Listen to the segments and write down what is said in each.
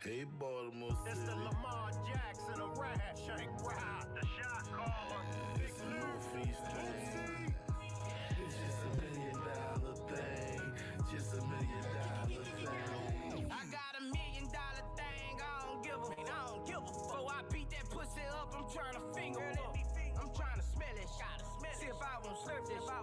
Hey, Baltimore City. It's the Lamar Jackson of rap, Shanquila, the shot caller, Big Northeast thing. It's just $1 million thing. Just $1 million thing. I got $1 million thing. I don't give a fuck. Before I beat that pussy up, I'm trying to finger up. I'm trying to smell it. See if I won't slurp this. I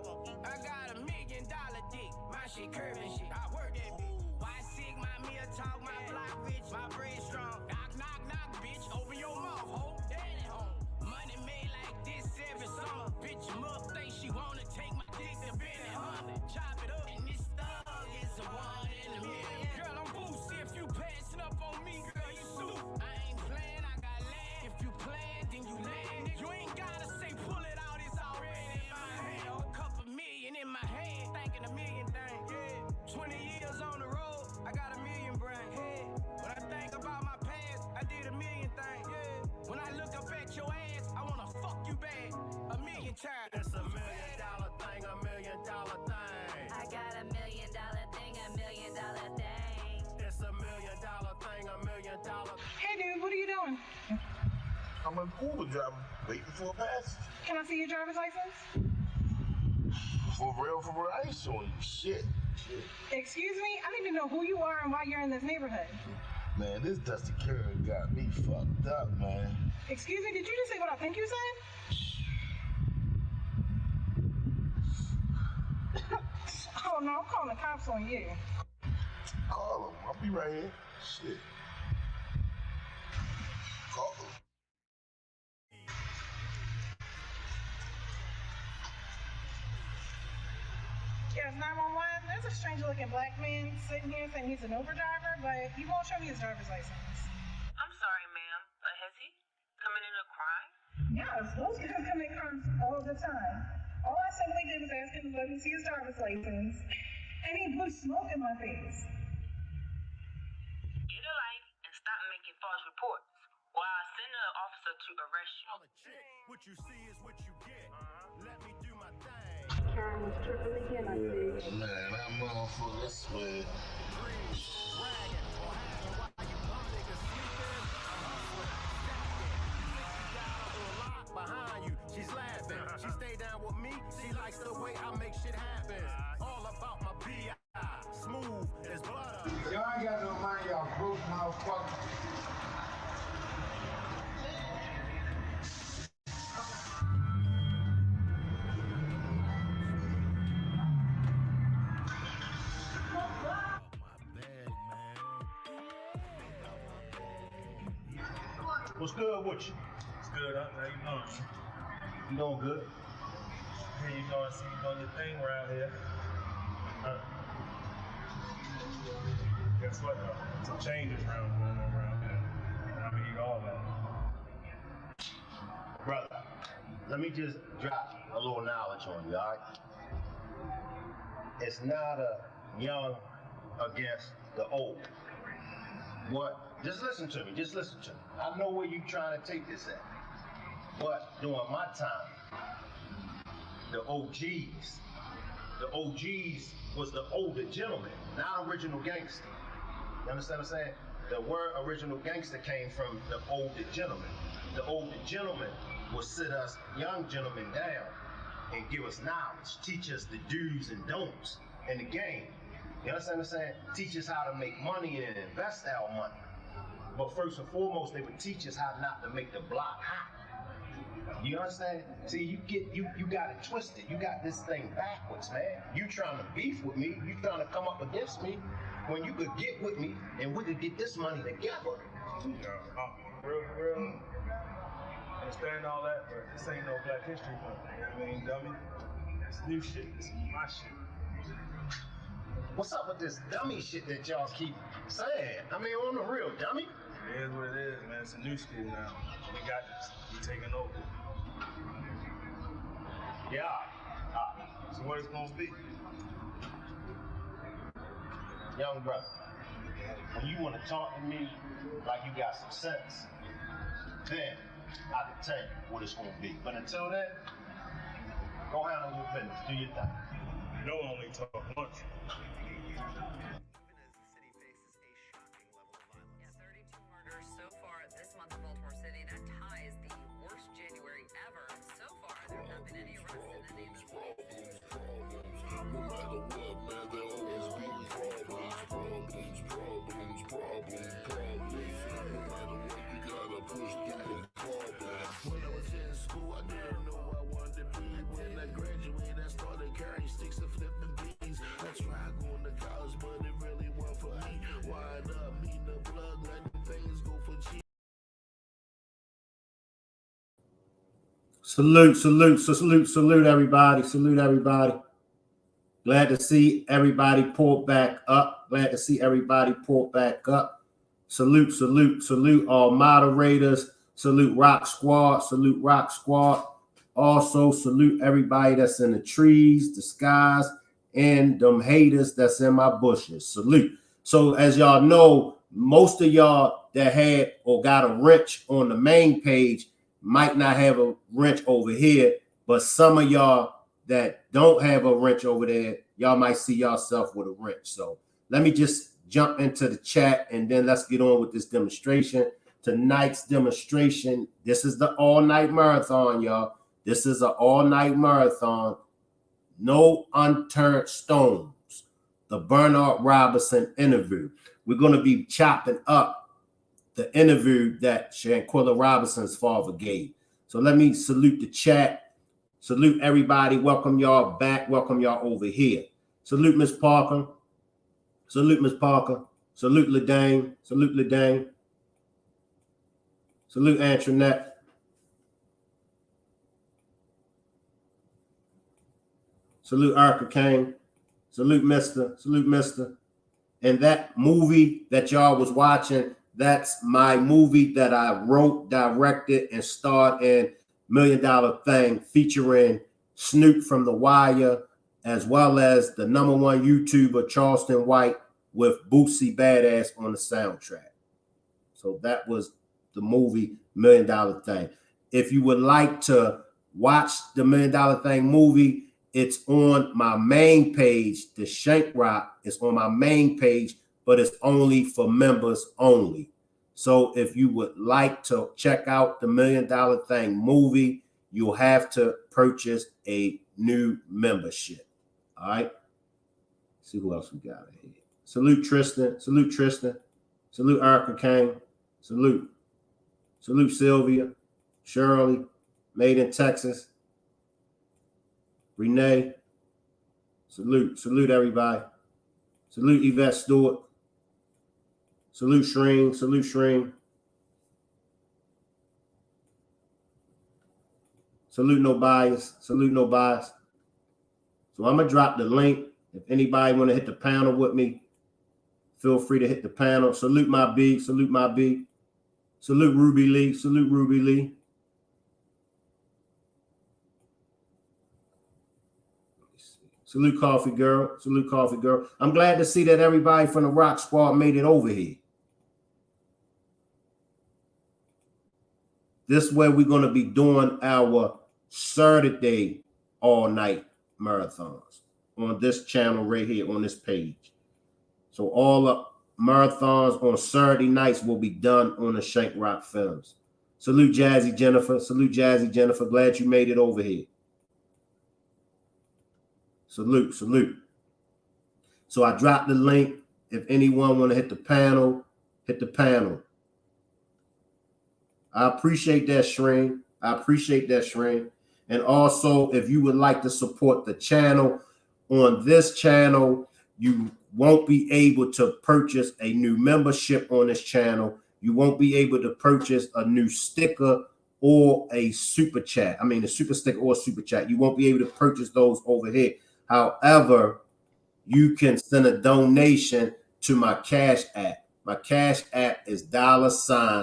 got $1 million dick. My shit curving shit. I work that bitch. Why sick my meal talk, my block rich, my bread strong. Knock, knock, knock, bitch. Open your mouth, ho. Daddy home. Money made like this every summer. Bitch, mother think she wanna take my dick to Benny Hunter. Chop it up, and this thug is a one in a million. Girl, I'm boozy. If you passing up on me, girl, you soup. I ain't playing, I got land. If you playing, then you land. You ain't gotta say pull it out, it's already in my hand. A couple million in my hand, thinking $1 million thing. Yeah, 20 years on the road, I got $1 million brain. Yeah, when I think about my past, I did $1 million thing. Yeah, when I look up at your ass, I wanna fuck you bad $1 million times. It's $1 million thing, $1 million thing. I got $1 million thing, $1 million thing. It's $1 million thing, $1 million. Hey dude, what are you doing? I'm an Uber driver, waiting for a passage. Can I see your driver's license? For real, I ain't showing you shit. Excuse me? I need to know who you are and why you're in this neighborhood. Man, this Dusty Karen got me fucked up, man. Excuse me, did you just say what I think you said? Oh no, I'm calling the cops on you. Call him, I'll be right here. Shit. Call him. Yes, 911. There's a strange looking black man sitting here saying he's an Uber driver, but he won't show me his driver's license. I'm sorry, ma'am, but has he committed a crime? Yes, those guys commit crimes all the time. All I simply did was ask him to let me see his driver's license, and he blew smoke in my face. Get a life and stop making false reports, or I'll send an officer to arrest you. What you see is what you get. Let me do my thing. Karen was tripping again, I see. Man, that motherfucker, I swear. Behind you, she's laughing. She stay down with me. She likes the way I make shit happen. All about my B.I. Smooth as butter. Y'all ain't got no money, y'all broke motherfuckers. What's good with you? It's good, how you doing? You doing good? Hey, you know, I see you doing your thing around here. Guess what though? Some changes going on around here. I need all that. Brother, let me just drop a little knowledge on you, all right? It's not a young against the old. What? Just listen to me, I know where you trying to take this at. But during my time, the OGs was the older gentleman, not original gangster. You understand what I'm saying? The word original gangster came from the older gentleman. The older gentleman would sit us young gentlemen down and give us knowledge, teach us the do's and don'ts in the game. You understand what I'm saying? Teach us how to make money and invest our money. But first and foremost, they would teach us how not to make the block hot. You understand? See, you got it twisted. You got this thing backwards, man. You trying to beef with me. You trying to come up against me when you could get with me and we could get this money together. Yeah, real. Understand all that, but this ain't no Black History Month. You know what I mean, dummy? It's new shit. This is my shit. What's up with this dummy shit that y'all keep saying? I mean, on the real, dummy. It is what it is, man. It's a new school now. We got this. We taking over. Yeah. So what it's gonna be? Young brother, when you want to talk to me like you got some sense, then I can tell you what it's gonna be. But until then, go handle your business. Do your thing. You don't only talk once. Even as the city faces a shocking level of violence. Salute everybody. Salute everybody. Glad to see everybody pull back up. Glad to see everybody pull back up. Salute all moderators. Salute Rock Squad. Salute Rock Squad. Also, salute everybody that's in the trees, the skies, and them haters that's in my bushes. Salute. So, as y'all know, most of y'all that had or got a wrench on the main page might not have a wrench over here, but some of y'all that don't have a wrench over there, y'all might see yourself with a wrench. So let me just jump into the chat and then let's get on with this demonstration. Tonight's demonstration, this is the all-night marathon, y'all. This is an all-night marathon. No unturned stones. The Bernard Robinson interview. We're going to be chopping up the interview that Shanquila Robinson's father gave. So let me salute the chat. Salute everybody. Welcome y'all back. Welcome y'all over here. Salute Miss Parker. Salute Miss Parker. Salute LaDane. Salute LaDane. Salute Antoinette. Salute Erica Kane. Salute Mister. Salute Mister. And that movie that y'all was watching, that's my movie that I wrote, directed, and starred in $1 Million Thing, featuring Snoop from The Wire, as well as the #1 YouTuber, Charleston White, with Bootsy Badass on the soundtrack. So that was the movie $1 Million Thing. If you would like to watch the $1 Million Thing movie, it's on my main page. The Shank Rock is on my main page, but it's only for members only. So if you would like to check out the $1 Million Thing movie, you'll have to purchase a new membership. All right. Let's see who else we got in here. Salute Tristan. Salute Tristan. Salute Erica Kane. Salute. Salute Sylvia. Shirley. Made in Texas. Renee. Salute. Salute everybody. Salute Yvette Stewart. Salute Shreen. Salute Shreen. Salute No Bias. Salute No Bias. So I'm going to drop the link. If anybody want to hit the panel with me, feel free to hit the panel. Salute my B. Salute my B. Salute Ruby Lee. Salute Ruby Lee. Salute Coffee Girl. Salute Coffee Girl. I'm glad to see that everybody from the Rock Squad made it over here. This way we're going to be doing our Saturday all-night marathons on this channel right here on this page. So all the marathons on Saturday nights will be done on the Shank Rock Films. Salute Jazzy Jennifer. Salute Jazzy Jennifer. Glad you made it over here. Salute, salute. So I dropped the link. If anyone want to hit the panel, hit the panel. I appreciate that, Shreen. I appreciate that, Shreen. And also, if you would like to support the channel, on this channel, you won't be able to purchase a new membership on this channel. You won't be able to purchase a new sticker or a super chat. I mean, a super sticker or super chat. You won't be able to purchase those over here. However, you can send a donation to my Cash App. My Cash App is $ERICMCINT.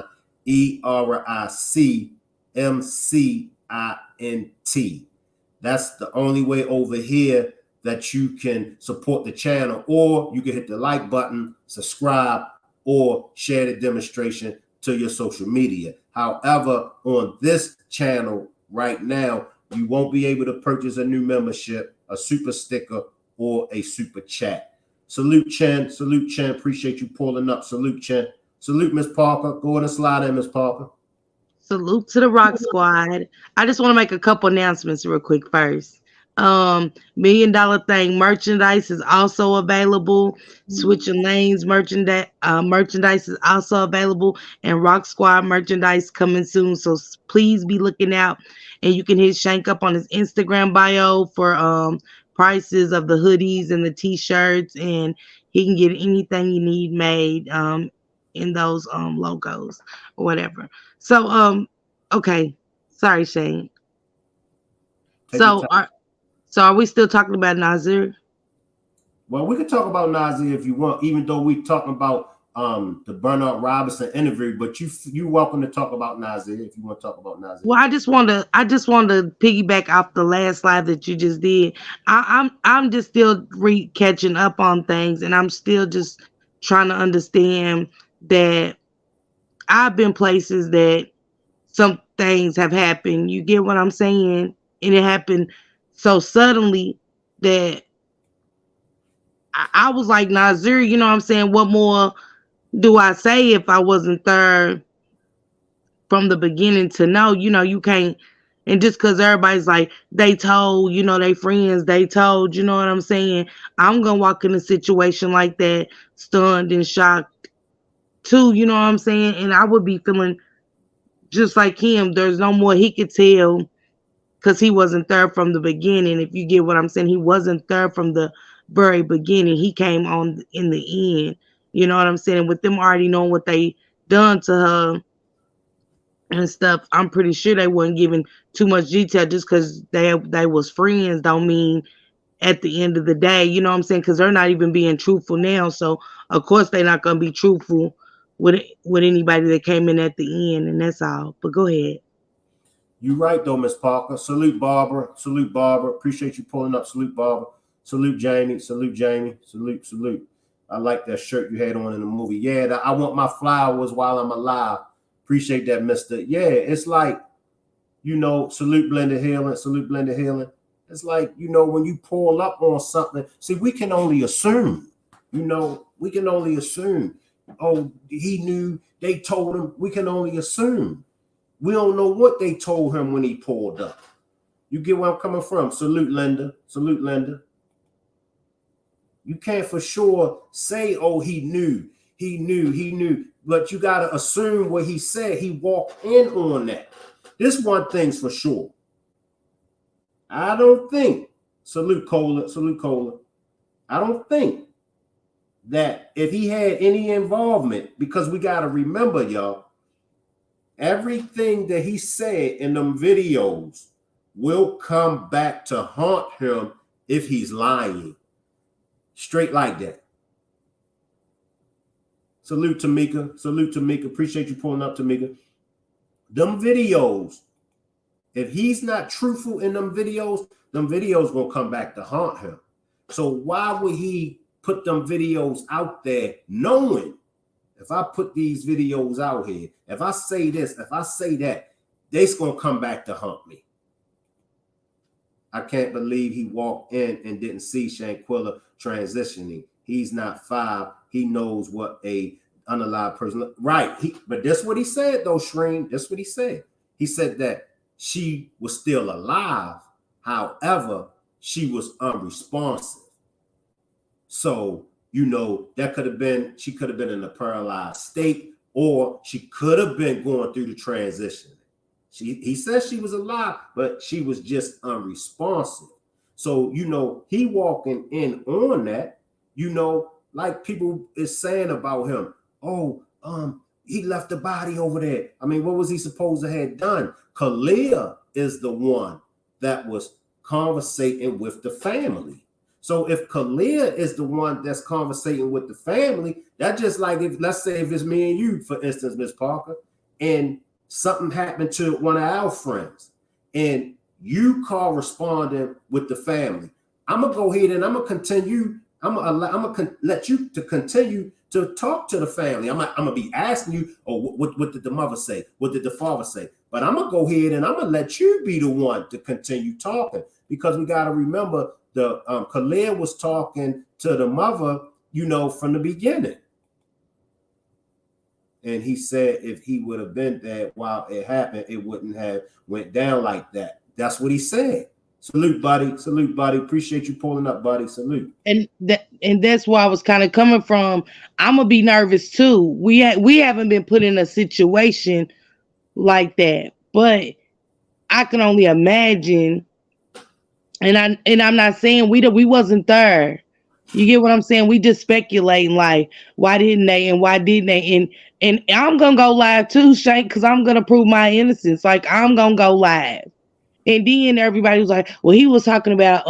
That's the only way over here that you can support the channel, or you can hit the like button, subscribe, or share the demonstration to your social media. However, on this channel right now, you won't be able to purchase a new membership, a super sticker, or a super chat. Salute Chen. Salute Chen. Appreciate you pulling up. Salute Chen. Salute Miss Parker. Go ahead and slide in, Miss Parker. Salute to the Rock Squad. I just want to make a couple announcements real quick first. $1 Million Thing merchandise is also available. Switching Lanes merchandise is also available, and Rock Squad merchandise coming soon. So please be looking out. And you can hit Shank up on his Instagram bio for prices of the hoodies and the t-shirts, and he can get anything you need made in those logos or whatever. So okay, sorry, Shane. Take your So time. are we still talking about Nazir? Well, we could talk about Nazir if you want, even though we talking about the Bernard Robinson interview, but you welcome to talk about Nazir if you want to talk about Nazir. Well, I just want to piggyback off the last live that you just did. I'm just still catching up on things, and I'm still just trying to understand that I've been places that some things have happened. You get what I'm saying? And it happened so suddenly that I was like, Nazir, you know what I'm saying? What more do I say if I wasn't there from the beginning to know? You know, you can't, and just because everybody's like, they told, you know, they friends, they told, you know what I'm saying? I'm going to walk in a situation like that, stunned and shocked too, you know what I'm saying? And I would be feeling just like him. There's no more he could tell because he wasn't there from the beginning. If you get what I'm saying, he wasn't there from the very beginning. He came on in the end. You know what I'm saying? With them already knowing what they done to her and stuff, I'm pretty sure they weren't giving too much detail. Just because they was friends don't mean at the end of the day, you know what I'm saying? Because they're not even being truthful now. So of course they're not gonna be truthful with anybody that came in at the end, and that's all. But go ahead. You right though, Miss Parker. Salute Barbara. Salute Barbara. Appreciate you pulling up. Salute Barbara. Salute Jamie. Salute Jamie. Salute. I like that shirt you had on in the movie. Yeah, I want my flowers while I'm alive. Appreciate that, Mister. Yeah, it's like, you know, salute Blended Healing. Salute Blended Healing. It's like, you know, when you pull up on something, see, we can only assume, you know, we can only assume. Oh, he knew, they told him. We can only assume. We don't know what they told him when he pulled up. You get where I'm coming from. Salute, Linda. Salute, Linda. You can't for sure say, oh, he knew. But you got to assume what he said. He walked in on that. This one thing's for sure. I don't think, salute Cola. I don't think that if he had any involvement, because we got to remember, y'all, everything that he said in them videos will come back to haunt him if he's lying. Straight like that. Salute Tamika. Appreciate you pulling up, Tamika. Them videos, if he's not truthful in them videos gonna come back to haunt him. So why would he put them videos out there knowing if I put these videos out here, if I say this, if I say that, they's gonna come back to haunt me. I can't believe he walked in and didn't see Shanquila transitioning. He's not 5. He knows what a unalive person, right? But that's what he said though, Shreen. That's what he said. He said that she was still alive. However, she was unresponsive. So, you know, that could have been, she could have been in a paralyzed state, or she could have been going through the transition. He says she was alive, but she was just unresponsive. So, you know, he walking in on that, you know, like people is saying about him. Oh, he left the body over there. I mean, what was he supposed to have done? Kalia is the one that was conversating with the family. So if Kalia is the one that's conversating with the family, that's just like if, let's say if it's me and you, for instance, Miss Parker, and something happened to one of our friends, and you corresponding with the family, I'm gonna go ahead and I'm gonna continue. I'm gonna let you to continue to talk to the family. I'm gonna be asking you, oh, what did the mother say? What did the father say? But I'm gonna go ahead and I'm gonna let you be the one to continue talking, because we gotta remember the Khalid was talking to the mother, you know, from the beginning. And he said if he would have been there while it happened, it wouldn't have went down like that. That's what he said. Salute, buddy. Salute, buddy. Appreciate you pulling up, buddy. Salute. And that's why I was kind of coming from. I'm gonna be nervous too. We haven't been put in a situation like that, but I can only imagine. And I'm not saying we wasn't there. You get what I'm saying? We just speculating like, why didn't they and why didn't they? And I'm gonna go live too, Shank, because I'm gonna prove my innocence. Like, I'm gonna go live And then everybody was like, well, he was talking about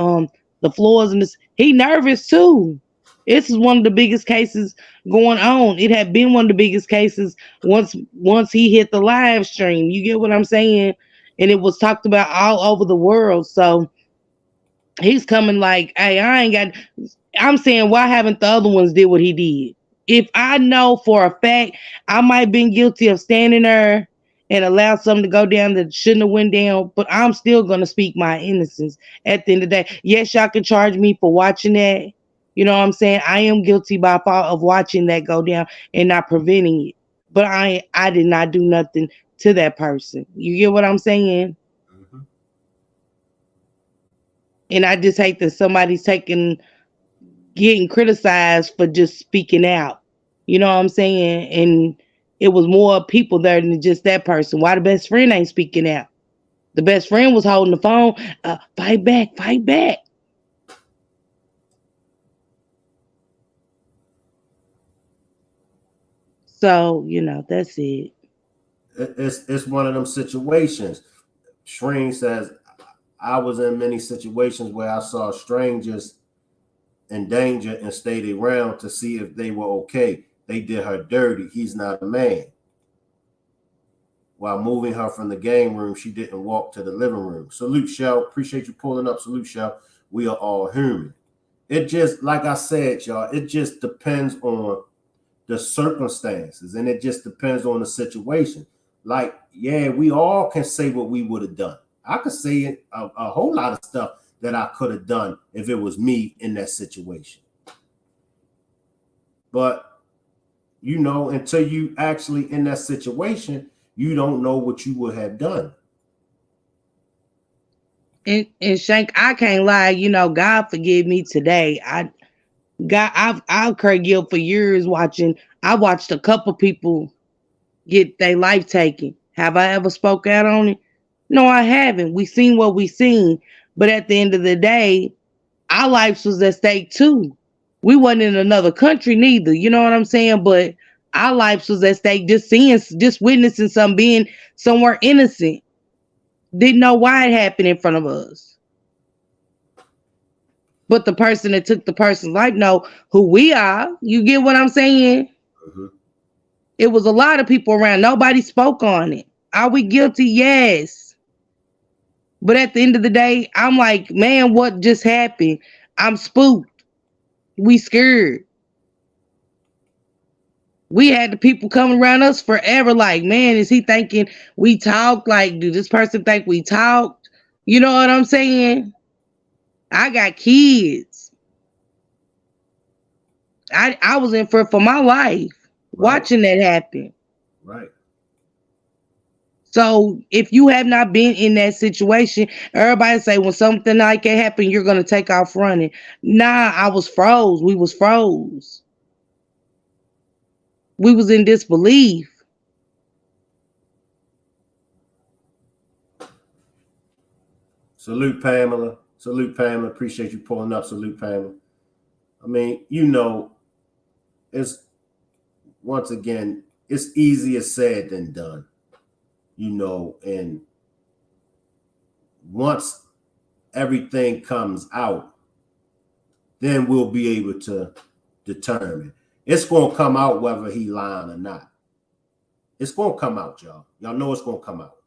the floors and this. He nervous too. This is one of the biggest cases going on. It had been one of the biggest cases once he hit the live stream. You get what I'm saying? And it was talked about all over the world. So he's coming like, hey, I'm saying, why haven't the other ones did what he did? If I know for a fact I might have been guilty of standing there and allowed something to go down that shouldn't have went down, but I'm still gonna speak my innocence at the end of the day. Yes, y'all can charge me for watching that. You know what I'm saying? I am guilty by fault of watching that go down and not preventing it. But I did not do nothing to that person. You get what I'm saying? Mm-hmm. And I just hate that somebody's getting criticized for just speaking out. You know what I'm saying? And it was more people there than just that person. Why the best friend ain't speaking out? The best friend was holding the phone. Fight back, fight back. So, that's it. It's one of them situations. Shreen says, I was in many situations where I saw strangers in danger and stayed around to see if they were okay. They did her dirty. He's not a man. While moving her from the game room, she didn't walk to the living room. Salute, Shell. Appreciate you pulling up. Salute, Shell. We are all human. It just, like I said, y'all, it just depends on the circumstances, and it just depends on the situation. Like, yeah, we all can say what we would have done. I could say a whole lot of stuff that I could have done if it was me in that situation. But, until you actually in that situation, you don't know what you would have done. And Shank, I can't lie, God forgive me today. I've incurred guilt for years watching. I watched a couple people get their life taken. Have I ever spoke out on it? No, I haven't. We seen what we seen. But at the end of the day, our lives was at stake too. We wasn't in another country neither. You know what I'm saying? But our lives was at stake, just witnessing something being somewhere innocent. Didn't know why it happened in front of us. But the person that took the person's life know who we are. You get what I'm saying? Mm-hmm. It was a lot of people around. Nobody spoke on it. Are we guilty? Yes. But at the end of the day, I'm like, man, what just happened? I'm spooked. We scared. We had the people coming around us forever like, man, is he thinking we talk? Like, do this person think we talked? You know what I'm saying? I got kids. I was in for my life watching that happen. Right. So if you have not been in that situation, everybody say when something like that happen, you're gonna take off running. Nah, I was froze. We was froze. We was in disbelief. Salute, Pamela. Salute, Pamela. Appreciate you pulling up. Salute, Pamela. I mean, it's once again, it's easier said than done. And once everything comes out, then we'll be able to determine. It's going to come out whether he lying or not. It's going to come out, y'all. Y'all know it's going to come out.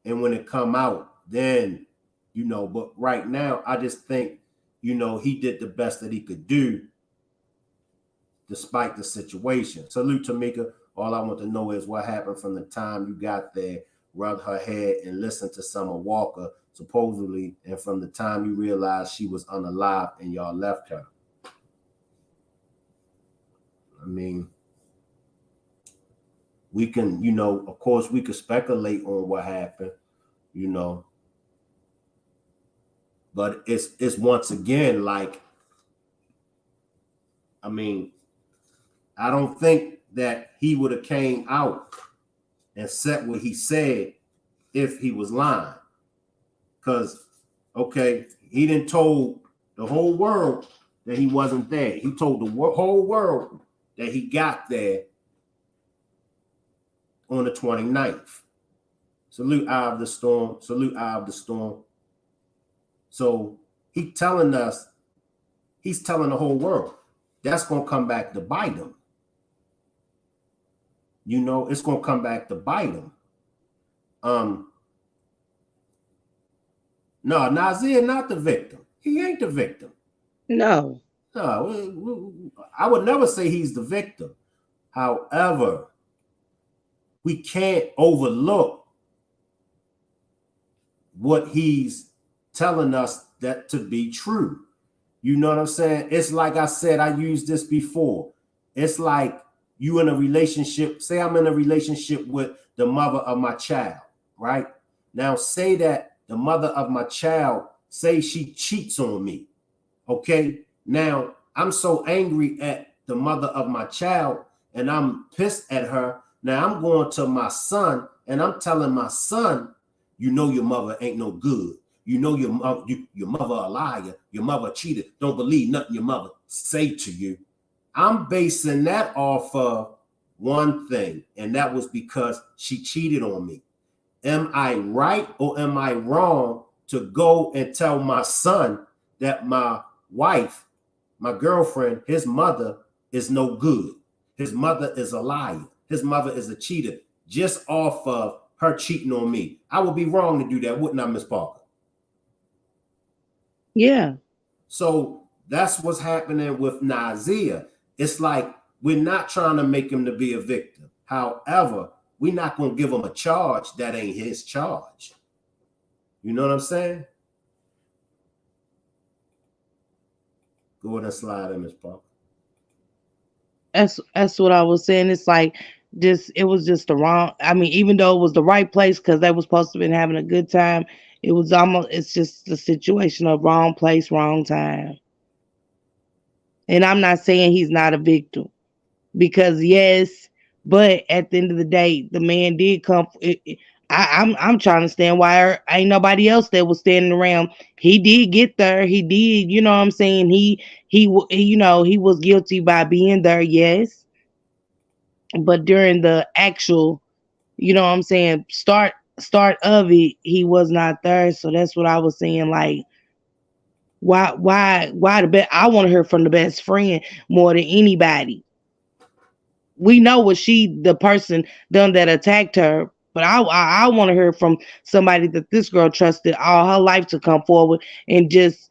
And when it come out, then, but right now, I just think, he did the best that he could do despite the situation. Salute, Tamika. All I want to know is what happened from the time you got there, rubbed her head, and listened to Summer Walker, supposedly, and from the time you realized she was unalive and y'all left her. I mean, we can, of course, we could speculate on what happened, but it's once again like, I mean, I don't think that he would have came out and said what he said if he was lying. Because, okay, he didn't told the whole world that he wasn't there. He told the whole world that he got there on the 29th. Salute Eye of the Storm. Salute Eye of the Storm. So he's telling the whole world that's going to come back to bite him. You know, it's going to come back to bite him. No, Nasir not the victim. He ain't the victim. No. No, I would never say he's the victim. However, we can't overlook what he's telling us that to be true. You know what I'm saying? It's like I said, I used this before. It's like you in a relationship. Say I'm in a relationship with the mother of my child, right? Now say that the mother of my child, say she cheats on me, okay? Now I'm so angry at the mother of my child and I'm pissed at her. Now I'm going to my son and I'm telling my son, you know your mother ain't no good. You know your mother a liar. Your mother cheated. Don't believe nothing your mother say to you. I'm basing that off of one thing, and that was because she cheated on me. Am I right or am I wrong to go and tell my son that my wife, my girlfriend, his mother is no good? His mother is a liar. His mother is a cheater just off of her cheating on me. I would be wrong to do that, wouldn't I, Miss Parker? Yeah. So that's what's happening with Nasir. It's like we're not trying to make him to be a victim. However, we're not going to give him a charge that ain't his charge. You know what I'm saying? Go ahead and slide in, Miss Parker. That's what I was saying. It's like it was just the wrong. I mean, even though it was the right place because they were supposed to have been having a good time, it's just the situation of wrong place, wrong time. And I'm not saying he's not a victim because yes, but at the end of the day, the man did come. I'm trying to understand why ain't nobody else that was standing around. He did get there. He did, you know what I'm saying? He was guilty by being there, yes. But during the actual, you know what I'm saying, start of it, he was not there. So that's what I was saying. Like, why the best? I want to hear from the best friend more than anybody. We know what the person done that attacked her, but I want to hear from somebody that this girl trusted all her life to come forward and just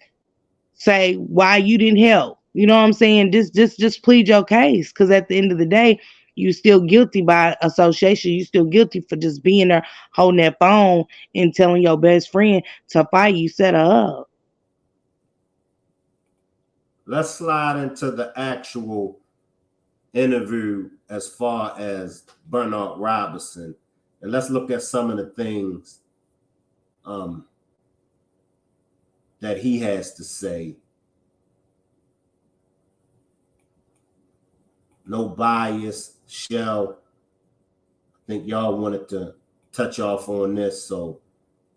say why you didn't help. You know what I'm saying? Just plead your case, because at the end of the day, you still guilty by association. You still guilty for just being there, holding that phone and telling your best friend to fight you, set her up. Let's slide into the actual interview as far as Bernard Robinson, and let's look at some of the things that he has to say. No bias. Shell, I think y'all wanted to touch off on this, so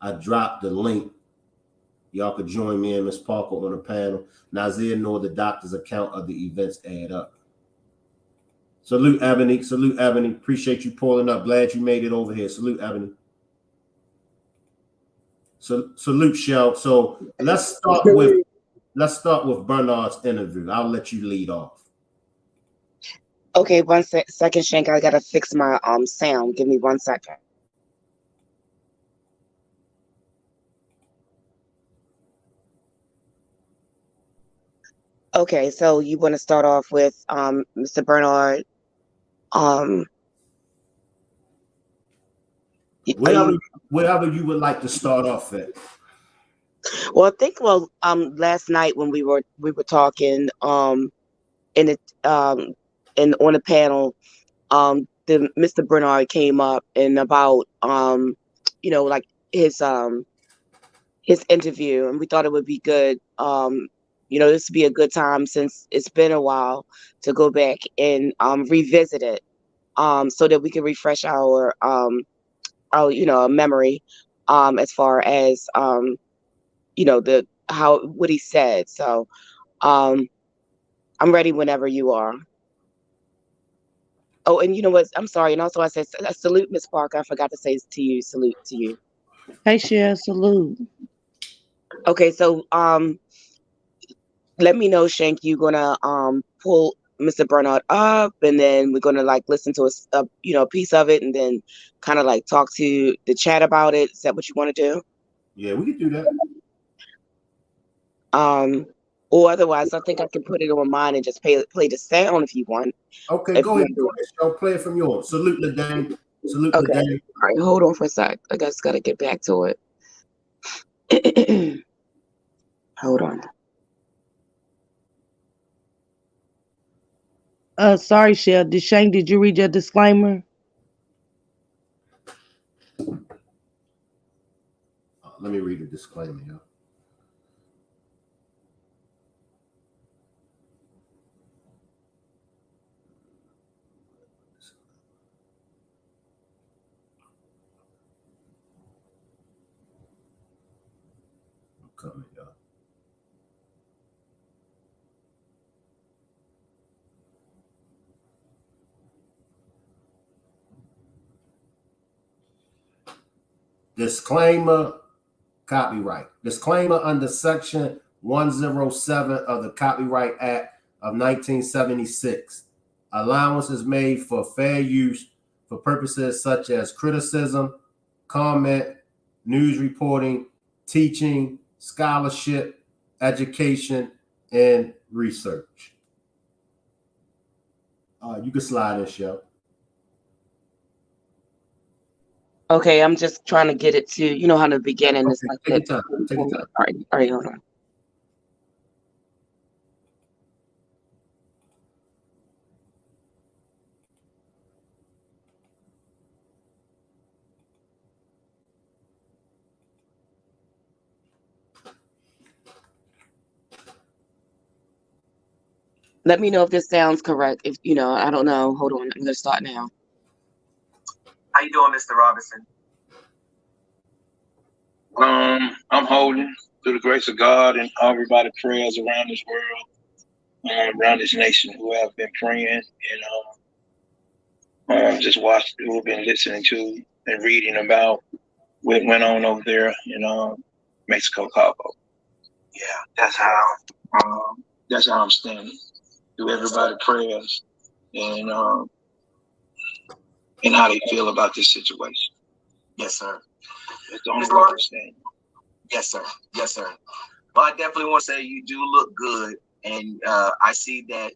I dropped the link. Y'all could join me and Ms. Parker on the panel. Nasir nor the doctor's account of the events add up. Salute, Ebony. Salute, Ebony. Appreciate you pulling up. Glad you made it over here. Salute, Ebony. So, salute, Shell. So let's start with Bernard's interview. I'll let you lead off. Okay, one second, Shank. I gotta fix my sound. Give me 1 second. Okay, so you want to start off with Mr. Bernard. Wherever you would like to start off at. Well, I think last night when we were talking on the panel, the Mr. Bernard came up and about like his interview, and we thought it would be good. This would be a good time since it's been a while to go back and revisit it, so that we can refresh our memory, as far as what he said. So I'm ready whenever you are. Oh, and you know what? I'm sorry. And also I said salute, Miss Parker. I forgot to say to you, salute to you. Hey, Shell, salute. Okay, so let me know, Shank, you're gonna pull Mr. Bernard up, and then we're gonna like listen to a piece of it, and then kind of like talk to the chat about it. Is that what you want to do? Yeah, we can do that. Or otherwise, I think I can put it on mine and just play the sound if you want. Okay, go ahead. Show, play it from yours. Salute the dang. Salute the dang. All right, hold on for a sec. I just gotta get back to it. Hold on. Sorry, Shell. Did you read your disclaimer? Let me read the disclaimer here. Coming up. Disclaimer, copyright. Disclaimer under Section 107 of the Copyright Act of 1976. Allowance is made for fair use for purposes such as criticism, comment, news reporting, teaching, scholarship, education, and research. You can slide in, Shell. Okay, I'm just trying to get it to, how the beginning is like take your time. Take your time. All right, hold on. Let me know if this sounds correct. If I don't know. Hold on, I'm gonna start now. How you doing, Mr. Robinson? I'm holding through the grace of God and everybody prayers around this world, around this nation who have been praying and just watched, who have been listening to and reading about what went on over there in Mexico, Cabo. Yeah, that's how I'm standing through everybody prayers and how they feel about this situation. Yes, sir. That's the only way I understand. Yes, sir. Yes, sir. Well, I definitely want to say you do look good, and I see that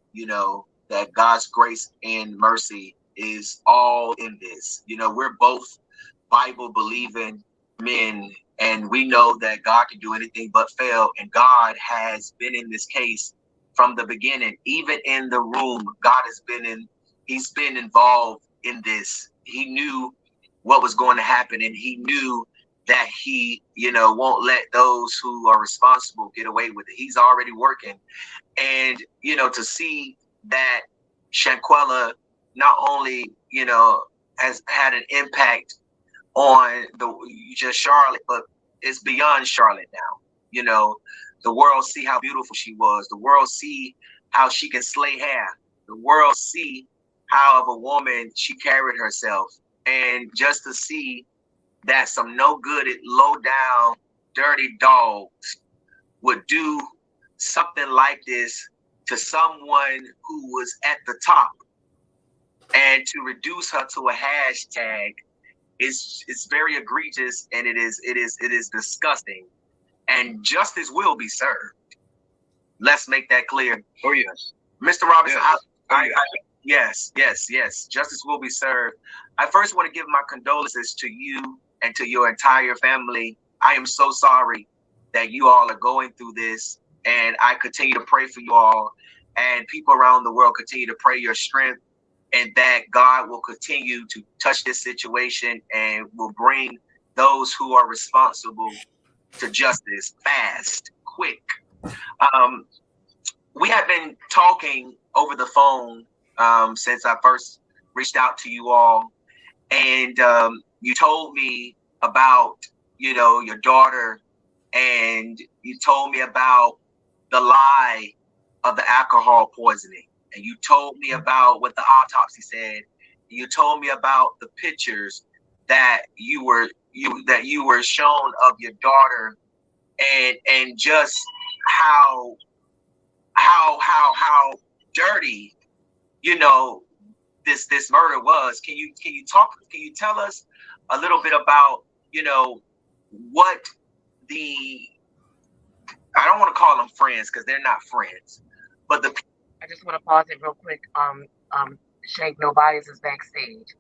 that God's grace and mercy is all in this. We're both Bible believing men, and we know that God can do anything but fail, and God has been in this case from the beginning. Even in the room, He's been involved in this. He knew what was going to happen, and He knew that He won't let those who are responsible get away with it. He's already working. And to see that Shanquila not only has had an impact on just Charlotte, but it's beyond Charlotte now. The world see how beautiful she was. The world see how she can slay hair. The world see how of a woman she carried herself. And just to see that some no good, low down, dirty dogs would do something like this to someone who was at the top, and to reduce her to a hashtag it's very egregious, and it is disgusting, and justice will be served. Let's make that clear. Oh yes, Mr. Robinson. Yes. Yes. Justice will be served. I first want to give my condolences to you and to your entire family. I am so sorry that you all are going through this, and I continue to pray for you all, and people around the world continue to pray your strength, and that God will continue to touch this situation and will bring those who are responsible to justice fast, quick. We have been talking over the phone since I first reached out to you all, and you told me about your daughter, and you told me about the lie of the alcohol poisoning, and you told me about what the autopsy said, you told me about the pictures that you were shown of your daughter, and just how dirty, you know, this murder was. Can you tell us a little bit about, you know, what I don't want to call them friends because they're not friends, but I just want to pause it real quick. Shank, no bias is backstage.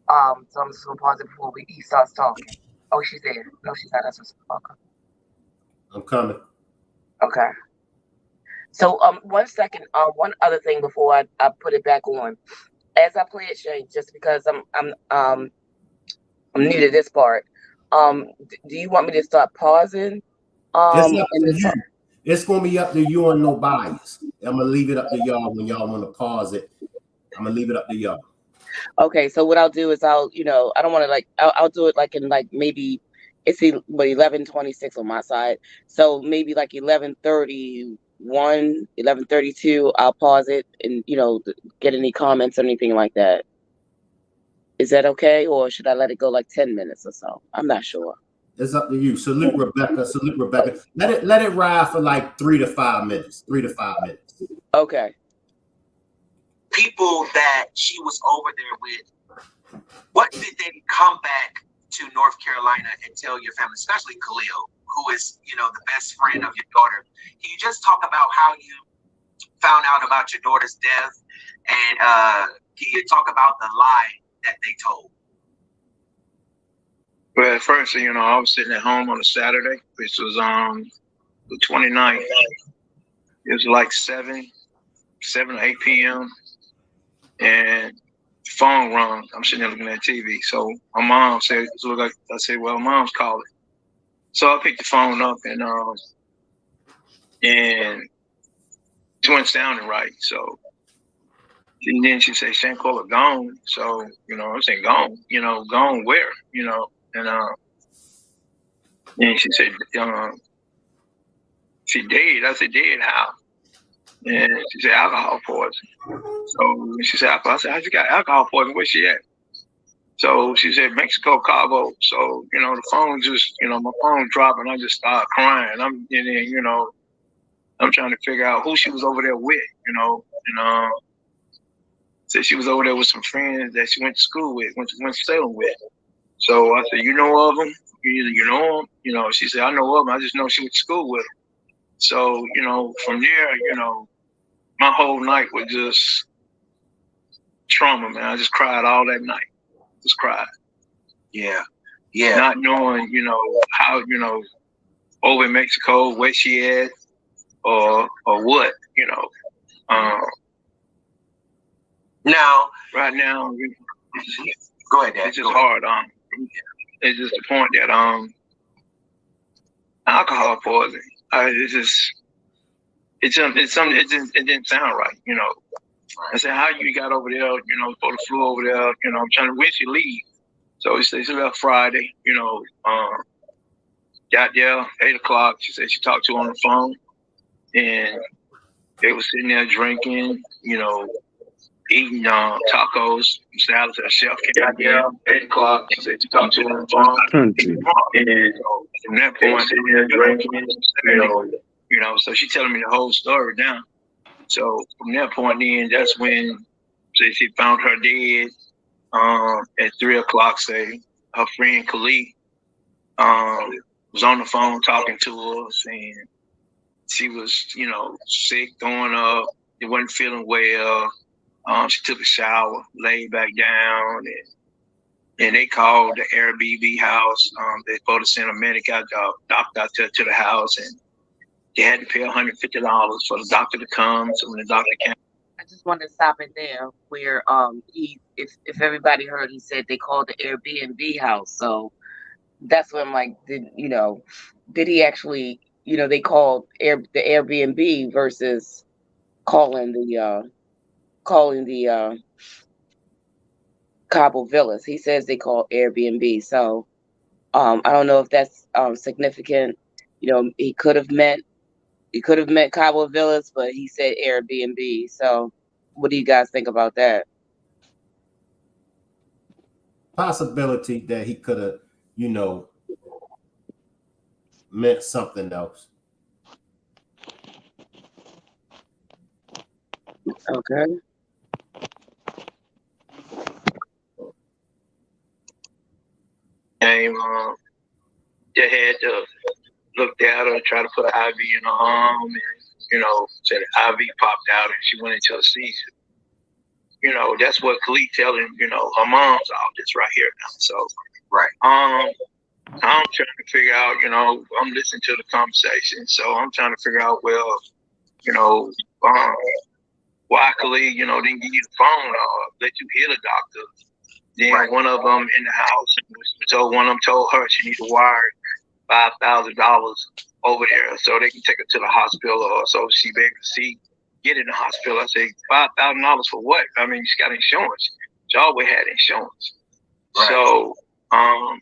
So I'm just gonna pause it before he starts talking. Oh, she's there. No, she's not. That's what's okay. I'm coming. Okay. So 1 second. One other thing before I put it back on. As I play it, Shank, just because I'm new to this part. Do you want me to start pausing? It's up to you. It's gonna be up to you and no bias. I'm gonna leave it up to y'all when y'all want to pause it. I'm gonna leave it up to y'all. Okay, so what I'll do is I don't want to I'll do it like in like maybe it's 11:26 on my side. So maybe like 11:31, 11:32, I'll pause it and get any comments or anything like that. Is that okay, or should I let it go like 10 minutes or so? I'm not sure. It's up to you. Salute Rebecca. Salute Rebecca. Let it ride for like 3 to 5 minutes. 3 to 5 minutes. Okay. People that she was over there with, what did they come back to North Carolina and tell your family, especially Khalil, who is, the best friend of your daughter? Can you just talk about how you found out about your daughter's death, and can you talk about the lie that they told? Well, at first, I was sitting at home on a Saturday, which was the 29th. It was like 7 or 8 p.m. and the phone rung. I'm sitting there looking at TV. So my mom said, I said, well, Mom's calling. So I picked the phone up and it wasn't sounding right. So and then she said, Shanquila gone. So, I said, gone, gone where, and she said, she dead. I said, dead how? And she said, alcohol poison. So she said, I said, how'd you got alcohol poison? Where's she at? So she said, Mexico, Cabo. So, the phone just, my phone dropped and I just started crying. I'm trying to figure out who she was over there with, and said she was over there with some friends that she went to school with, went sailing with. So I said, you know of them? You know them? She said, I know of them. I just know she went to school with them. So, from there, my whole night was just trauma, man. I just cried all that night. Just cried. Yeah. Not knowing, how, over in Mexico, where she at, or what, Now, right now, go ahead, Dad. It's just hard. It's just the point that alcohol poisoning. It didn't sound right, I said, how you got over there, for the flu over there, I'm trying to, when she leave? So he said she left Friday, got there 8 o'clock. She said she talked to her on the phone, and they were sitting there drinking, eating tacos, salads at a chef. Got there 8 o'clock. She said she talked to her on the phone, and from that point, sitting there drinking, so she telling me the whole story now. So from that point, then that's when she found her dead. At 3 o'clock, say her friend Khalil was on the phone talking to us, and she was, sick, throwing up. She wasn't feeling well. She took a shower, laid back down, and they called the Airbnb house. They supposed to send a medic out, doctor out to the house, and they had to pay $150 for the doctor to come. So when the doctor came, I just wanted to stop it there where if everybody heard, he said they called the Airbnb house. So that's when I'm like, did he actually, they called the Airbnb versus calling the Cabo Villas. He says they called Airbnb. So I don't know if that's significant. He could have meant Cabo Villas, but he said Airbnb. So what do you guys think about that? possibility that he could have, you know, meant something else. Okay. And they had to look at her, try to put an IV in her arm, and you know, said the IV popped out and she went into a seizure. You know, that's what Khalid telling, you know, her mom's all this right here now. So Right. I'm trying to figure out, you know, I'm listening to the conversation, so I'm trying to figure out, well, you know, why Khalid, you know, didn't give you the phone or let you hear the doctor. Then Right. one of them in the house, one of them told her she need to wire $5,000 over there so they can take her to the hospital, or so she be able to get in the hospital. I say, $5,000 for what? I mean, she's got insurance. She always had insurance. Right. So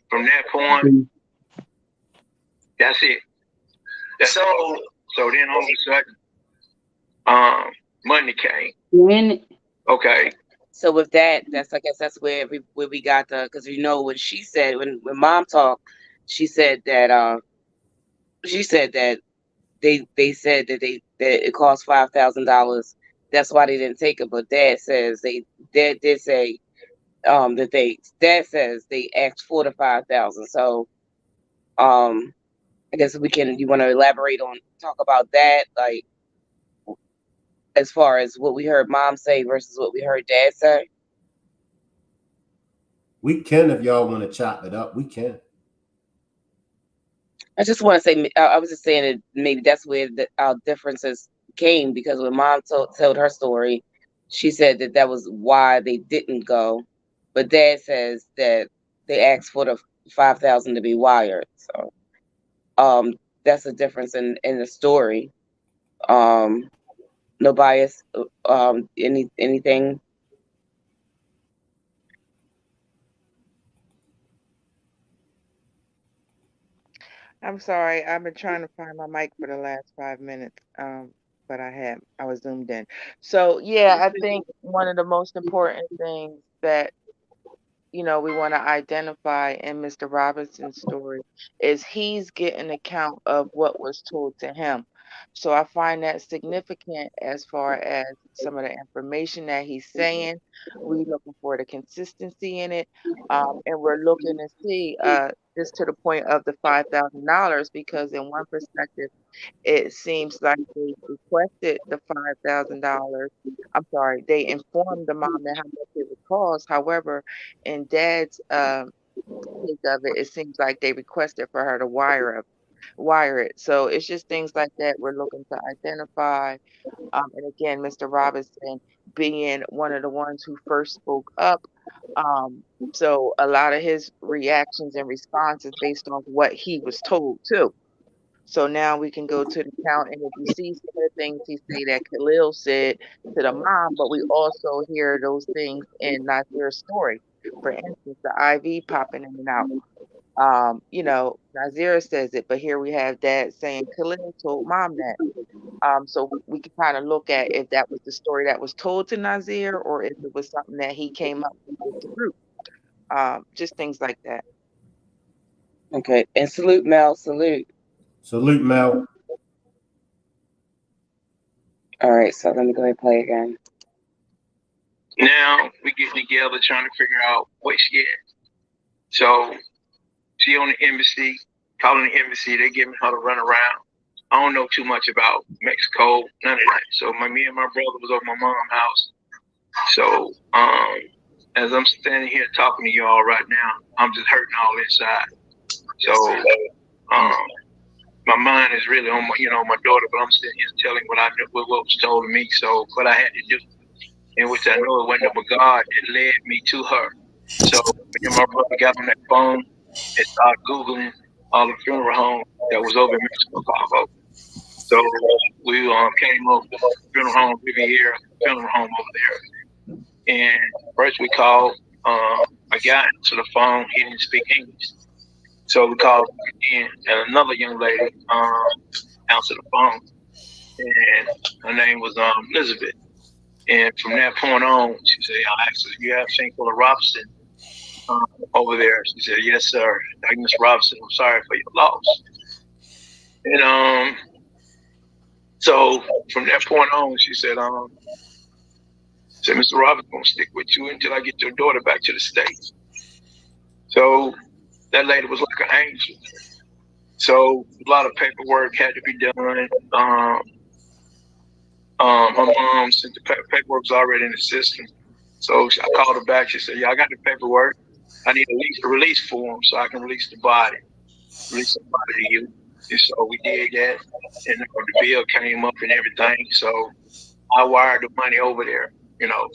from that point, that's it. So then all of a sudden, money came. Okay. So with that, I guess that's where we got the, because you know when she said, when mom talked, she said that they said that it cost $5,000. That's why they didn't take it. But dad says dad did say dad says they asked for the $5,000. So I guess you want to elaborate on, talk about that, like as far as what we heard mom say versus what we heard dad say. We can, if y'all want to chop it up, we can. I just want to say, I was just saying that maybe that's where our differences came, because when mom told her story, she said that was why they didn't go, but dad says that they asked for the $5,000 to be wired. So, that's a difference in the story. No bias. Anything. I'm sorry, I've been trying to find my mic for the last 5 minutes, but I was zoomed in. So yeah, I think one of the most important things that we want to identify in Mr. Robinson's story is he's getting account of what was told to him. So I find that significant as far as some of the information that he's saying. We're looking for the consistency in it, and we're looking to see just to the point of the $5,000, because in one perspective, it seems like they requested the $5,000. I'm sorry, they informed the mom that how much it would cost. However, in dad's take of it, it seems like they requested for her to wire it. So it's just things like that we're looking to identify. And again, Mr. Robinson being one of the ones who first spoke up. So a lot of his reactions and responses based on what he was told too. So now we can go to the count, and if you see some of the things he say that Khalil said to the mom, but we also hear those things in Nazir's story. For instance, the IV popping in and out. Nazir says it, but here we have dad saying Khalil told mom that. So we can kind of look at if that was the story that was told to Nazir, or if it was something that he came up with the group. Just things like that. Okay, and salute Mel, salute. Salute Mel. All right, so let me go ahead and play again. Now we getting together trying to figure out what she is. So she on the embassy, calling the embassy, they giving her to run around. I don't know too much about Mexico, none of that. So me and my brother was over my mom's house. So as I'm standing here talking to y'all right now, I'm just hurting all inside. So my mind is really on my daughter, but I'm sitting here telling what was told to me. So what I had to do, in which I know it wasn't but God that led me to her. So me and my brother got on that phone and started Googling all the funeral homes that was over in Mexico. So we came over to the funeral home, Riviera funeral home over there. And first we called a guy to the phone. He didn't speak English. So we called again, and another young lady answered the phone. And her name was Elizabeth. And from that point on, she said, I asked her, you have Shanquila Robinson? over there. She said, yes, sir. Like, Miss Robinson, I'm sorry for your loss. And so from that point on, she said, Mr. Robinson, I'm gonna stick with you until I get your daughter back to the States. So that lady was like an angel. So a lot of paperwork had to be done. Her mom sent the paperwork was already in the system. So I called her back. She said, yeah, I got the paperwork. I need a release form so I can release the body to you. And so we did that. And the bill came up and everything. So I wired the money over there, you know.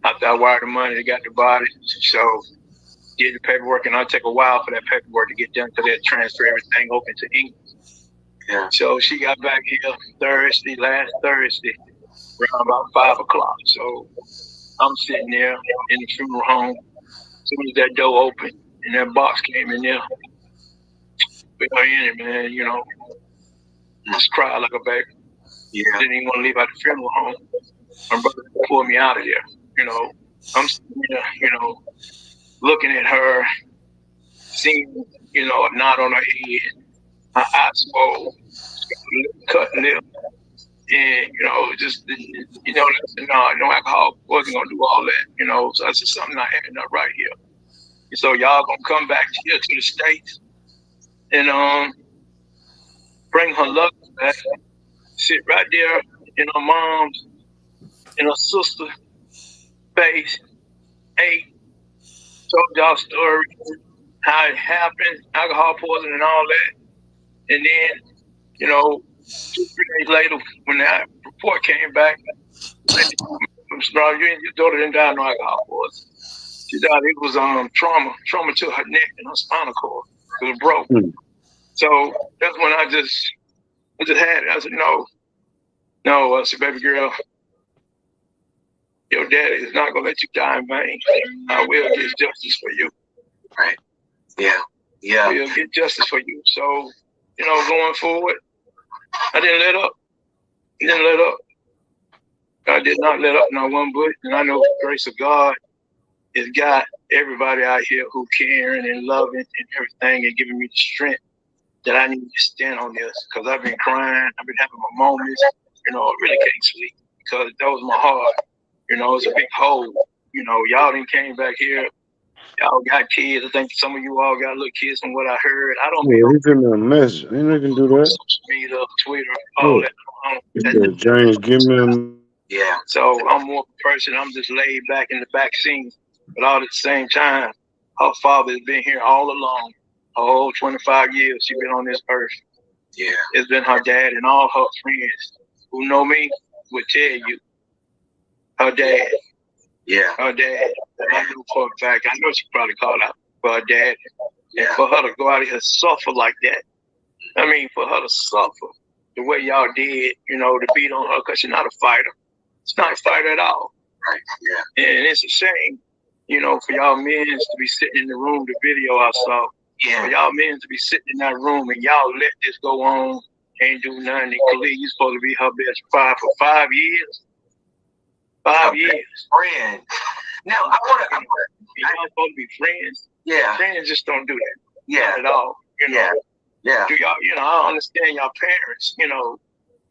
After I wired the money, they got the body. So did the paperwork, and it'll take a while for that paperwork to get done because they transfer everything over to England. Yeah. So she got back here last Thursday, around about 5 o'clock. So I'm sitting there in the funeral home. As soon as that door opened and that box came in there, we were in it, man, you know. Just cried like a baby. Yeah. Didn't even want to leave out the funeral home. My brother pulled me out of there, you know. I'm sitting there, you know, looking at her, seeing, you know, a knot on her head, her eyes swole, cut lip, and, you know, just, you know, no alcohol wasn't going to do all that, you know. So that's just something not adding up right here. And so y'all going to come back here to the States and bring her luggage back, sit right there in her mom's and her sister's face, ate, told y'all story, how it happened, alcohol poisoning and all that. And then, you know, 2-3 days later, when that report came back, your daughter didn't die of no alcohol poisoning. She died, it was trauma to her neck and her spinal cord. It was broke. So that's when I just had it. I said, no, I said, baby girl, your daddy is not gonna let you die in vain. I will get justice for you. Right. Yeah. Yeah. I will get justice for you. So, you know, going forward, I didn't let up. I did not let up not one bit. And I know the grace of God has got everybody out here who caring and loving and everything and giving me the strength that I need to stand on this. Because I've been crying, I've been having my moments, you know, I really can't sleep because that was my heart. You know, it's a big hole. You know, y'all done came back here. Y'all got kids. I think some of you all got little kids from what I heard. I don't Yeah, he sent me a message. Ain't no can do that. social media, Twitter, all that. He said, James, give me a... Yeah. So I'm more of a person. I'm just laid back in the back scene. But all at the same time, her father has been here all along. Her whole 25 years she's been on this earth. Yeah. It's been her dad and all her friends who know me would tell you. Her dad. Yeah. Her dad. I know for a fact. I know she probably called out for her dad. And for her to go out here and suffer like that. I mean, for her to suffer the way y'all did, you know, to beat on her because she's not a fighter. It's not a fighter at all. Right. Yeah. And it's a shame, you know, for y'all men to be sitting in the room, the video I saw. Yeah. For y'all men to be sitting in that room and y'all let this go on, ain't do nothing. And Khalid, you supposed to be her best friend for 5 years. 5 years. Friend. Now I want to. Y'all supposed to be friends. Yeah. Friends just don't do that. Yeah. Not at all. You know. Yeah. Yeah. Do y'all? You know, I understand y'all parents. You know,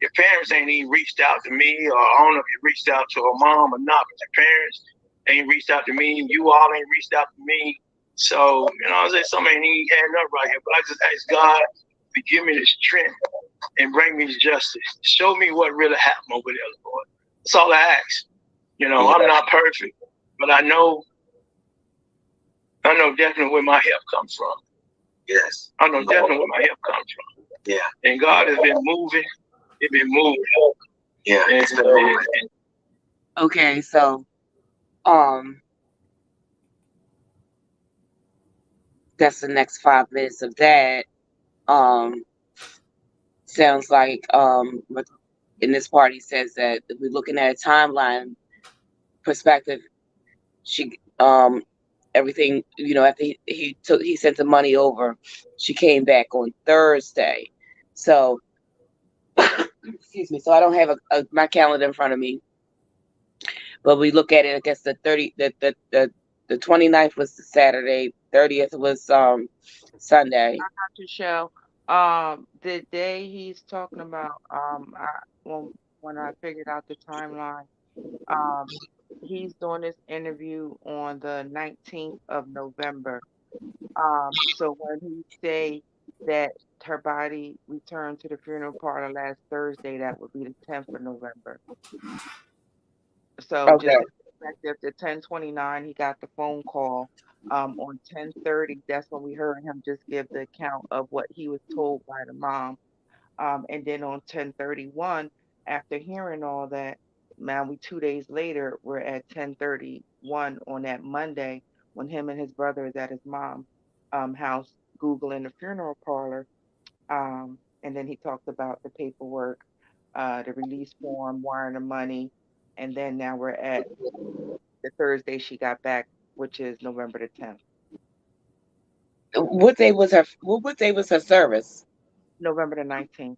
your parents ain't even reached out to me, or I don't know if you reached out to her mom or not, but your parents ain't reached out to me. You all ain't reached out to me. So, you know, I say something ain't even adding up right here. But I just ask God to give me the strength and bring me justice. Show me what really happened over there, Lord. That's all I ask. You know, I'm not perfect, but I know definitely where my help comes from. Yes. I know definitely where my help comes from. Yeah. And God has been moving. It's been moving. Yeah. Okay, so that's the next 5 minutes of that. Sounds like in this part he says that if we're looking at a timeline perspective, she everything, you know, after he sent the money over, she came back on Thursday. So excuse me, so I don't have my calendar in front of me, But we look at it, I guess the 29th was the Saturday, 30th was Sunday. To show the day he's talking about, when I figured out the timeline, he's doing this interview on the 19th of November. So when he say that her body returned to the funeral parlor last Thursday, that would be the 10th of November. So Okay. just perspective, the 10:29, he got the phone call. On 10:30, that's when we heard him just give the account of what he was told by the mom. And then on 10:31, after hearing all that, now we 2 days later, we're at 10:31 on that Monday when him and his brother is at his mom's house Googling the funeral parlor. And then he talked about the paperwork, the release form, wiring the money, and then now we're at the Thursday she got back, which is November the 10th. What day was her service? November the 19th.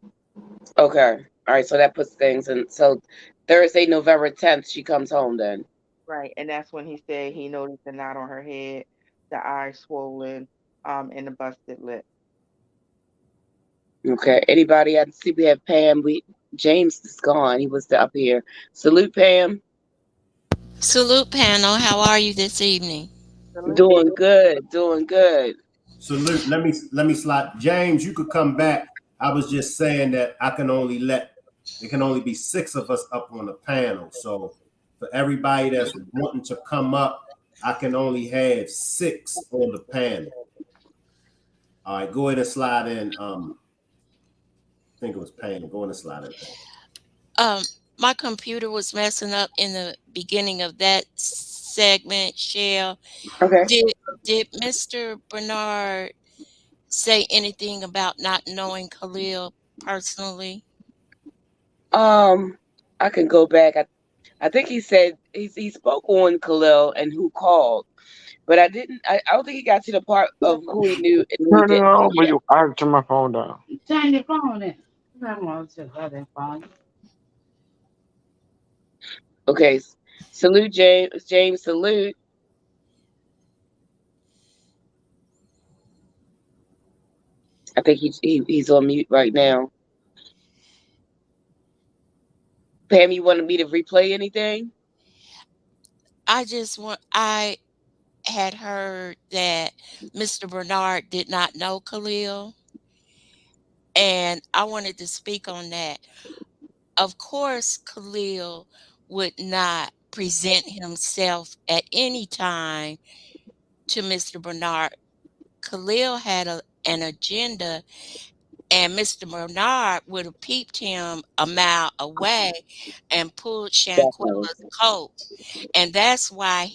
Okay. All right, so that puts things in. So Thursday, November 10th, she comes home then. Right, and that's when he said he noticed the knot on her head, the eye swollen, and the busted lip. Okay. Anybody? I see we have Pam. James is gone. He was up here. Salute, Pam. Salute, panel. How are you this evening? Doing good. Doing good. Salute. Let me slide. James, you could come back. I was just saying that there can only be 6 of us up on the panel. So for everybody that's wanting to come up, I can only have 6 on the panel. All right, go ahead and slide in. I think it was Pam. Go ahead and slide in. My computer was messing up in the beginning of that segment, Shell. Okay. Did Mr. Bernard say anything about not knowing Khalil personally? I can go back. I think he said he spoke on Khalil and who called, but I don't think he got to the part of who he knew and who he Turn it didn't. on, but I can turn my phone down. Turn your phone in. I'm on to the other phone. Okay. Salute, James. James, salute. I think he's on mute right now. Pam, you wanted me to replay anything? I had heard that Mr. Bernard did not know Khalil, and I wanted to speak on that. Of course, Khalil would not present himself at any time to Mr. Bernard. Khalil had an agenda, and Mr. Bernard would have peeped him a mile away and pulled Definitely. Shanquila's coat. And that's why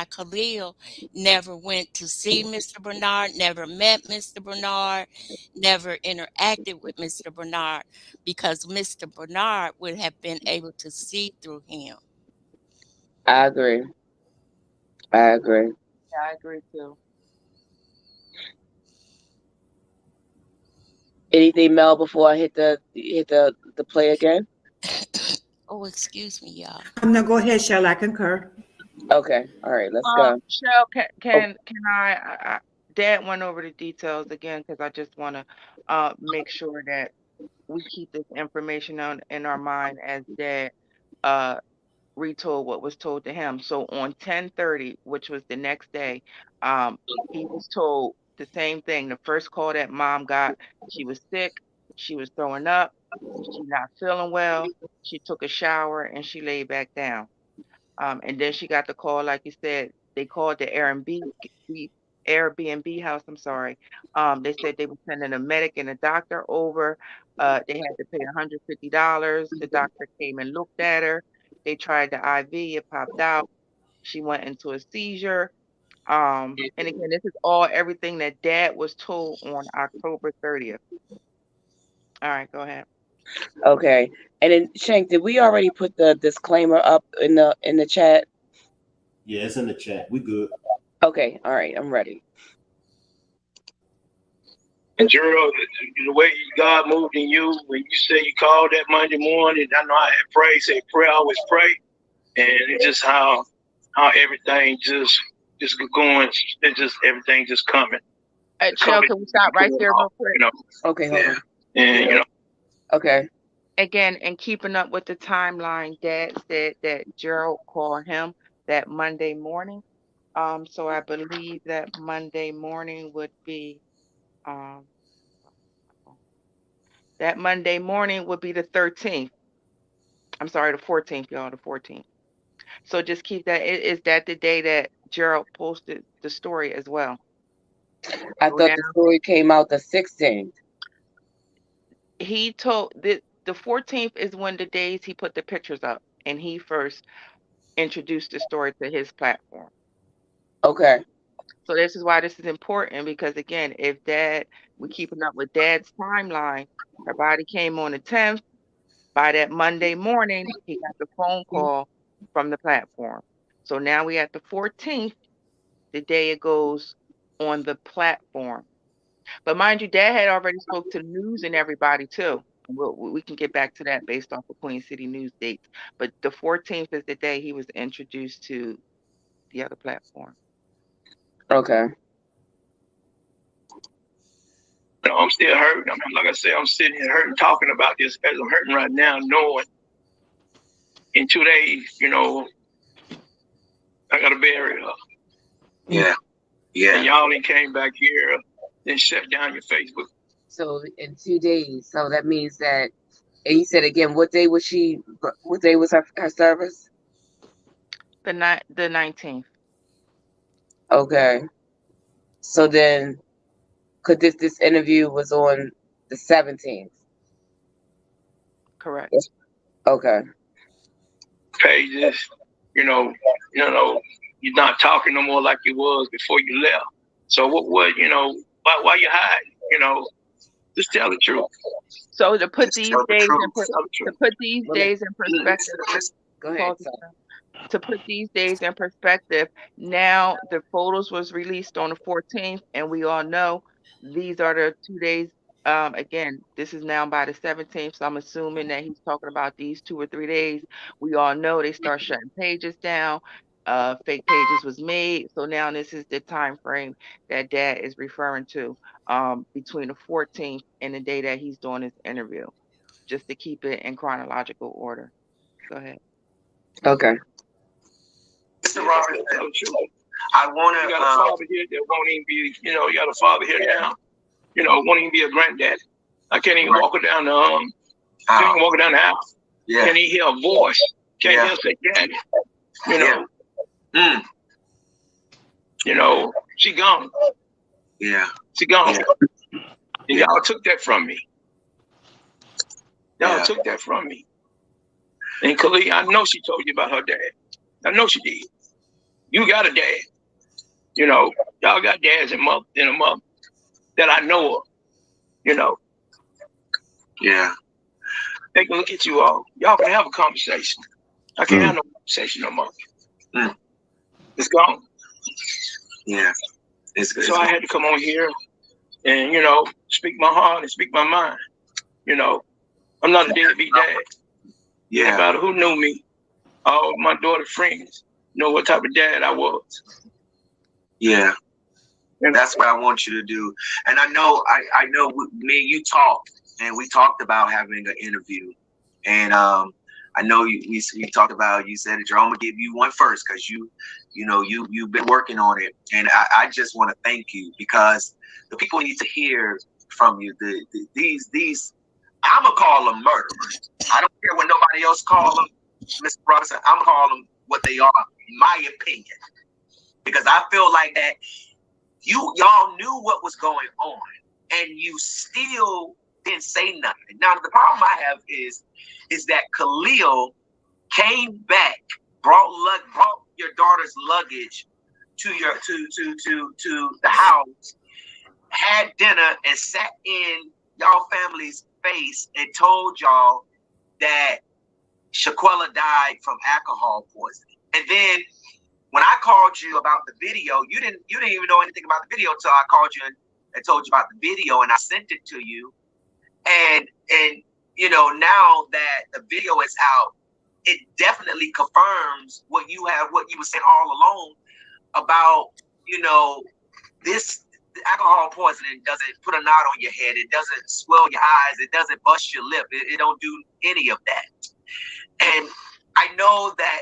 Khalil never went to see Mr. Bernard, never met Mr. Bernard, never interacted with Mr. Bernard, because Mr. Bernard would have been able to see through him. I agree. Yeah, I agree too. Anything, Mel, before I hit the play again? Oh, excuse me, y'all. No, go ahead, Shell. I concur. Okay. All right. Let's go. Shell, can I Dad went over the details again because I just want to make sure that we keep this information in our mind as Dad retold what was told to him. So on 10:30, which was the next day, he was told the same thing. The first call that mom got, she was sick, she was throwing up, she's not feeling well. She took a shower and she laid back down. And then she got the call, like you said, they called the Airbnb house. I'm sorry. They said they were sending a medic and a doctor over. They had to pay $150. The doctor came and looked at her. They tried the IV, it popped out. She went into a seizure. And again, this is everything that Dad was told on October 30th. All right, go ahead. Okay. And then Shank, did we already put the disclaimer up in the chat? Yeah, it's in the chat. We good. Okay. All right. I'm ready. And Gerald, the way God moved in you, when you say you called that Monday morning, I know I had prayed, say prayer, always pray. and it's just how everything just going, it's just everything just coming. Chill, can we stop right there real quick? You know, Okay, hold on. and you know, Okay. Again, and keeping up with the timeline, Dad said that Gerald called him that Monday morning. So I believe that Monday morning would be that Monday morning would be the 13th. I'm sorry, the 14th, y'all, the 14th. So just keep that. Is that the day that Gerald posted the story as well? I So thought now the story came out the 16th. he told the 14th is when the days he put the pictures up and he first introduced the story to his platform. Okay. So this is why this is important, because again, if we're keeping up with Dad's timeline, her body came on the 10th. By that Monday morning, he got the phone call from the platform. So now we at the 14th, the day it goes on the platform. But mind you, Dad had already spoke to the news and everybody too. We can get back to that based off of Queen City news dates. But the 14th is the day he was introduced to the other platform. Okay. You know, I'm still hurting. I mean, like I said, I'm sitting here hurting, talking about this as I'm hurting right now, knowing in 2 days, you know, I got to bury her. Yeah. Yeah. And y'all ain't came back here and shut down your Facebook. So in 2 days. So that means that, and you said again, what day was her service? The 19th. Okay. So then, could this interview was on the 17th? Correct. Okay. Pages, you know, you're not talking no more like you was before you left. So what, you know, why you hiding? You know, just tell the truth. So to put these days in perspective, go ahead. To put these days in perspective, now the photos was released on the 14th, and we all know these are the 2 days. Again, this is now by the 17th, so I'm assuming that he's talking about these 2 or 3 days. We all know they start shutting pages down. Fake pages was made, so now this is the time frame that Dad is referring to, between the 14th and the day that he's doing his interview, just to keep it in chronological order. Go ahead. Okay. Mr. Robert, I want to. You got a father here that won't even be, you know, you got a father here now, you know, won't even be a granddaddy. I can't even walk her down the can't even walk her down the house. Yeah. Can't even hear a voice. Can't hear say daddy. You know. You know, she gone. Yeah. She gone. And y'all took that from me. Y'all took that from me. And Khalid, I know she told you about her dad. I know she did. You got a dad. You know, y'all got dads and a mother that I know of. You know. Yeah. They can look at you all. Y'all can have a conversation. I can't have no conversation no more. It's gone. Yeah. It's I had to come on here and, you know, speak my heart and speak my mind. You know, I'm not a deadbeat dad. Yeah. Anybody who knew me, all of my daughter friends, know what type of dad I was. Yeah. And that's what I want you to do. And I know me and you talked, and we talked about having an interview. And I know we talked about, you said that I'm gonna give you one first because you've been working on it. And I just want to thank you because the people need to hear from you. These I'm gonna call them murderers. I don't care what nobody else call them, Mr. Robinson. I'm gonna call them what they are, my opinion. Because I feel like that y'all knew what was going on and you still didn't say nothing. Now the problem I have is that Khalil came back, brought your daughter's luggage to the house, had dinner, and sat in y'all family's face and told y'all that Shanquila died from alcohol poisoning. And then when I called you about the video, you didn't even know anything about the video until I called you and told you about the video, and I sent it to you. And you know, now that the video is out, it definitely confirms what you were saying all along about, you know, this alcohol poisoning doesn't put a knot on your head. It doesn't swell your eyes. It doesn't bust your lip. It don't do any of that. And I know that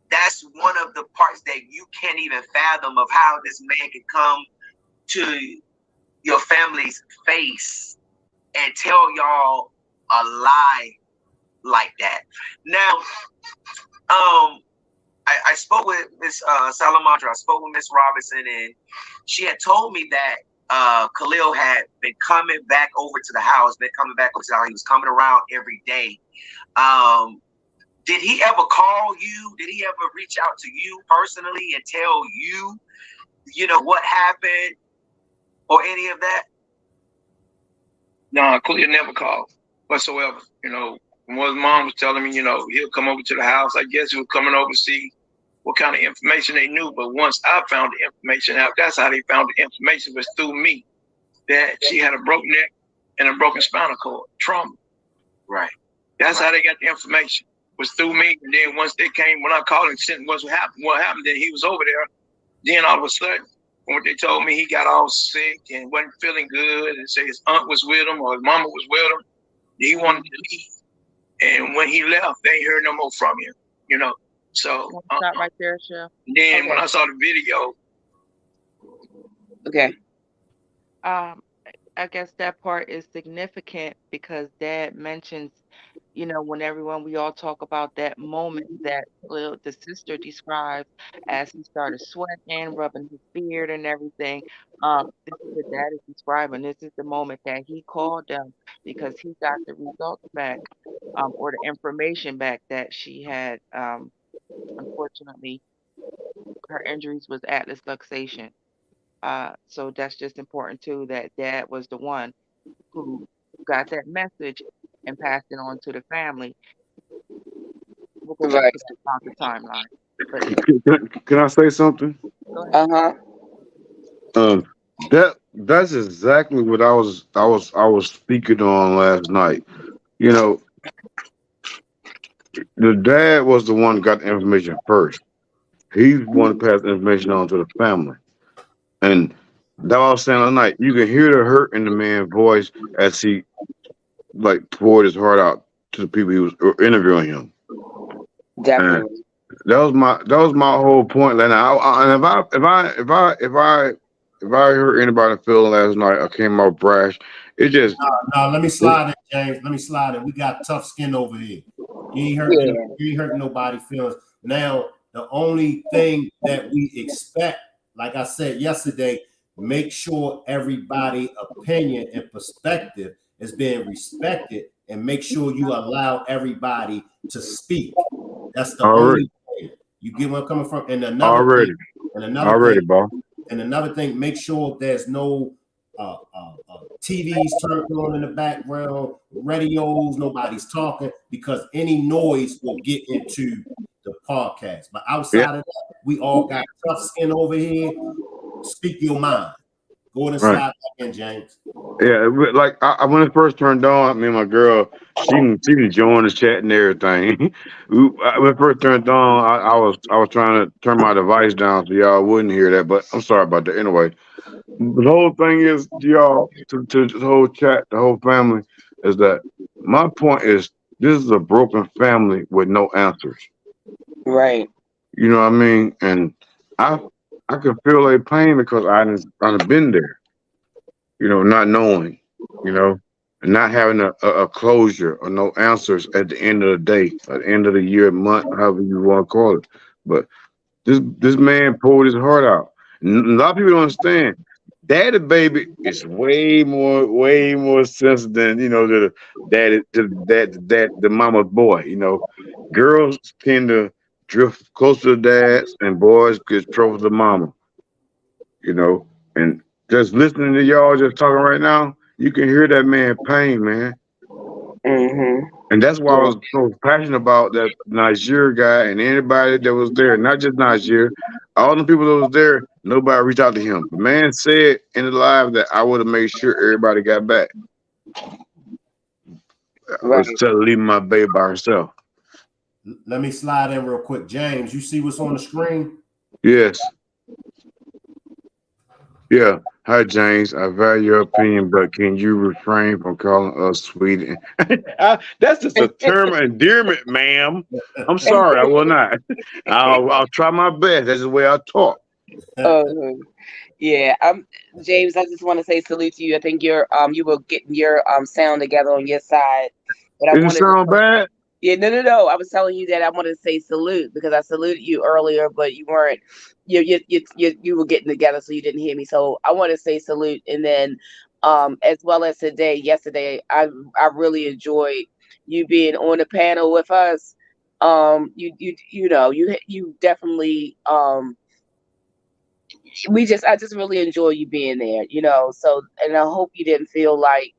that's one of the parts that you can't even fathom of how this man can come to your family's face and tell y'all a lie like that. Now, I spoke with Miss Salamandra. I spoke with Miss Robinson, and she had told me that Khalil had been coming back over to the house. He was coming around every day. Did he ever call you? Did he ever reach out to you personally and tell you, you know, what happened or any of that? No, Khalil never called whatsoever. You know, what his mom was telling me, you know, he'll come over to the house. I guess he was coming over to see what kind of information they knew. But once I found the information out, that's how they found the information, was through me, that she had a broken neck and a broken spinal cord trauma. Right. That's how they got the information, was through me. And then once they came, when I called and said what happened, then he was over there. Then all of a sudden, from what they told me, he got all sick and wasn't feeling good, and say his aunt was with him or his mama was with him. He wanted to leave. And when he left, they ain't heard no more from him, you know. So stop right there, Chef. Then when I saw the video. Okay. I guess that part is significant because Dad mentions, you know, when we all talk about that moment that the sister describes as he started sweating, rubbing his beard and everything. This is what Dad is describing. This is the moment that he called them because he got the results back, or the information back that she had. Unfortunately, her injuries was atlas luxation. So that's just important too, that Dad was the one who got that message and passed it on to the family. We'll go back to that about the timeline. But Can I say something? go ahead. That's exactly what I was speaking on last night. You know, the dad was the one who got the information first. He's the one to pass the information on to the family. And that I was saying last night, you can hear the hurt in the man's voice as he like poured his heart out to the people he was interviewing him. Definitely. And that was my whole point. And if I hurt anybody feeling last night, I came out brash. It just no. Let me slide it, James. Let me slide it. We got tough skin over here. You ain't hurting nobody feelings. Now, the only thing that we expect, like I said yesterday, make sure everybody's opinion and perspective is being respected, and make sure you allow everybody to speak. That's the only thing. You get where I'm coming from. And another thing, make sure there's no TVs turned on in the background, radios, nobody's talking, because any noise will get into the podcast. But outside of that, we all got tough skin over here. Speak your mind. Go ahead and slide back in, James. Yeah, like when it first turned on, me and my girl, she can join the chat and everything. When it first turned on, I was trying to turn my device down so y'all wouldn't hear that, but I'm sorry about that. Anyway, the whole thing is, y'all, to the whole chat, the whole family, is that my point is this is a broken family with no answers. Right. You know what I mean? And I can feel their pain because I've been there. You know, not knowing, you know, and not having a closure or no answers at the end of the day, at the end of the year, month, however you want to call it. But this man pulled his heart out. And a lot of people don't understand. Daddy baby is way more sensitive than, you know, the mama's boy. You know, girls tend to drift closer to dads, and boys get trouble to mama. You know, and just listening to y'all just talking right now, you can hear that man pain, man. Mm-hmm. And that's why I was so passionate about that Niger guy and anybody that was there, not just Niger, all the people that was there, nobody reached out to him. The man said in the live that I would have made sure everybody got back. Instead of leaving my baby by herself. Let me slide in real quick. James, you see what's on the screen? Yes. Yeah. Hi, James. I value your opinion, but can you refrain from calling us sweet? That's just a term of endearment, ma'am. I'm sorry, I will not. I'll try my best. That's the way I talk. Yeah, James, I just want to say salute to you. I think you were getting your sound together on your side, but I Does it wanted to sound bad? yeah, no. I was telling you that I wanted to say salute because I saluted you earlier, but you weren't. You were getting together, so you didn't hear me. So I want to say salute, and then, as well as yesterday, I really enjoyed you being on the panel with us. You definitely I just really enjoy you being there. So and I hope you didn't feel like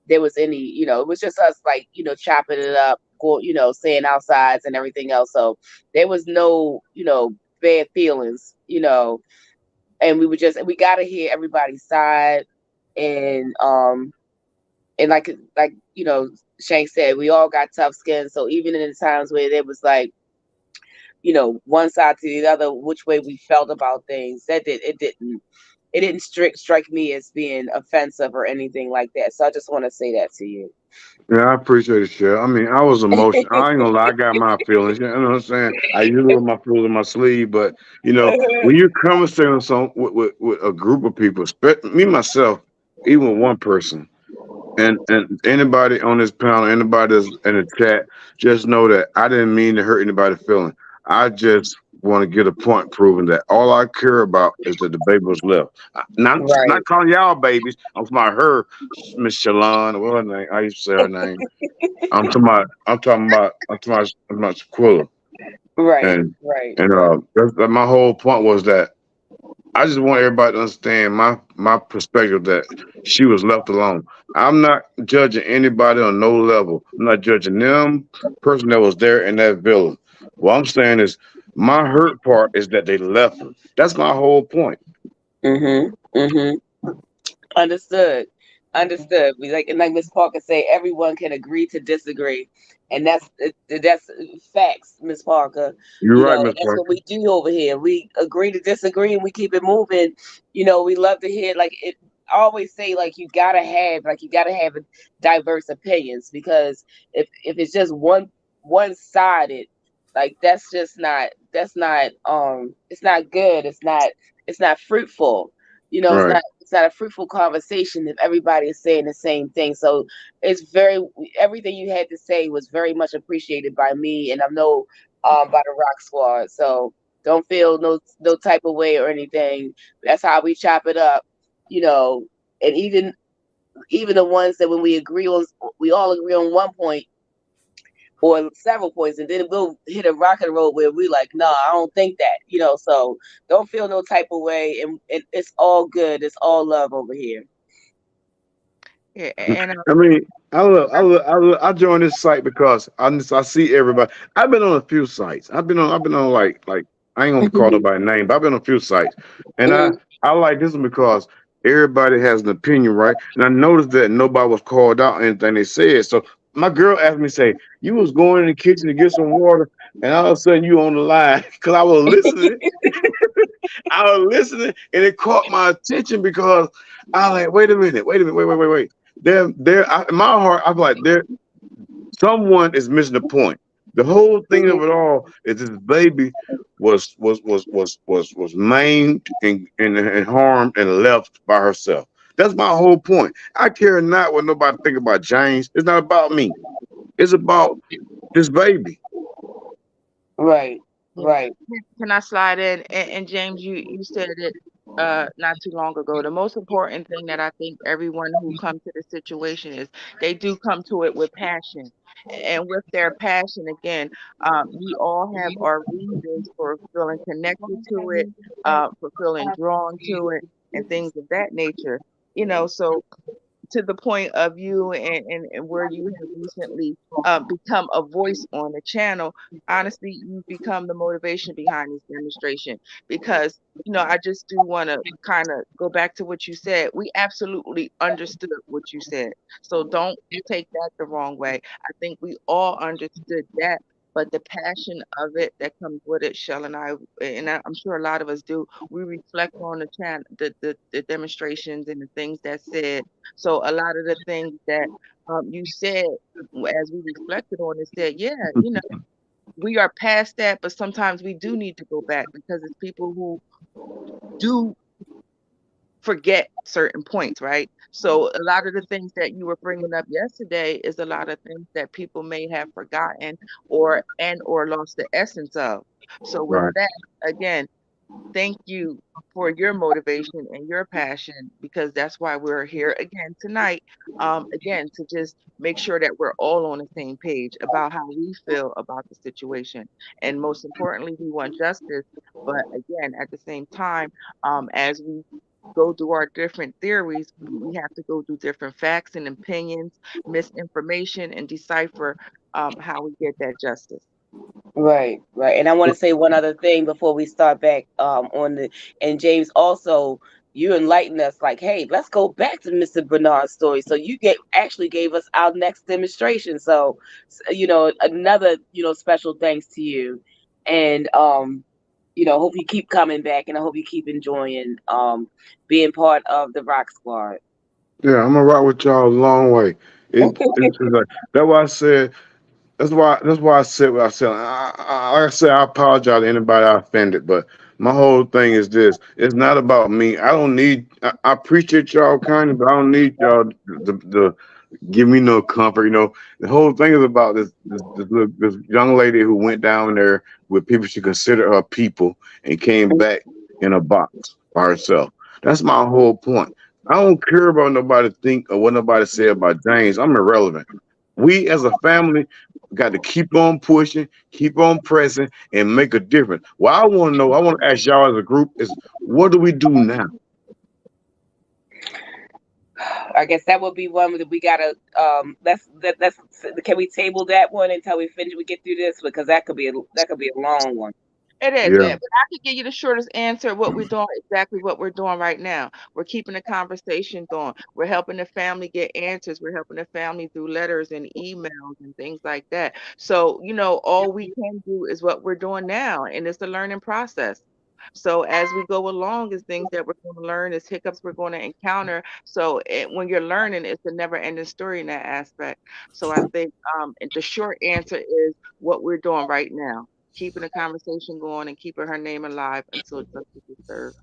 there was any, it was just us like, chopping it up, saying outsides and everything else. So there was no, bad feelings, and we got to hear everybody's side. And like, Shank said, we all got tough skin. So even in the times where there was like, one side to the other, which way we felt about things, it didn't strike me as being offensive or anything like that. So I just want to say that to you. Yeah, I appreciate it, Chef. I mean, I was emotional. I ain't gonna lie, I got my feelings. You know what I'm saying? I usually wear my feelings in my sleeve, but when you're conversating with a group of people, me myself, even with one person, and anybody on this panel, anybody that's in the chat, just know that I didn't mean to hurt anybody's feeling. I just want to get a point proving that all I care about is that the baby was left. Not calling y'all babies. I'm talking about her, Miss Shalon, what her name? I used to say her name. I'm talking about Shanquila. Right. And my whole point was that I just want everybody to understand my perspective that she was left alone. I'm not judging anybody on no level. I'm not judging them person that was there in that village. What I'm saying is my hurt part is that they left her. That's my whole point. Understood. Understood. We like Miss Parker say, everyone can agree to disagree, and that's facts, Miss Parker. You're right, Miss That's what Parker. we do over here. We agree to disagree, and we keep it moving. We love to hear like it. I always say like you gotta have diverse opinions because if it's just one sided, like it's not good. It's not fruitful. Right. It's not a fruitful conversation if everybody is saying the same thing. So everything you had to say was very much appreciated by me, and I know by the Rock Squad. So don't feel no type of way or anything. That's how we chop it up, and even the ones that when we all agree on one point or several points, and then we'll hit a rock and roll where we like, no, I don't think that, so don't feel no type of way, and it's all good. It's all love over here. Yeah, and I mean, I joined this site because I see everybody. I've been on a few sites. I've been on like I ain't gonna call nobody name, but I've been on a few sites, and I like this one because everybody has an opinion, right? And I noticed that nobody was called out on anything they said. So my girl asked me, say, you was going in the kitchen to get some water, and all of a sudden you on the line because I was listening. I was listening, and it caught my attention because I was like, wait a minute, wait. In my heart, I'm like, someone is missing the point. The whole thing of it all is this baby was maimed and harmed and left by herself. That's my whole point. I care not what nobody think about James. It's not about me. It's about this baby. Right. Can I slide in? And James, you said it not too long ago. The most important thing that I think everyone who comes to the situation is they do come to it with passion. And with their passion, again, we all have our reasons for feeling connected to it, for feeling drawn to it, and things of that nature. So to the point of you and where you have recently become a voice on the channel, honestly, you've become the motivation behind this demonstration because, I just do want to kind of go back to what you said. We absolutely understood what you said. So don't take that the wrong way. I think we all understood that but the passion of it that comes with it, Shell and I'm sure a lot of us do, we reflect on the demonstrations and the things that said. So a lot of the things that you said as we reflected on it said, yeah, we are past that, but sometimes we do need to go back because it's people who do forget certain points, right? So a lot of the things that you were bringing up yesterday is a lot of things that people may have forgotten or lost the essence of. So with Right. that, again, thank you for your motivation and your passion, because that's why we're here again tonight. Again, to just make sure that we're all on the same page about how we feel about the situation. And most importantly, we want justice. But again, at the same time, as we go through our different theories, we have to go through different facts and opinions, misinformation, and decipher how we get that justice. Right, right. And I want to say one other thing before we start back on the, and James, also you enlightened us like, hey, let's go back to Mr. Bernard's story. So you actually gave us our next demonstration. So another, special thanks to you. And hope you keep coming back, and I hope you keep enjoying being part of the Rock Squad. Yeah, I'm gonna rock with y'all a long way. It's like, that's why I said. That's why I said what I said. Like I said, I apologize to anybody I offended, but my whole thing is this: it's not about me. I don't need. I appreciate y'all kind, but I don't need y'all to give me no comfort. The whole thing is about this young lady who went down there with people she considered her people and came back in a box by herself. That's my whole point. I don't care about nobody think or what nobody say about James. I'm irrelevant. We as a family got to keep on pushing, keep on pressing, and make a difference. What I want to know, I want to ask y'all as a group is, what do we do now? I guess that would be one that we gotta let's can we table that one until we get through this, because that could be a long one. It is, Yeah. but I could give you the shortest answer. What we're doing, exactly what we're doing right now. We're keeping the conversation going. We're helping the family get answers. We're helping the family through letters and emails and things like that. So, all we can do is what we're doing now, and it's a learning process. So as we go along, is things that we're going to learn, is hiccups we're going to encounter. So when you're learning, it's a never-ending story in that aspect. So I think the short answer is what we're doing right now, keeping the conversation going and keeping her name alive until justice is served.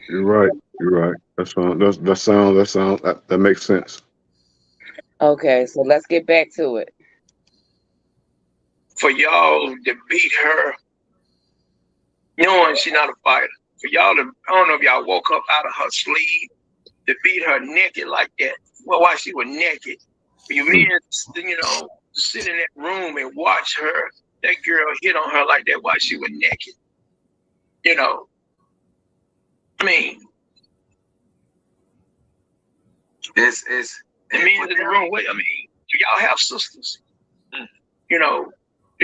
You're right. You're right. That makes sense. Okay, so let's get back to it. For y'all to beat her, knowing she's not a fighter. For y'all to, I don't know if y'all woke up out of her sleep, to beat her naked like that. Well, while she was naked. For you men, sit in that room and watch her, that girl hit on her like that while she was naked. I mean, This is the men in the room. Wait, I mean, do y'all have sisters? Do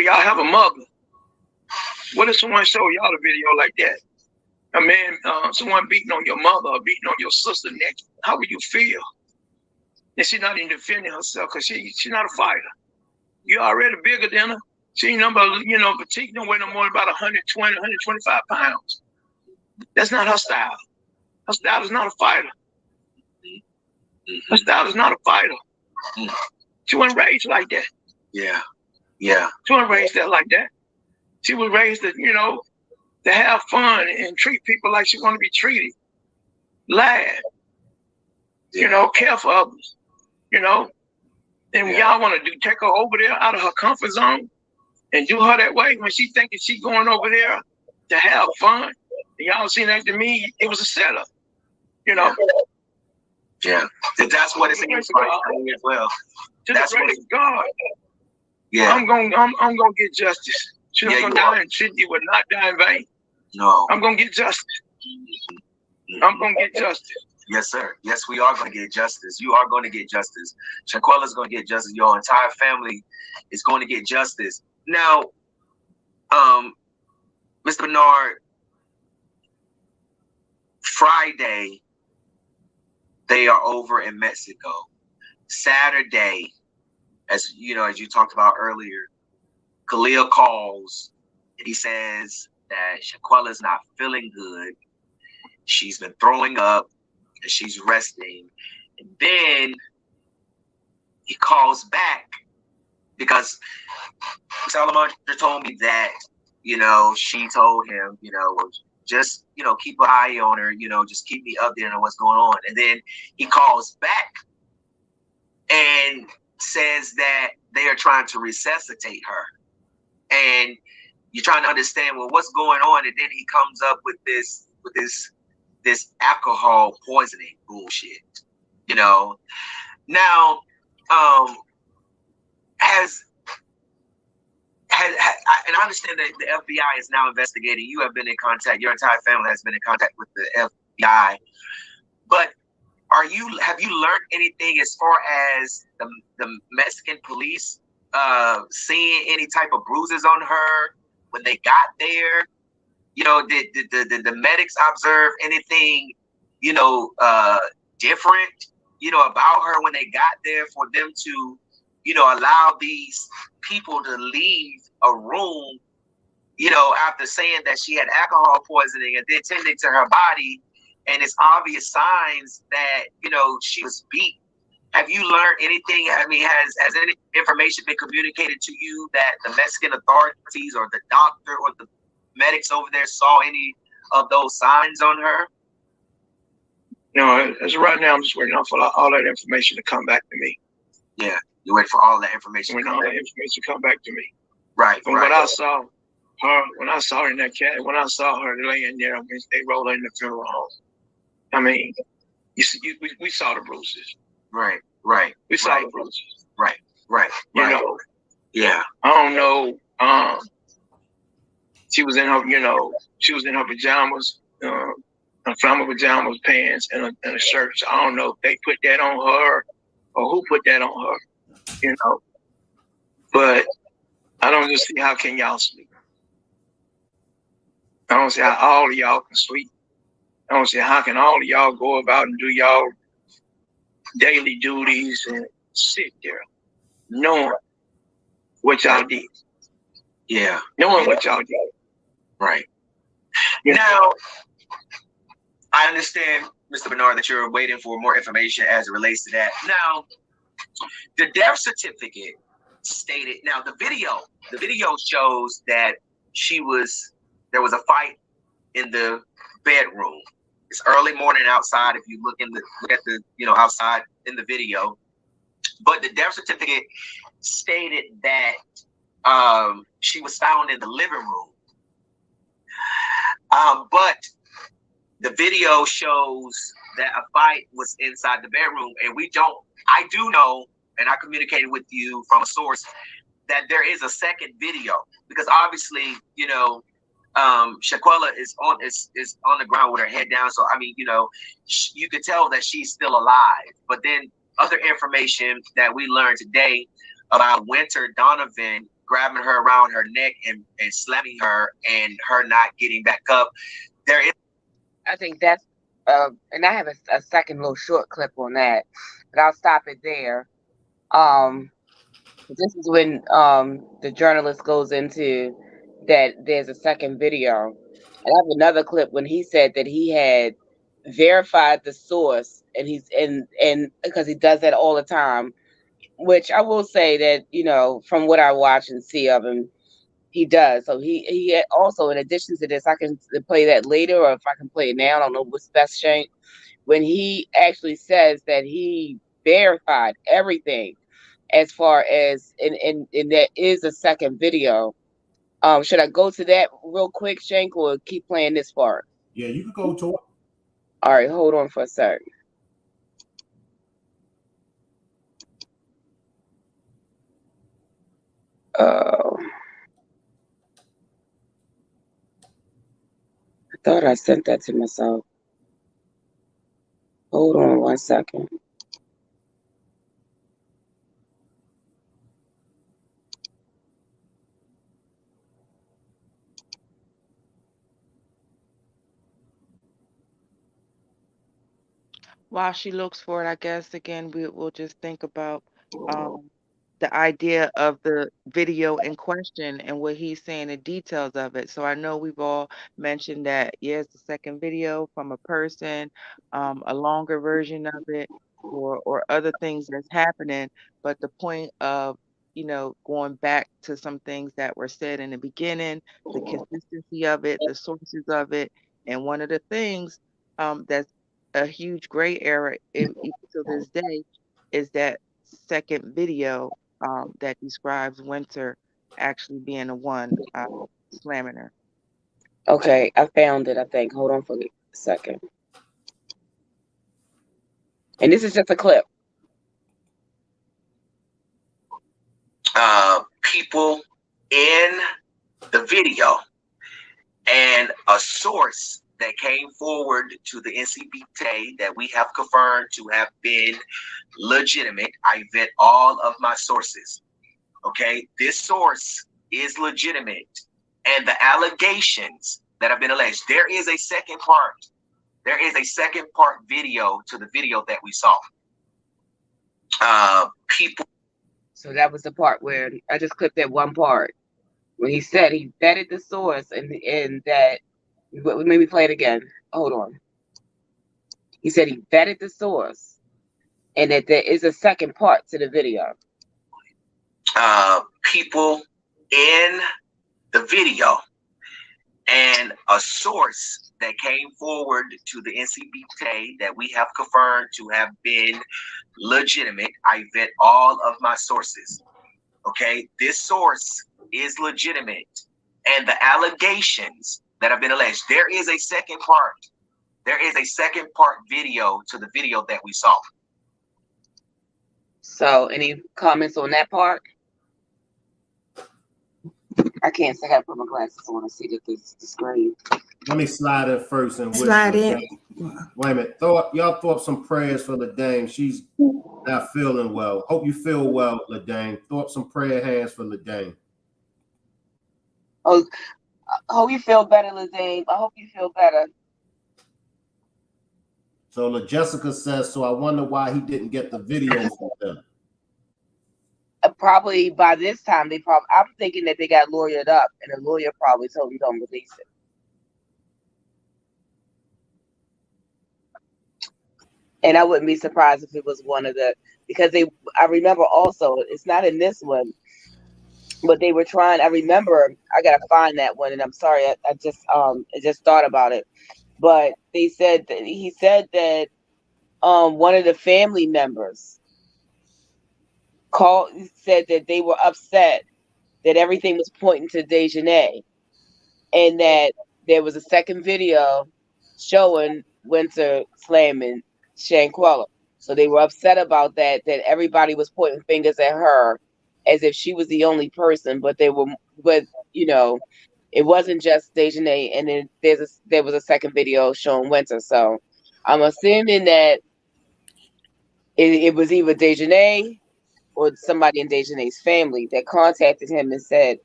y'all have a mother? What if someone show y'all a video like that? A man, someone beating on your mother or beating on your sister naked. How would you feel? And she's not even defending herself because she's not a fighter. You're already bigger than her. She ain't petite, don't weigh no more than about 120, 125 pounds. That's not her style. Her style is not a fighter. Her style is not a fighter. She wasn't raised like that. Yeah. She wasn't raised like that. She was raised to have fun and treat people like she want to be treated. Laugh. Care for others. And y'all want to take her over there out of her comfort zone and do her that way when she thinking she going over there to have fun. And y'all seen that to me, it was a setup. Yeah. That's what it's in as well. To the grace of God. Yeah. I'm gonna get justice. She's not gonna die, and Sydney would not die in vain. No. I'm gonna get justice. I'm gonna get justice. Yes, sir. Yes, we are going to get justice. You are going to get justice. Shanquila is going to get justice. Your entire family is going to get justice. Now, Mr. Bernard, Friday, they are over in Mexico. Saturday, as you talked about earlier, Khalil calls and he says that Shanquila is not feeling good. She's been throwing up and she's resting. And then he calls back because Salamanca told me that, she told him, just, keep an eye on her, just keep me updated on what's going on. And then he calls back and says that they are trying to resuscitate her. And you're trying to understand, well, what's going on? And then he comes up with this alcohol poisoning bullshit. Now, and I understand that the FBI is now investigating. You have been in contact. Your entire family has been in contact with the FBI. But have you learned anything as far as the Mexican police seeing any type of bruises on her when they got there? Did the medics observe anything, different, about her when they got there for them to, allow these people to leave a room, after saying that she had alcohol poisoning and then tending to her body, and it's obvious signs that, she was beat. Have you learned anything? I mean, has any information been communicated to you that the Mexican authorities or the doctor or the medics over there saw any of those signs on her? No, as of right now, I'm just waiting for all that information to come back to me. Yeah, you wait for all that information. When all that information come back to me. Right. From what I saw her, when I saw her in that cat, when I saw her laying there, they rolled her in the funeral home. I mean, we saw the bruises. Right. We saw the bruises. Right. Yeah. I don't know. She was in her pajamas, her flannel pajamas, pants, and a shirt. So I don't know if they put that on her or who put that on her, But I don't just see how can y'all sleep. I don't see how all of y'all can sleep. I don't see how can all of y'all go about and do y'all daily duties and sit there knowing what y'all did. Yeah. Knowing what y'all did. Right. Now, I understand, Mr. Bernard, that you're waiting for more information as it relates to that. Now, the death certificate stated, now the video shows that there was a fight in the bedroom. It's early morning outside if you look at the outside in the video. But the death certificate stated that she was found in the living room. But the video shows that a fight was inside the bedroom, and I do know, and I communicated with you from a source, that there is a second video, because obviously, Shanquila is on the ground with her head down. So, I mean, you could tell that she's still alive. But then other information that we learned today about Winter Donovan grabbing her around her neck and slamming her and her not getting back up. I think that's, and I have a second little short clip on that, but I'll stop it there. This is when the journalist goes into that there's a second video. I have another clip when he said that he had verified the source, and and because he does that all the time, which I will say that, from what I watch and see of him, he does. So he had also, in addition to this, I can play that later, or if I can play it now, I don't know what's best, Shank, when he actually says that he verified everything as far as, and there is a second video. Should I go to that real quick, Shank, or keep playing this part? Yeah, you can go to it. All right, hold on for a sec. I thought I sent that to myself. Hold on 1 second. While she looks for it, I guess again we'll just think about the idea of the video in question and what he's saying, the details of it. So I know we've all mentioned that, yes, the second video from a person, a longer version of it, or other things that's happening. But the point of, going back to some things that were said in the beginning, the consistency of it, the sources of it, and one of the things that's a huge gray area even to this day is that second video that describes Winter actually being the one slamming her. Okay, I found it, I think. Hold on for a second. And this is just a clip. People in the video and a source that came forward to the NCBTA that we have confirmed to have been legitimate. I vet all of my sources. Okay, this source is legitimate, and the allegations that have been alleged. There is a second part. There is a second part video to the video that we saw. People. So that was the part where I just clipped that one part when he said he vetted the source and that. Let me play it again. Hold on. He said he vetted the source and that there is a second part to the video. People in the video and a source that came forward to the NCBTA that we have confirmed to have been legitimate. I vet all of my sources. Okay, this source is legitimate, and the allegations that have been alleged. There is a second part. There is a second part video to the video that we saw. So, any comments on that part? I can't see. I gotta put my glasses on to see the screen. Let me slide in first and slide in. Wait a minute. Y'all throw up some prayers for LaDame. She's not feeling well. Hope you feel well, LaDame. Throw up some prayer hands for LaDame. Oh, I hope you feel better, LaDame. I hope you feel better. So LaJessica says, so I wonder why he didn't get the video from them. Probably by this time, I'm thinking that they got lawyered up, and the lawyer probably told them don't release it. And I wouldn't be surprised if it was one of the, because I remember also, it's not in this one, but they were trying, I remember, I gotta find that one, and I'm sorry, I just thought about it. But he said that one of the family members said that they were upset that everything was pointing to Dejanay, and that there was a second video showing Winter slamming Shanquila. So they were upset about that everybody was pointing fingers at her as if she was the only person, but it wasn't just Dejanay, and then there was a second video showing Winter. So I'm assuming that it was either Dejanay or somebody in Dejanay's family that contacted him and said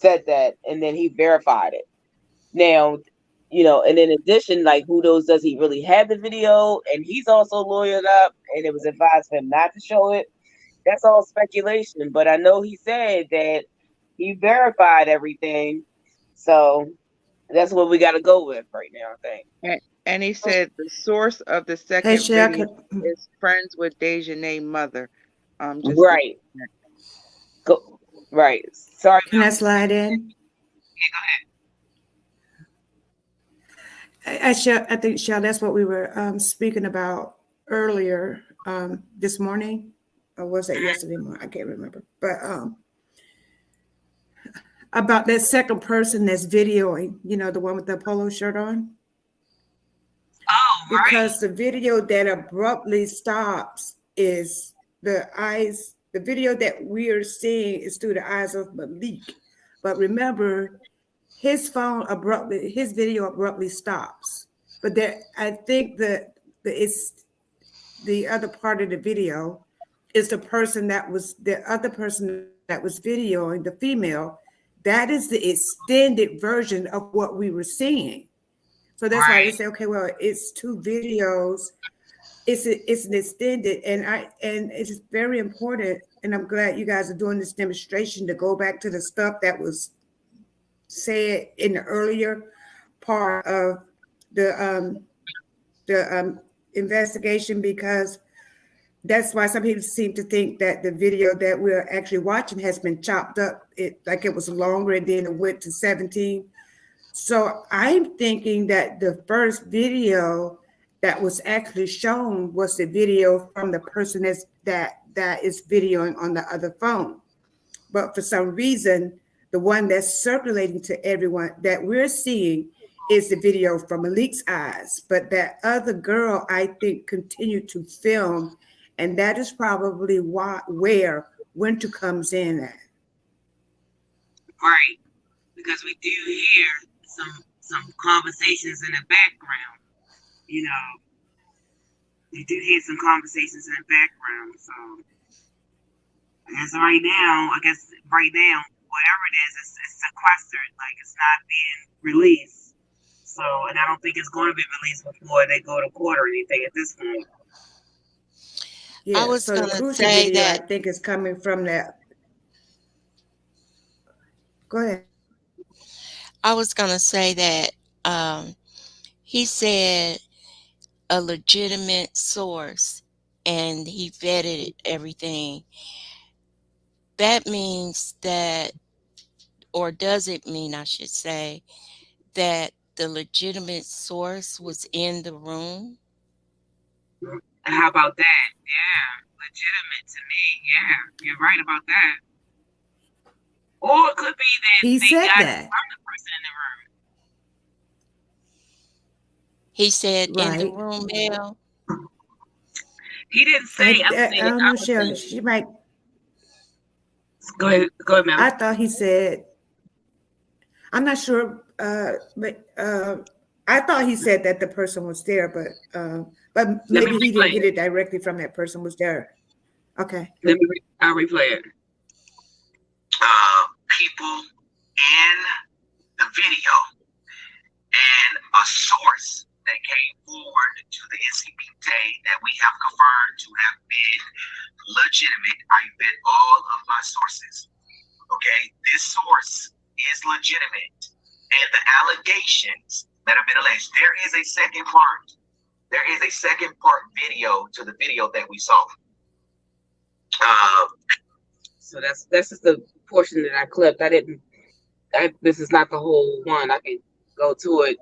that, and then he verified it. Now, and in addition, like, who knows, does he really have the video? And he's also lawyered up, and it was advised for him not to show it. That's all speculation, but I know he said that he verified everything. So that's what we got to go with right now, I think. And he said the source of the second video is friends with Dejanay's mother. Right. Go. Right. Sorry. Can I slide in? Yeah, go ahead. I think, Shell, that's what we were speaking about earlier this morning. Or was that yesterday morning? I can't remember. But about that second person that's videoing, the one with the polo shirt on. Oh, right. Because the video that abruptly stops is the video that we're seeing is through the eyes of Malik. But remember, his video abruptly stops. But I think it's the other part of the video is the other person that was videoing, the female. That is the extended version of what we were seeing. So that's why we say, okay, well, it's two videos it's an extended, and it's very important. And I'm glad you guys are doing this demonstration to go back to the stuff that was said in the earlier part of the investigation, because that's why some people seem to think that the video that we're actually watching has been chopped up, like it was longer and then it went to 17. So I'm thinking that the first video that was actually shown was the video from the person that is videoing on the other phone. But for some reason, the one that's circulating to everyone that we're seeing is the video from Malik's eyes. But that other girl, I think, continued to film, and that is probably where Winter comes in at. Right, because we do hear some conversations in the background. You know, we do hear some conversations in the background. So I guess right now, whatever it is, it's sequestered, like it's not being released. So, and I don't think it's going to be released before they go to court or anything at this point. Yeah, I was so the gonna crucial say video, I that think, is coming from that. Go ahead. I was gonna say that he said a legitimate source and he vetted everything. That means that, or does it mean, I should say, that the legitimate source was in the room? How about that? Yeah, legitimate to me. Yeah, you're right about that. Or it could be that He they said got it that. from the person in the room. He said in the Right. room, Mel. He didn't say. I don't know, she might. Go ahead, ma'am. I thought he said. I'm not sure, but I thought he said that the person was there, but maybe he didn't get it directly from that person was there. Okay. I'll replay it. People in the video and a source that came forward to the NCPK that we have confirmed to have been legitimate. I vet all of my sources. Okay, this source is legitimate, and the allegations that have been alleged. There is a second part. There is a second part video to the video that we saw. So that's just the portion that I clipped. This is not the whole one. I can go to it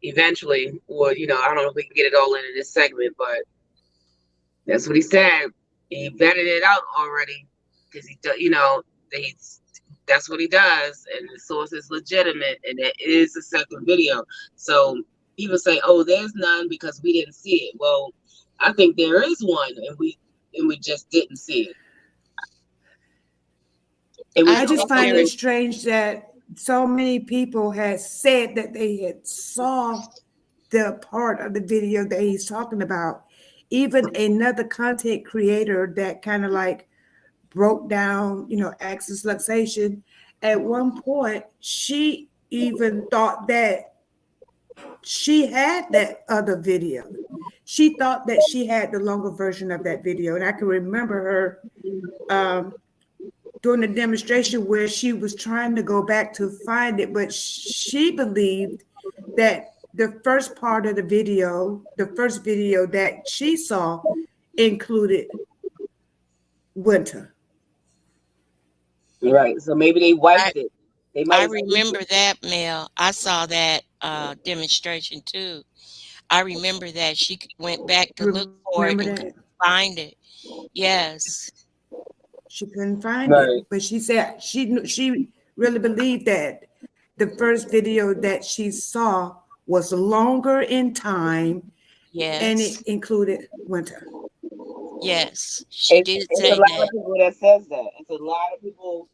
eventually, or I don't know if we can get it all in this segment, but that's what he said. He vetted it out already because that's what he does, and the source is legitimate, and it is a second video. So people say, "Oh, there's none because we didn't see it." Well, I think there is one, and we just didn't see it. I just find it strange that so many people had said that they had saw the part of the video that he's talking about. Even another content creator that kind of like broke down, access luxation. At one point, she even thought that she had that other video. She thought that she had the longer version of that video. And I can remember her doing a demonstration where she was trying to go back to find it, but she believed that the first part of the video, the first video that she saw, included Winter. Right. So maybe they wiped it. I remember that, Mel. I saw that demonstration too. I remember that she went back to look for it and couldn't find it. Yes. She couldn't find it, but she said she really believed that the first video that she saw was longer in time, and it included Winter. Yes, she did say that. It's a lot of people that says that. It's a lot of people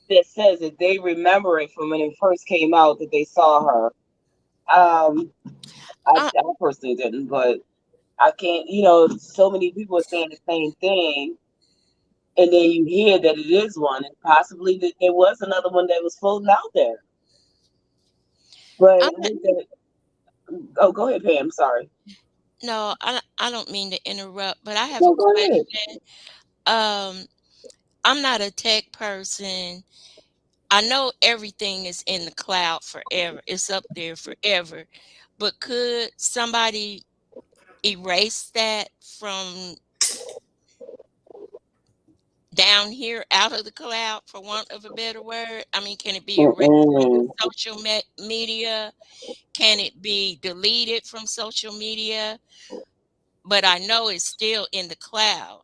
that says that they remember it from when it first came out that they saw her. I personally didn't, but I can't. So many people are saying the same thing. And then you hear that it is one, and possibly that there was another one that was floating out there. But go ahead, Pam. Sorry. No, I don't mean to interrupt, but I have a No, go ahead. question. I'm not a tech person. I know everything is in the cloud forever. It's up there forever. But could somebody erase that from down here out of the cloud, for want of a better word? I mean, can it be erased from the Mm-mm. social media? Can it be deleted from social media? But I know it's still in the cloud.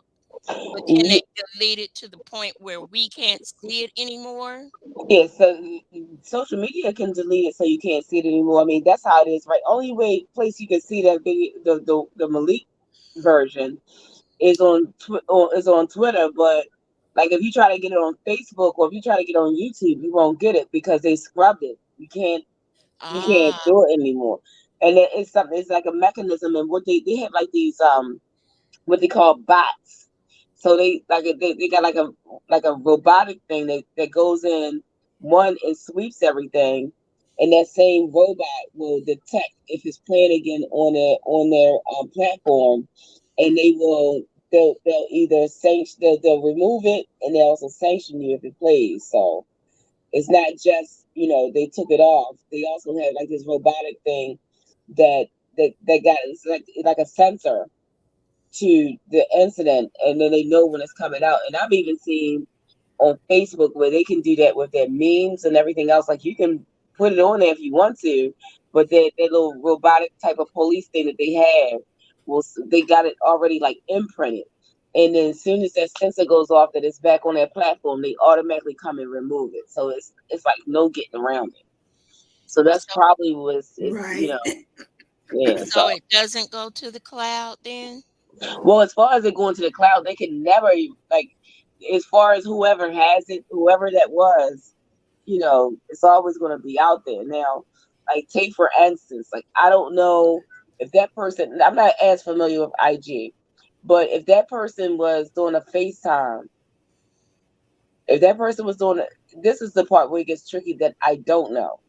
But can they delete it to the point where we can't see it anymore? Yeah, so social media can delete it so you can't see it anymore. I mean, that's how it is, right? Only way place you can see that video, the Malik version is is on Twitter. But like if you try to get it on Facebook or if you try to get it on YouTube, you won't get it because they scrubbed it. You can't Ah, do it anymore. And it's something. It's like a mechanism, and what they have like these what they call bots. So they got like a robotic thing that goes in one and sweeps everything, and that same robot will detect if it's playing again on their platform, and they'll either sanction they'll remove it and they'll also sanction you if it plays. So it's not just they took it off. They also have like this robotic thing that that got it's like a sensor to the incident, and then they know when it's coming out. And I've even seen on Facebook where they can do that with their memes and everything else. Like you can put it on there if you want to, but that little robotic type of police thing that they have, they got it already like imprinted. And then as soon as that sensor goes off that it's back on their platform, they automatically come and remove it. So it's like no getting around it. So that's so probably was it's Right. yeah. so So it doesn't go to the cloud then? well, as far as it going to the cloud, they can never like as far as whoever has it, whoever that was, it's always going to be out there. Now, like take for instance, like I don't know if that person. I'm not as familiar with IG, but if that person was doing a FaceTime, if that person was doing, this is the part where it gets tricky that I don't know,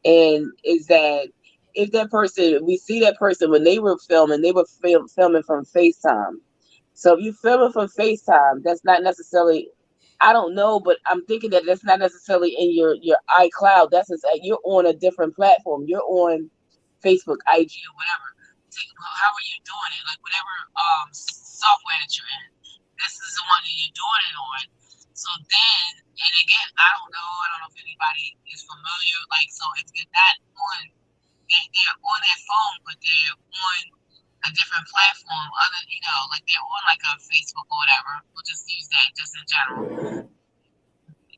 and is that if that person, we see that person when they were filming, they were filming from FaceTime. So if you filming from FaceTime, that's not necessarily. I don't know, but I'm thinking that that's not necessarily in your iCloud. That's just, you're on a different platform. You're on Facebook, IG, or whatever. How are you doing it? Like whatever software that you're in. This is the one that you're doing it on. So then, and again, I don't know if anybody is familiar. Like, so if you're not on, they're on their phone, but they're on a different platform, other, like they're on like a Facebook or whatever. We'll just use that just in general.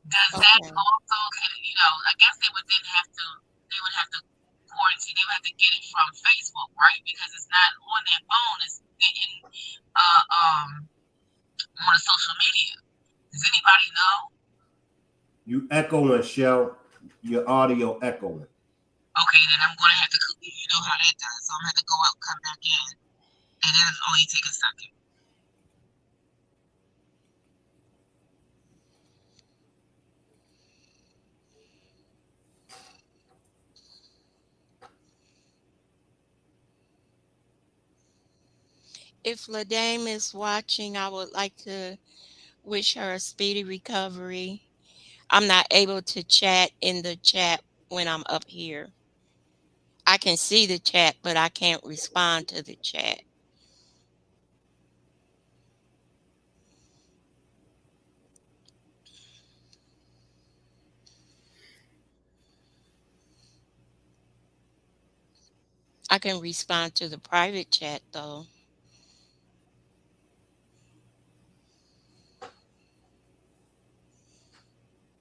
Does that Okay. also, I guess they would have to quarantine, they would have to get it from Facebook, right? Because it's not on their phone, it's getting on a social media. Does anybody know? You echoing, Shell. Your audio echoing. Okay, then I'm gonna have to, you know how that does. So I'm gonna have to go out, come back in, and then it'll only take a second. If LaDame is watching, I would like to wish her a speedy recovery. I'm not able to chat in the chat when I'm up here. I can see the chat, but I can't respond to the chat. I can respond to the private chat though.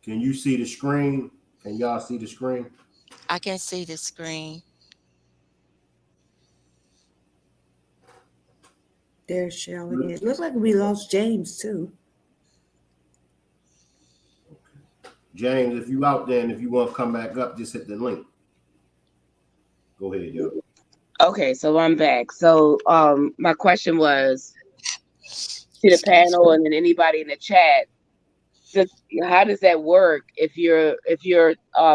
Can you see the screen? Can y'all see the screen? I can see the screen. There's Shell again. Looks like we lost James too. James, if you out there and if you want to come back up, just hit the link. Go ahead, yo. Okay, so I'm back. So my question was to the panel and then anybody in the chat. How does that work if your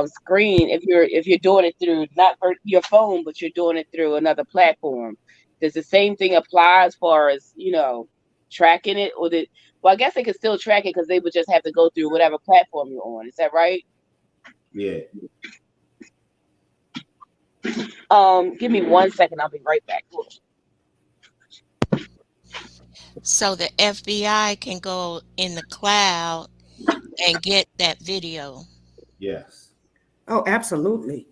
screen if you're doing it through not your phone but you're doing it through another platform? does the same thing apply as far as, tracking it? Or well, I guess they could still track it because they would just have to go through whatever platform you're on. Is that right? Yeah. Give me 1 second. I'll be right back. So the FBI can go in the cloud and get that video. Yes. Oh, absolutely.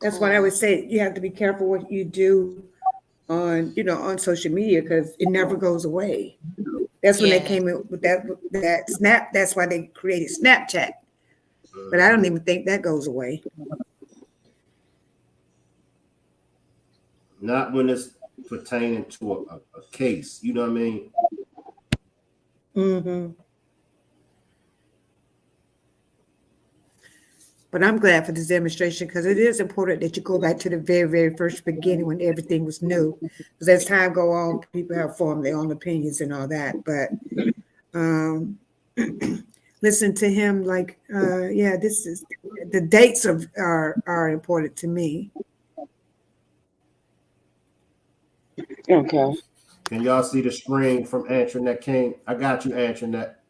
That's why I would say you have to be careful what you do on, on social media, because it never goes away. That's when they came in with that Snap. That's why they created Snapchat. But I don't even think that goes away. Not when it's pertaining to a case. You know what I mean? Mm-hmm. But I'm glad for this demonstration, because it is important that you go back to the very, very first beginning when everything was new. Because as time go on, people have formed their own opinions and all that. But listen to him like, this is the dates are important to me. Okay. Can y'all see the screen from Antoinette King? I got you, Antoinette.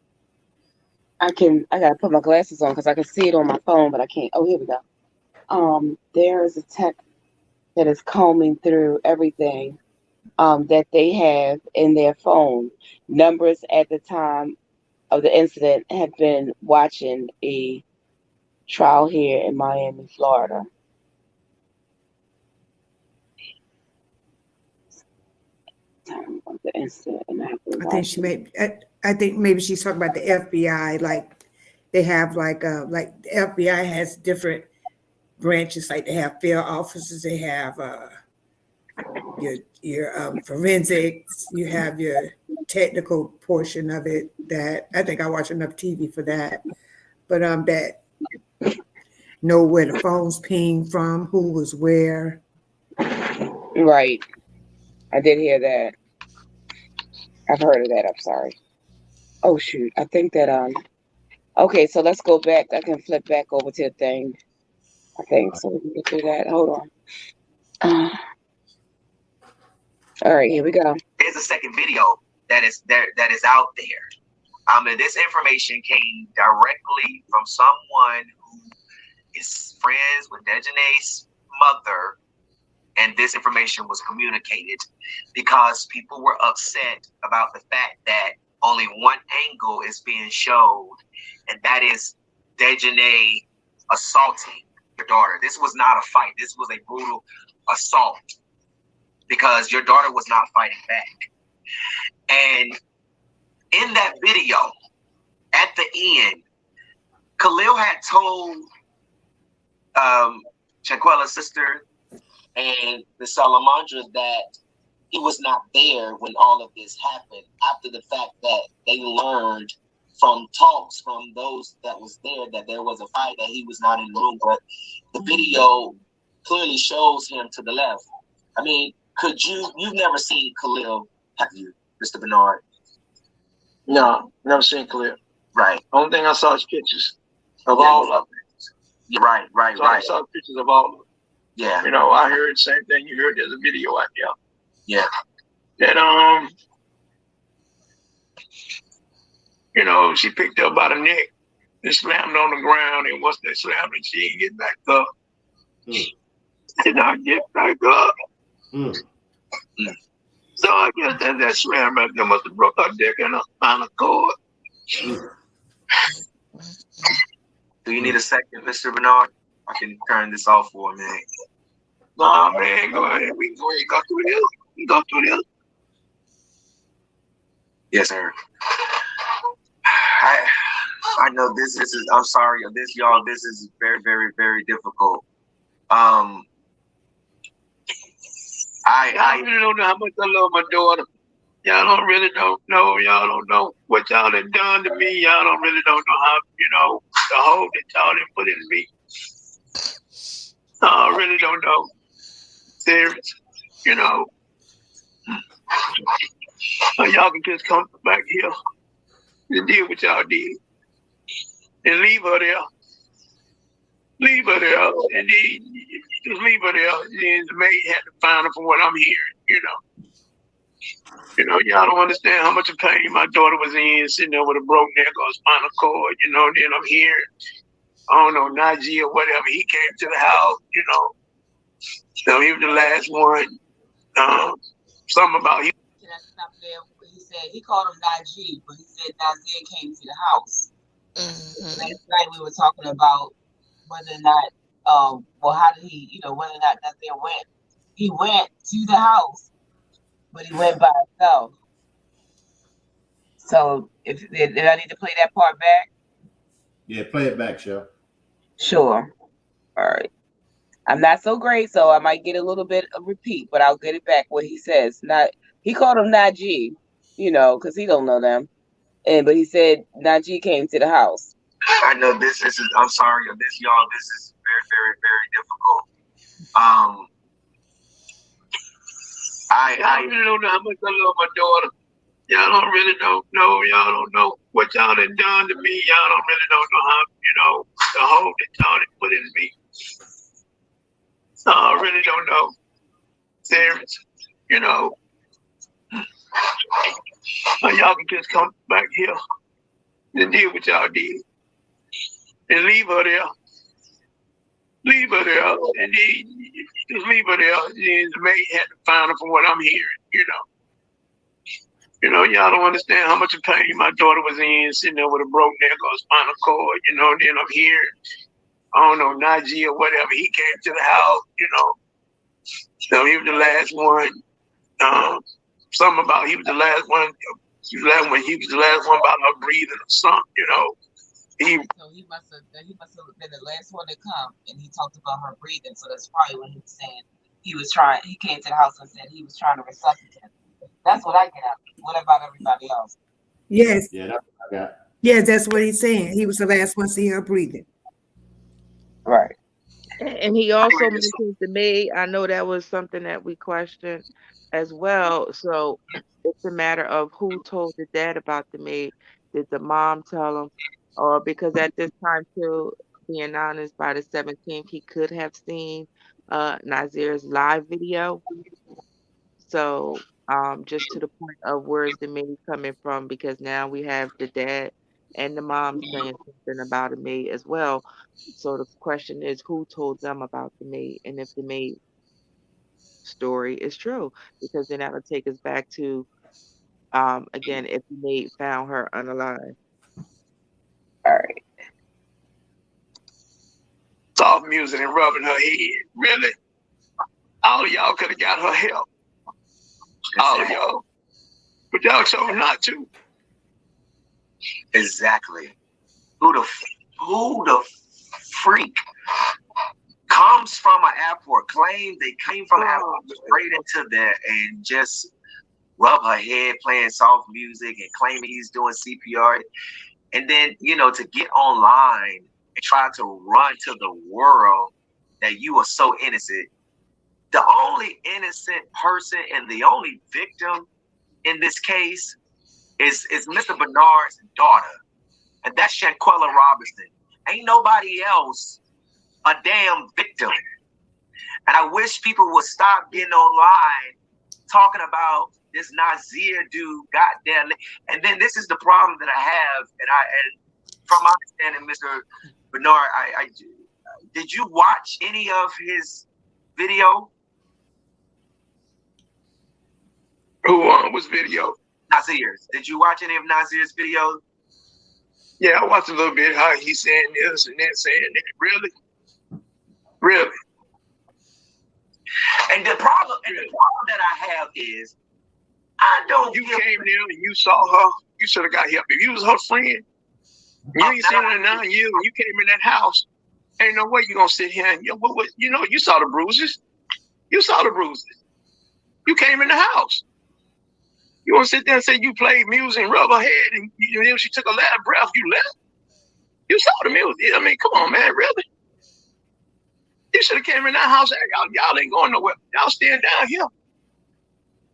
I gotta put my glasses on because I can see it on my phone, but I can't. Oh, here we go. There is a tech that is combing through everything that they have in their phone. Numbers at the time of the incident have been watching a trial here in Miami, Florida. Time of the incident, and I think maybe she's talking about the FBI. Like they have like the FBI has different branches. Like they have field officers. They have your forensics. You have your technical portion of it. That I think I watch enough TV for that. But that know where the phones ping from, who was where. Right. I did hear that. I've heard of that. I'm sorry. Oh shoot. I think that okay, so let's go back. I can flip back over to the thing. I think so we can get through that. Hold on. All right, here we go. There's a second video that is out there. And this information came directly from someone who is friends with Dejane's mother, and this information was communicated because people were upset about the fact that only one angle is being showed, and that is Dejane assaulting your daughter. This was not a fight. This was a brutal assault because your daughter was not fighting back. And in that video, at the end, Khalil had told Shanquila's sister and the Salamandra that he was not there when all of this happened, after the fact that they learned from talks from those that was there that there was a fight, that he was not in the room. But the video clearly shows him to the left. I mean, you've never seen Khalil, have you, Mr. Bernard? No, never seen Khalil. Right. Only thing I saw is pictures of all of it. Yeah, right. I saw pictures of all of it. Yeah. You know, I heard the same thing you heard. There's a video out there. Yeah. That you know, she picked her by the neck and slammed on the ground, and once they slammed her, she didn't get back up. She did not get back up. So I guess that slam right there must have broke her dick and her spinal cord. Do you need a second, Mr. Bernard? I can turn this off for a minute. Nah, man, go ahead. We can go ahead and go through this. We can go through this. Yes, sir. I know this is, I'm sorry, y'all, this is very, very, very difficult. I really don't know how much I love my daughter. Y'all really don't know. Y'all don't know what y'all have done to me. Y'all really don't know how, you know, the hope that y'all have put in me. I really don't know. Serious, you know. Y'all can just come back here and deal with y'all did. And leave her there. leave her there, and then just leave her there. And the maid had to find her from what I'm hearing, y'all don't understand how much of pain my daughter was in, sitting there with a broken neck or spinal cord, then I'm hearing, I don't know, Najee or whatever, he came to the house, so he was the last one. Something about him. Can I stop there? He said he called him Najee, but he said Nazir came to the house. Last night we were talking about whether or not, how did he, whether or not Nazir went. He went to the house, but he went by himself. So if did I need to play that part back? Yeah, play it back, Shell. Sure. All right. I'm not so great, so I might get a little bit of repeat, but I'll get it back what he says. He called him Najee, because he don't know them. But he said Najee came to the house. I know this is, I'm sorry, this is very, very, very difficult. I really don't know how much I love my daughter. Y'all don't really know. No, y'all don't know what y'all done done to me. Y'all don't really don't know how, the hope that y'all done put in me. I really don't know. Serious, y'all can just come back here and deal with y'all did. And leave her there. Leave her there. And then just leave her there. And the maid had to find her from what I'm hearing, y'all don't understand how much of pain my daughter was in, sitting there with a broken neck or spinal cord, then I'm hearing, I don't know, Najee or whatever, he came to the house, so he was the last one. Something about he was the last one. He was the last one about her breathing or something, So he must have been the last one to come, and he talked about her breathing. So that's probably what he was saying. He came to the house and said he was trying to resuscitate. That's what I get out. What about everybody else? Yes. Yeah, that's what I got. Yes, that's what he's saying. He was the last one to see her breathing. Right. And he also mentions the maid. I know that was something that we questioned as well. So it's a matter of who told the dad about the maid. Did the mom tell him? Or because at this time, too, being honest, by the 17th, he could have seen Nazir's live video. So just to the point of where's the maid coming from, because now we have the dad and the mom saying something about a maid as well. So the question is, who told them about the maid, and if the maid story is true, because then that'll take us back to again, if the maid found her unalive. All right. Soft music and rubbing her head. Really? All of y'all could have got her help. All of y'all. But y'all chose not to. Exactly. Who the freak comes from an airport, claims they came from the airport straight into there and just rub her head playing soft music and claiming he's doing CPR. And then, to get online and try to run to the world that you are so innocent. The only innocent person and the only victim in this case is Mr. Bernard's daughter. And that's Shanquila Robinson. Ain't nobody else a damn victim. And I wish people would stop getting online talking about this Nazir dude, goddamn. And then this is the problem that I have. And from my understanding, Mr. Bernard, I did you watch any of his video? Who was video? Nazir's. Did you watch any of Nazir's videos? Yeah, I watched a little bit how he's saying this and then saying that. Really? Really? And the problem that I have is I don't. You came there and you saw her. You should have got help. If you was her friend, you ain't seen her in 9 years, and you came in that house. Ain't no way you gonna sit here and you saw the bruises. You saw the bruises. You came in the house. You want to sit there and say you played music and rub her head and then she took a last breath, you left? You saw the music. I mean, come on, man, really? You should have came in that house. Y'all ain't going nowhere. Y'all stand down here.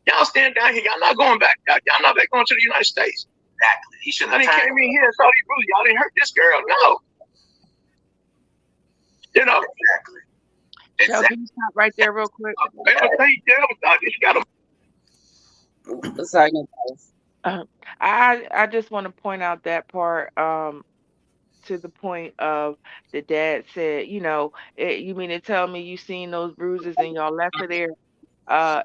Y'all stand down here. Y'all not going back. Y'all not back going to the United States. Exactly. He should have came in here and saw these bruises. Y'all didn't hurt this girl. No. You know. Exactly. Shell, can you stop right there real quick? Sorry. I just want to point out that part to the point of the dad said, you know, you mean to tell me you seen those bruises and y'all left her there?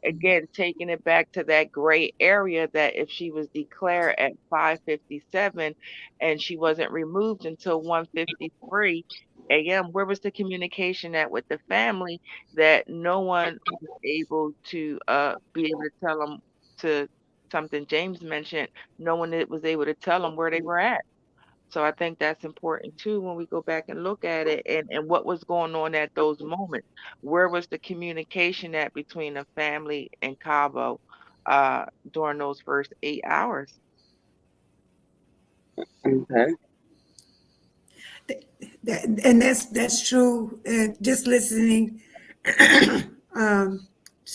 Again, taking it back to that gray area that if she was declared at 5:57 and she wasn't removed until 1:53 a.m., where was the communication at with the family that no one was able to be able to tell them to something James mentioned, no one that was able to tell them where they were at. So I think that's important too when we go back and look at it and what was going on at those moments. Where was the communication at between the family and Cabo during those first 8 hours? Okay. And that's true. And just listening to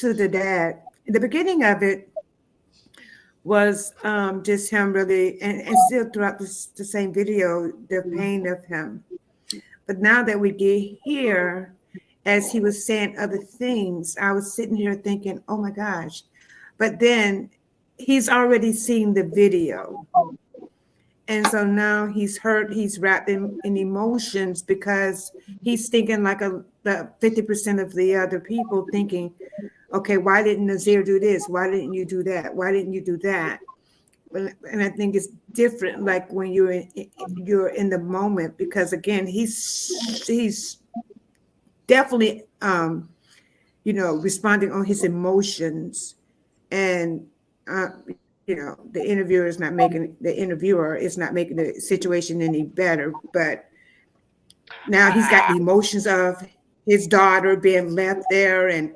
the dad, in the beginning of it was just him really, and still throughout the same video, the pain of him. But now that we get here, as he was saying other things, I was sitting here thinking, oh my gosh. But then he's already seen the video. And so now he's hurt, he's wrapped in emotions because he's thinking like the 50% of the other people thinking, okay, why didn't Nazir do this? Why didn't you do that? Why didn't you do that? And I think it's different, like when you're in the moment, because again, he's definitely responding on his emotions, and the interviewer is not making the situation any better. But now he's got the emotions of his daughter being left there and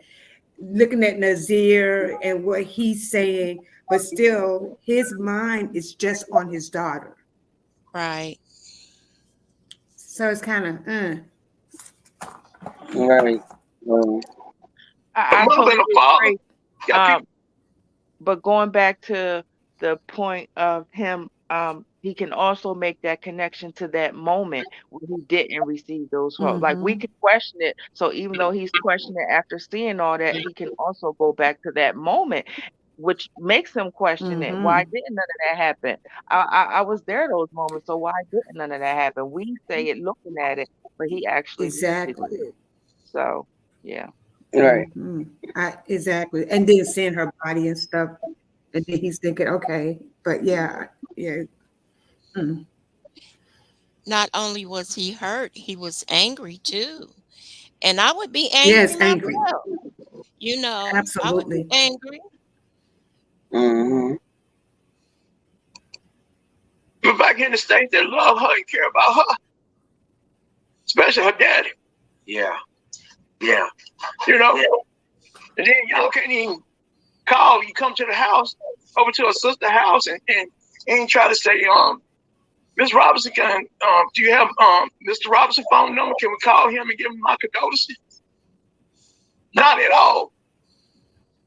looking at Nazir and what he's saying, but still his mind is just on his daughter. Right. So it's kind of Right. I totally agree. But going back to the point of him, he can also make that connection to that moment when he didn't receive those calls. Like we can question it. So even though he's questioning it after seeing all that, he can also go back to that moment, which makes him question it. Why didn't none of that happen? I was there those moments, so why didn't none of that happen? We say it looking at it, but he actually lived it. So yeah. Right. Exactly. And then seeing her body and stuff, and then he's thinking, okay, but yeah. Not only was he hurt, he was angry too. And I would be angry Yes, myself. angry. I would be Absolutely. angry. But back in the States, they love her and care about her, especially her daddy. Yeah. And then y'all can't even call. You come to the house, over to her sister's house, and try to say, Miss Robinson, do you have Mr. Robinson phone number? Can we call him and give him my condolences? Not at all.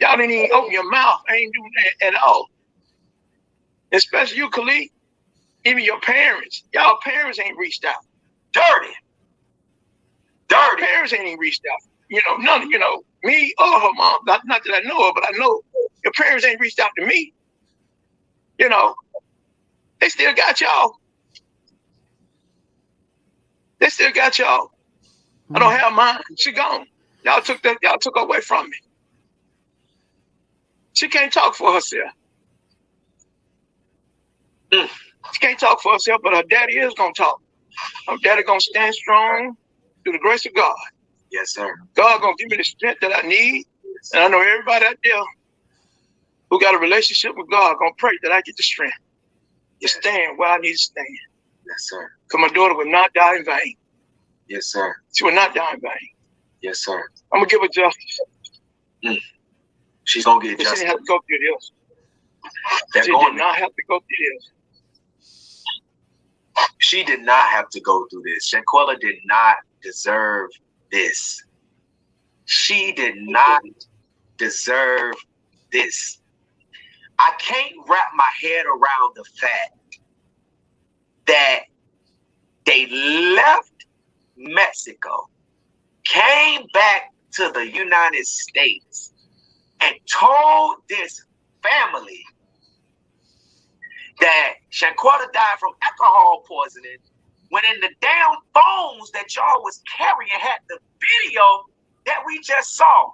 Y'all didn't even open your mouth. I ain't doing that at all. Especially you, Khalid. Even your parents. Y'all parents ain't reached out. Dirty. Parents ain't even reached out. None, me or her mom. Not that I know her, but I know your parents ain't reached out to me. They still got y'all. I don't have mine. She gone. Y'all took her away from me. She can't talk for herself. She can't talk for herself, but her daddy is gonna talk. Her daddy gonna stand strong through the grace of God. Yes, sir. God gonna give me the strength that I need. And I know everybody out there who got a relationship with God gonna pray that I get the strength to stand where I need to stand. Yes, sir. Because my daughter will not die in vain. Yes, sir. She will not die in vain. Yes, sir. I'm gonna give her justice. She's gonna get justice. She didn't have to go through this. She did not have to go through this. She did not have to go through this. Shanquila did not deserve this. She did not deserve this. I can't wrap my head around the fact that they left Mexico came back to the United States and told this family that Shanquila died from alcohol poisoning, when in the damn phones that y'all was carrying had the video that we just saw.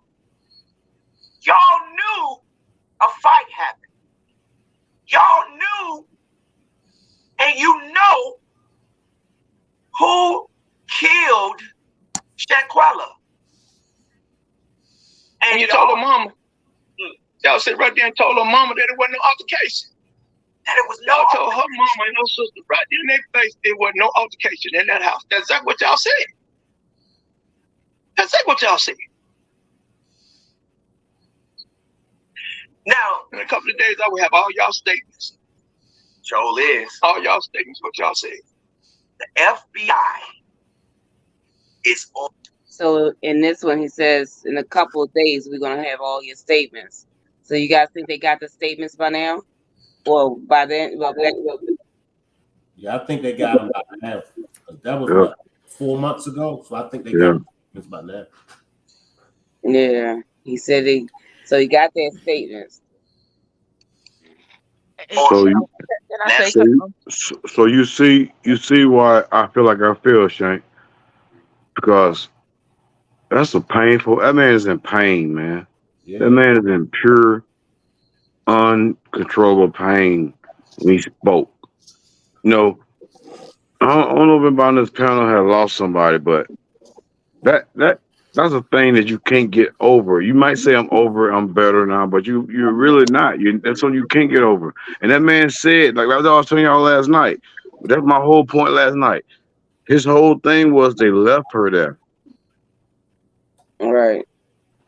Y'all knew a fight happened. Y'all knew, and you know who killed Shanquila. And you told her mama. Y'all sit right there and told her mama that it wasn't no altercation. That it was no y'all told her mama and her sister right there in their face it wasn't no altercation in that house. That's exactly what y'all said. That's exactly what y'all said. Now, in a couple of days, I will have all y'all statements. Joel is. All y'all statements, what y'all said. The FBI is on. So in this one, he says, in a couple of days, we're going to have all your statements. So you guys think they got the statements by now? Or by then? Well, yeah, I think they got them by now. That was what, 4 months ago? So I think they got them by now. Yeah, he said he. So he got their statements. So you see why I feel like I feel, Shank, because that's a painful. That man is in pain, man. Yeah. That man is in pure, uncontrollable pain when he spoke. You know, I don't know if anybody on this panel had lost somebody, but that's a thing that you can't get over. You might say I'm over it, I'm better now, but you're really not. That's something you can't get over. And that man said, like I was telling y'all last night, that's my whole point last night. His whole thing was they left her there. All right.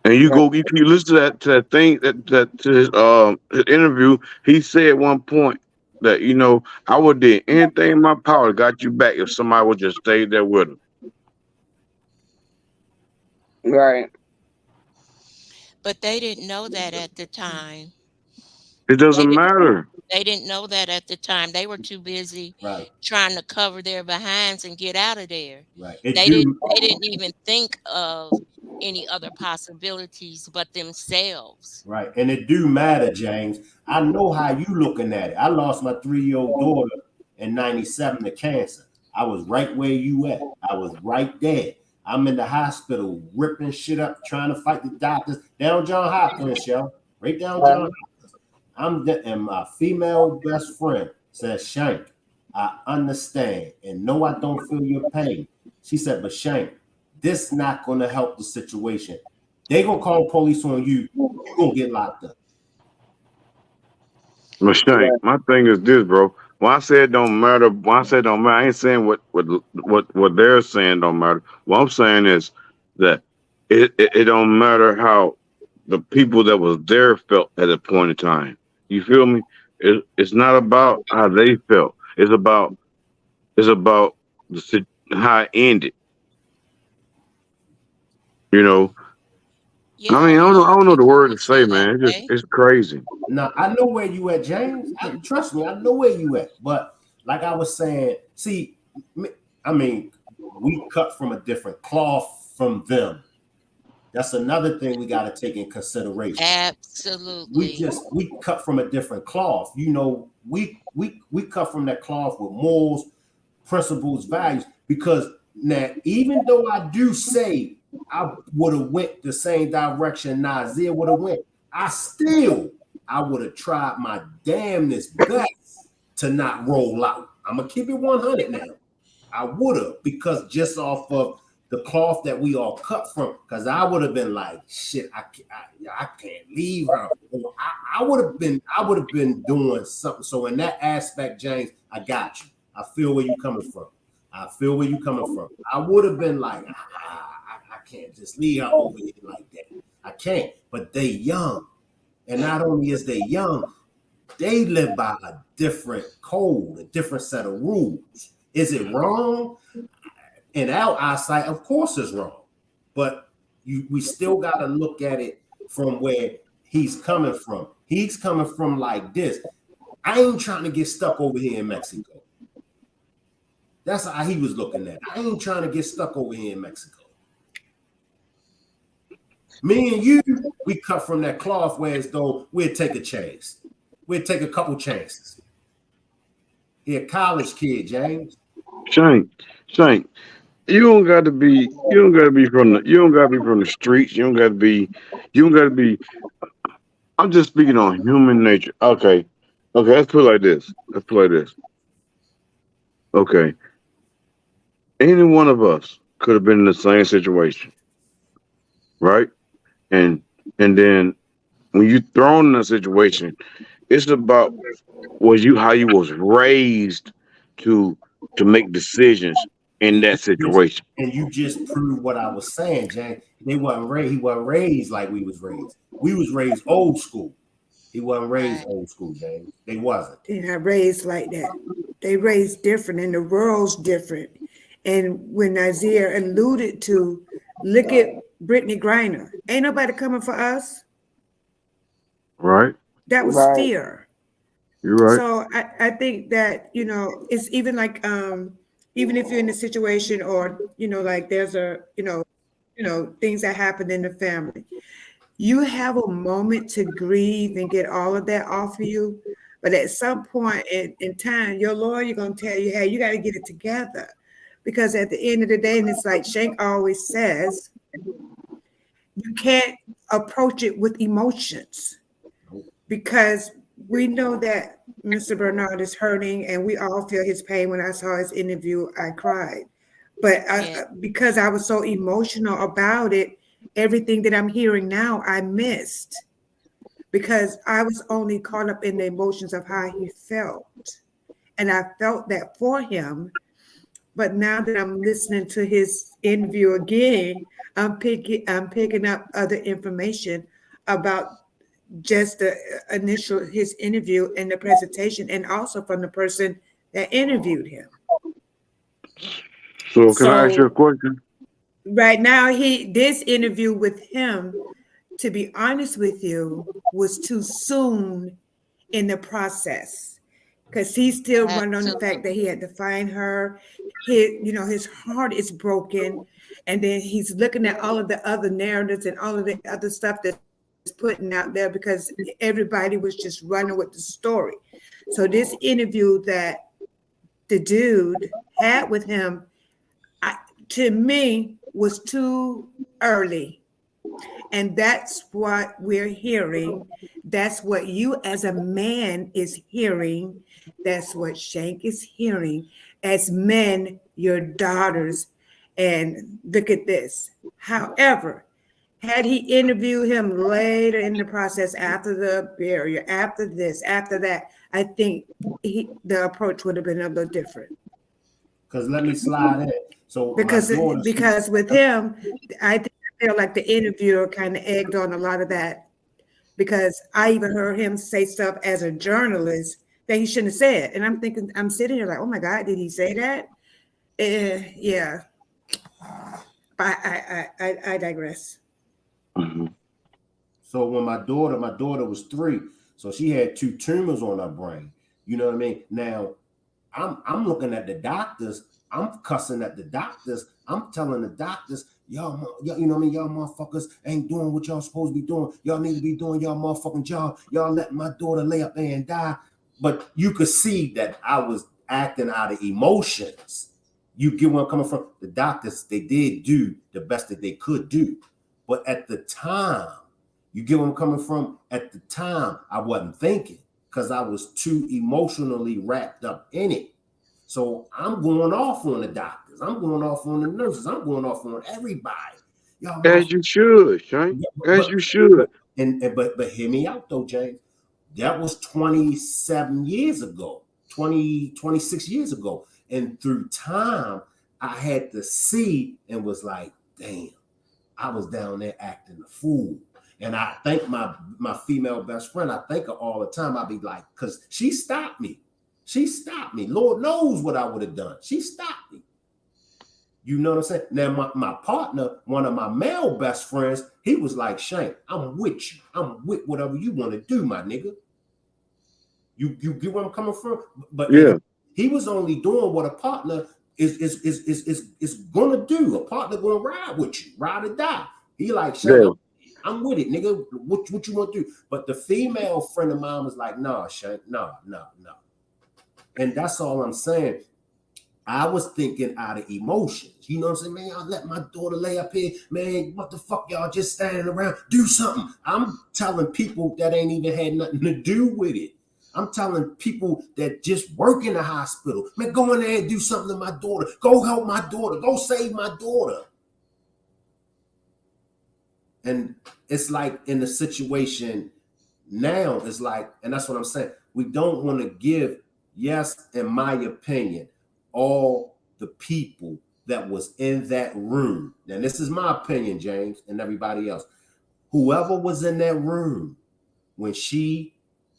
And you if you listen to that thing to his interview, he said at one point that, you know, I would do anything in my power to got you back if somebody would just stay there with him. Right. But they didn't know that at the time. It doesn't matter. They didn't know that at the time. They were too busy trying to cover their behinds and get out of there. Right. They didn't even think of any other possibilities but themselves. Right. And it do matter, James. I know how you looking at it. I lost my 3-year-old daughter in 97 to cancer. I was right where you at. I was right there. I'm in the hospital ripping shit up, trying to fight the doctors. Down John Hopkins, yo. Right down John Hopkins. And my female best friend says, Shank, I understand and no, I don't feel your pain. She said, but Shank, this not going to help the situation. They going to call police on you. You're going to get locked up. But Shank, my thing is this, bro. When I said don't matter, I ain't saying what they're saying don't matter. What I'm saying is that it don't matter how the people that was there felt at a point in time. You feel me? It's not about how they felt. It's about how it ended. You know. Yeah, I mean, I don't know the word to say, man. It's crazy. Now I know where you at, James. Trust me, I know where you at. But like I was saying, see, I mean, we cut from a different cloth from them. That's another thing we got to take in consideration. Absolutely. We cut from a different cloth. You know, we cut from that cloth with morals, principles, values. Because now, even though I do say I would have went the same direction Nazir would have went, I would have tried my damnedest best to not roll out. I'm gonna keep it 100 now. I would have, because just off of the cloth that we all cut from, because I would have been like, shit, I can't leave her. I would have been doing something. So in that aspect, James, I got you. I feel where you're coming from. I would have been like, I can't just leave her over here like that. I can't. But they young. And not only is they young, they live by a different code, a different set of rules. Is it wrong? In our eyesight, of course it's wrong. But we still got to look at it from where he's coming from. He's coming from like this. I ain't trying to get stuck over here in Mexico. That's how he was looking at it. I ain't trying to get stuck over here in Mexico. Me and you, we cut from that cloth where as though we'd take a chance. We'd take a couple chances. He a college kid, James. Shank, you don't got to be from the streets. You don't got to be. I'm just speaking on human nature. Okay. Let's put it like this. Okay, any one of us could have been in the same situation, right? And then when you thrown in a situation, it's about how you was raised to make decisions in that situation. And you just proved what I was saying, James. He wasn't raised like we was raised. We was raised old school. He wasn't raised old school, James. They wasn't. They're not raised like that. They raised different, and the world's different. And when Isaiah alluded to, look at Brittany Griner. Ain't nobody coming for us. Right. That was fear. You're right. So I think that, it's even like, even if you're in a situation or, like there's things that happen in the family, you have a moment to grieve and get all of that off of you. But at some point in time, your lawyer going to tell you, hey, you got to get it together. Because at the end of the day, and it's like Shank always says, you can't approach it with emotions. Because we know that Mr. Bernard is hurting, and we all feel his pain. When I saw his interview, I cried. But because I was so emotional about it, everything that I'm hearing now, I missed. Because I was only caught up in the emotions of how he felt. And I felt that for him. But now that I'm listening to his interview again, I'm picking up other information about just the initial his interview and the presentation, and also from the person that interviewed him. So can I ask you a question? Right now, this interview with him, to be honest with you, was too soon in the process, because he's still running on the fact that he had to find her. His heart is broken, and then he's looking at all of the other narratives and all of the other stuff that's putting out there, because everybody was just running with the story. So this interview that the dude had with him, to me, was too early. And that's what we're hearing. That's what you as a man is hearing. That's what Shank is hearing. As men, your daughters. And look at this. However, had he interviewed him later in the process, after the burial, after this, after that, I think the approach would have been a little different. Because let me slide in. So because with him, I feel like the interviewer kind of egged on a lot of that, because I even heard him say stuff as a journalist that he shouldn't have said. And I'm thinking, I'm sitting here like, oh my God, did he say that? Yeah. But I digress. Mm-hmm. So when my daughter was 3, so she had 2 tumors on her brain. You know what I mean? Now, I'm looking at the doctors. I'm cussing at the doctors. I'm telling the doctors, y'all, you know what I mean? Y'all motherfuckers ain't doing what y'all supposed to be doing. Y'all need to be doing y'all motherfucking job. Y'all letting my daughter lay up there and die. But you could see that I was acting out of emotions. You get where I'm coming from? The doctors, they did do the best that they could do. But at the time, you get where I'm coming from? At the time, I wasn't thinking, because I was too emotionally wrapped up in it. So I'm going off on the doctors. I'm going off on the nurses. I'm going off on everybody. Y'all, as you should, Shane. You should. But hear me out though, James. That was 27 years ago, 26 years ago. And through time, I had to see and was like, damn, I was down there acting a fool. And I thank my female best friend. I thank her all the time. I be like, because she stopped me. She stopped me. Lord knows what I would have done. She stopped me. You know what I'm saying? Now, my partner, one of my male best friends, he was like, Shane, I'm with you. I'm with whatever you want to do, my nigga. You get where I'm coming from? But yeah, he was only doing what a partner is gonna do. A partner gonna ride with you, ride or die. He like, Shane, I'm with it, nigga. What you want to do? But the female friend of mine was like, nah, Shank, no. And that's all I'm saying. I was thinking out of emotions. You know what I'm saying? Man, y'all let my daughter lay up here. Man, what the fuck y'all just standing around? Do something. I'm telling people that ain't even had nothing to do with it. I'm telling people that just work in the hospital. Man, go in there and do something to my daughter. Go help my daughter. Go save my daughter. And it's like in the situation now, it's like, and that's what I'm saying. We don't want to give, yes, in my opinion, all the people that was in that room. Now, this is my opinion, James, and everybody else. Whoever was in that room when she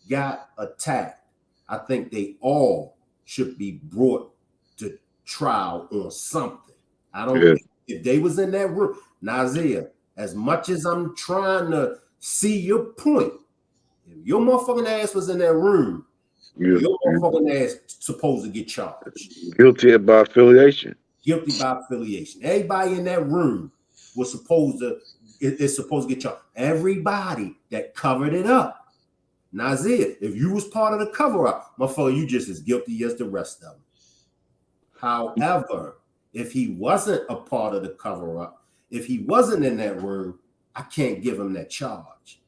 got attacked, I think they all should be brought to trial on something. I don't, if they was in that room, Nazia, as much as I'm trying to see your point, if your motherfucking ass was in that room, your motherfucking ass supposed to get charged. Guilty by affiliation. Guilty by affiliation. Everybody in that room was supposed to, is supposed to get charged. Everybody that covered it up. Nazir, if you was part of the cover-up, motherfucker, you just as guilty as the rest of them. However, if he wasn't a part of the cover-up, if he wasn't in that room, I can't give him that charge.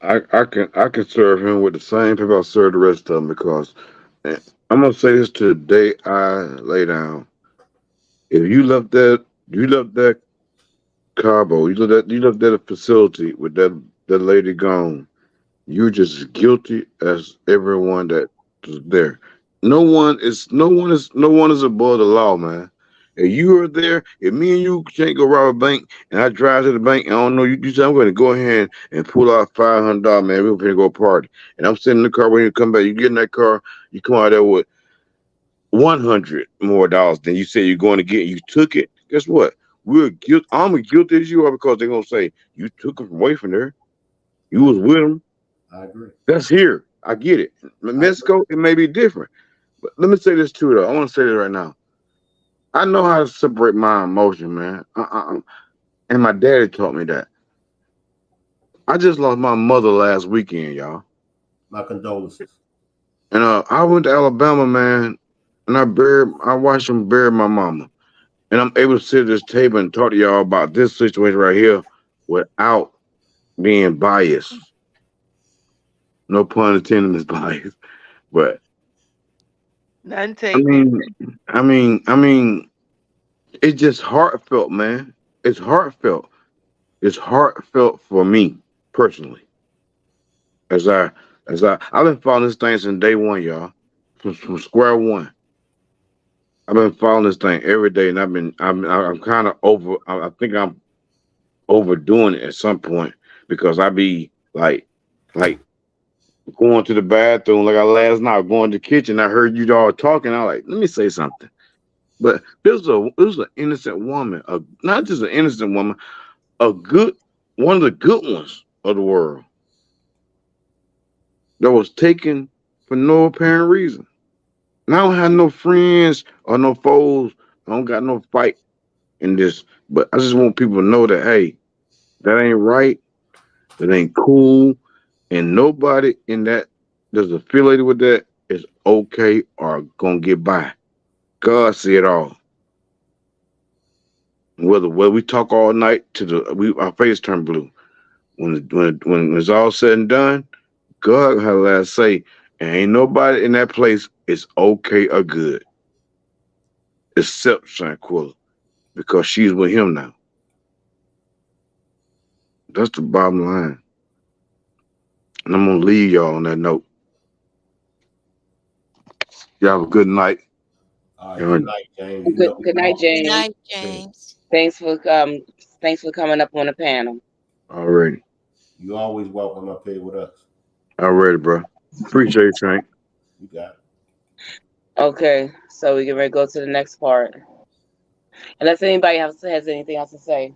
I can serve him with the same people I serve the rest of them, because I'm gonna say this to the day I lay down. If you left that Cabo, you left that facility with that lady gone, you're just as guilty as everyone that was there. No one is above the law, man. If you are there, if me and you can't go rob a bank, and I drive to the bank, and I don't know you say I'm going to go ahead and pull out $500, man. We're going to go party, and I'm sitting in the car when you come back. You get in that car, you come out there with $100 more than you said you're going to get. You took it. Guess what? I'm as guilty as you are, because they're gonna say you took it away from there. You was with them. I agree. That's here. I get it. Mexico, it may be different. But let me say this too, though. I want to say this right now. I know how to separate my emotion, man. And my daddy taught me that. I just lost my mother last weekend, y'all. My condolences. And I went to Alabama, man, and I watched them bury my mama. And I'm able to sit at this table and talk to y'all about this situation right here without being biased. No pun intended, is biased. But none taken. I mean, it's just heartfelt, man. It's heartfelt. It's heartfelt for me personally. I've been following this thing since day one, y'all. From square one. I've been following this thing every day, and I'm kind of over. I think I'm overdoing it at some point, because I be like going to the bathroom like last night, going to the kitchen. I heard you all talking. I was like, let me say something. But this was an innocent woman, not just an innocent woman, one of the good ones of the world, that was taken for no apparent reason. And I don't have no friends or no foes. I don't got no fight in this. But I just want people to know that, hey, that ain't right. That ain't cool. And nobody in that that's affiliated with that is okay or gonna get by. God see it all. Whether we talk all night our face turn blue. When it's all said and done, God has last say, and ain't nobody in that place is okay or good, except Shanquila, because she's with him now. That's the bottom line. And I'm gonna leave y'all on that note. Y'all have a good night. All right, good night, James. Good night, James. Good night, James. Thanks for coming up on the panel. Alrighty. You always welcome up here with us. Alrighty, bro. Appreciate you, Frank. You got it. Okay, so we can ready to go to the next part. Unless anybody has anything else to say.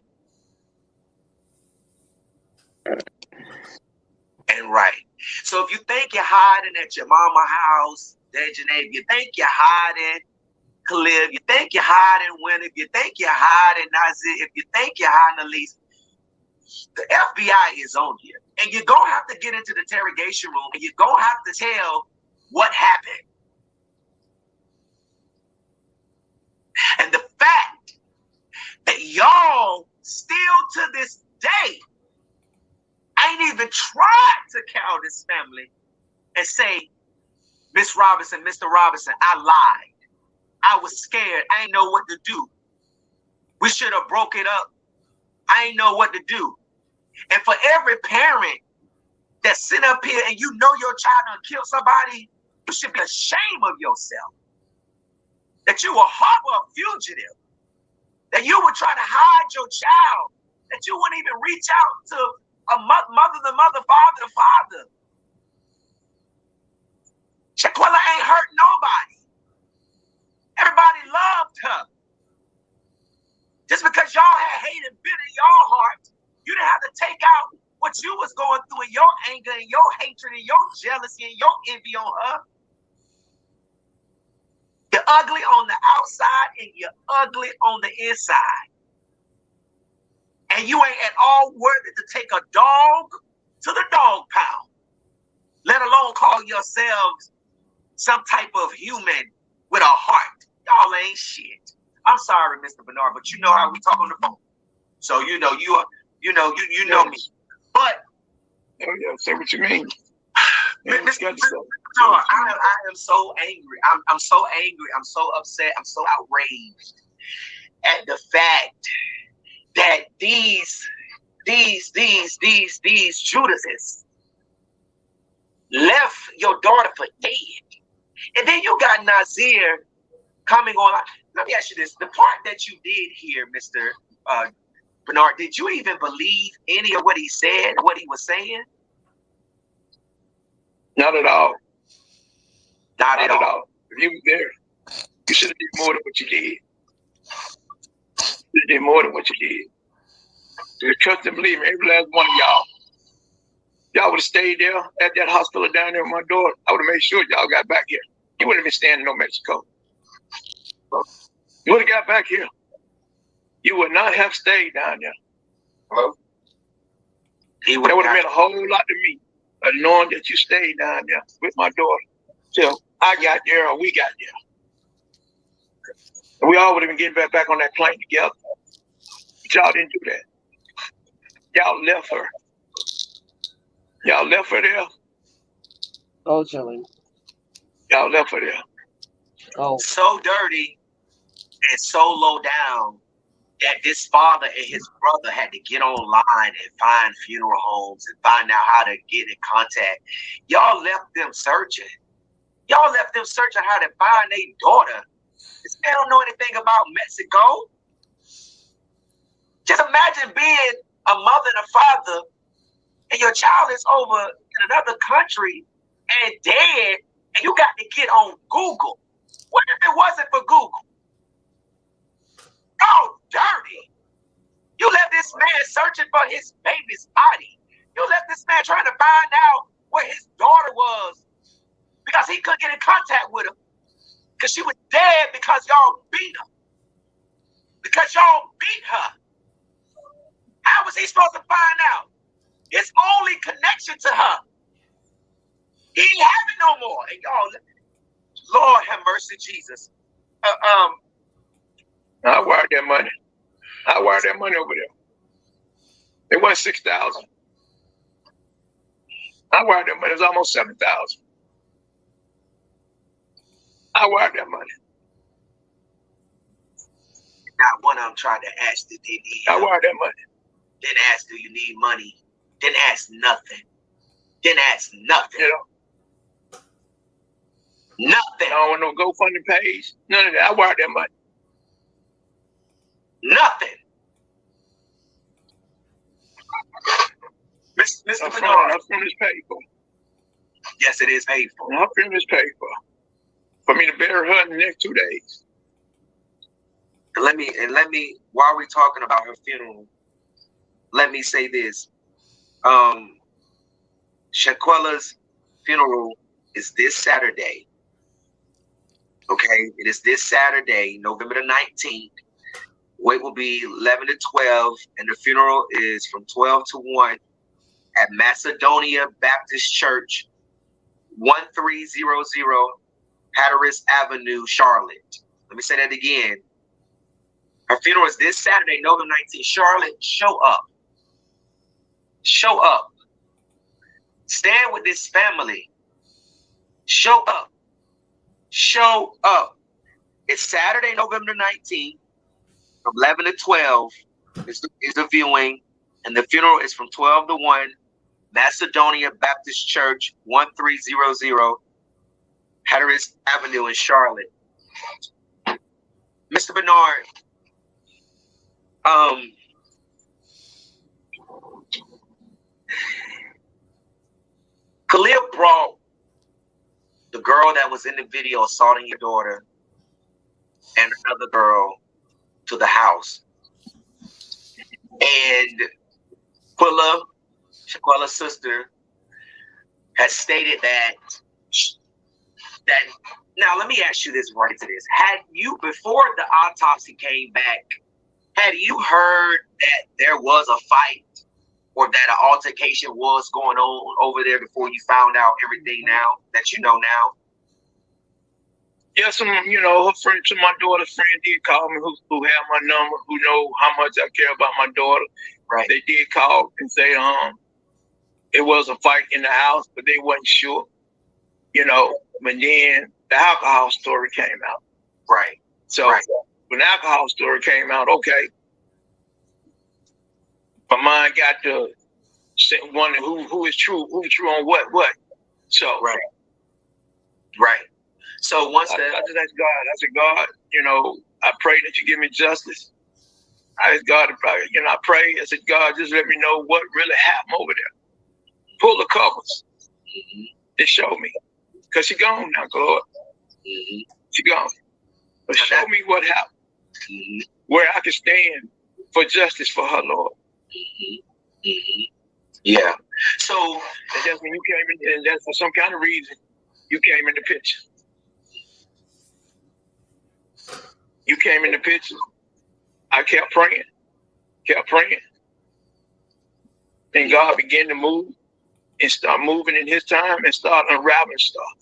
And right. So if you think you're hiding at your mama house, Dejanay, if you think you're hiding, Khalil, if you think you're hiding Win, if you think you're hiding Nazir, if you think you're hiding Elise, The FBI is on you. And you're going to have to get into the interrogation room and you're going to have to tell what happened. And the fact that y'all still to this day ain't even tried to call this family and say, Miss Robinson, Mr. Robinson, I lied. I was scared. I didn't know what to do. We should have broke it up. I didn't know what to do. And for every parent that's sitting up here and you know your child done killed somebody, you should be ashamed of yourself. That you will harbor a fugitive. That you would try to hide your child. That you wouldn't even reach out to a mother to mother, father to father. Shanquila ain't hurt nobody. Everybody loved her. Just because y'all had hate and bitter in your heart, you didn't have to take out what you was going through and your anger and your hatred and your jealousy and your envy on her. You're ugly on the outside and you're ugly on the inside. And you ain't at all worthy to take a dog to the dog pound, let alone call yourselves some type of human with a heart. Y'all ain't shit. I'm sorry, Mr. Bernard, but you know how we talk on the phone. So you know me. But say what you mean. Mr. Bernard, I am so angry. I'm so angry. I'm so upset. I'm so outraged at the fact that these Judases left your daughter for dead. And then you got Nazir coming on. Let me ask you this. The part that you did here, Mr. Bernard, did you even believe any of what he said, what he was saying? Not at all. Not at all. If you were there, you should have did more than what you did. You did more than what you did. You trust and believe me, every last one of y'all. Y'all would have stayed there at that hospital down there with my daughter. I would have made sure y'all got back here. You wouldn't have been staying in no Mexico. You would have got back here. You would not have stayed down there. Well, that would have meant a whole lot to me, knowing that you stayed down there with my daughter till I got there or we got there. And we all would have been getting back on that plane together. But y'all didn't do that. Y'all left her. Y'all left her there. Oh, Joey. Y'all left her there. Oh. So dirty and so low down that this father and his brother had to get online and find funeral homes and find out how to get in contact. Y'all left them searching. Y'all left them searching how to find their daughter. This man don't know anything about Mexico. Just imagine being a mother and a father and your child is over in another country and dead and you got to get on Google. What if it wasn't for Google? Oh, dirty. You left this man searching for his baby's body. You left this man trying to find out where his daughter was because he couldn't get in contact with her because she was dead because y'all beat her. Because y'all beat her. How was he supposed to find out? His only connection to her. He ain't have it no more. And y'all, Lord have mercy, Jesus. I wired that money. I wired that money over there. It wasn't 6,000. I wired that money. It was almost 7,000. I wired that money. Not one of them tried to ask, did they need I wired that money. Didn't ask, do you need money? Didn't ask nothing. Didn't ask nothing. You know? Nothing. I don't want no GoFundMe page. None of that. I wired that money. Nothing. Mr. Her Bernard. funeral is paid for. Yes, it is paid for. Her funeral is paid for. For me to bury her in the next 2 days. Let me, while we're talking about her funeral, let me say this. Shanquila's funeral is this Saturday. Okay, it is this Saturday, November the 19th. Wake will be 11 to 12, and the funeral is from 12 to 1 at Macedonia Baptist Church, 1300 Hatteras Avenue, Charlotte. Let me say that again. Her funeral is this Saturday, November 19th. Charlotte, show up. Show up. Stand with this family. Show up. Show up. It's Saturday, November 19th, from 11 to 12 is the viewing, and the funeral is from 12 to 1, Macedonia Baptist Church, 1300 Hatteras Avenue in Charlotte. Mr. Bernard, Khalil brought the girl that was in the video assaulting your daughter and another girl to the house. And Shanquila's sister, has stated that now let me ask you this right to this. Had you, before the autopsy came back, had you heard that there was a fight or that an altercation was going on over there before you found out everything now that you know now? Yes, her friend, my daughter's friend did call me, who had my number, who know how much I care about my daughter. Right. They did call and say, it was a fight in the house, but they wasn't sure, But then the alcohol story came out. Right. So when the alcohol story came out, okay, my mind got to wonder who is true on what. So right. So once I just asked God, I said, God, I pray that you give me justice. I asked God to pray, I pray. I said, God, just let me know what really happened over there. Pull the covers and show me. Because she gone now, God. She gone. But show me what happened. Where I can stand for justice for her, Lord. Yeah. So and that's when you came in, and that's for some kind of reason you came in the picture. You came in the picture. I kept praying. And God began to move and start moving in his time and start unraveling stuff.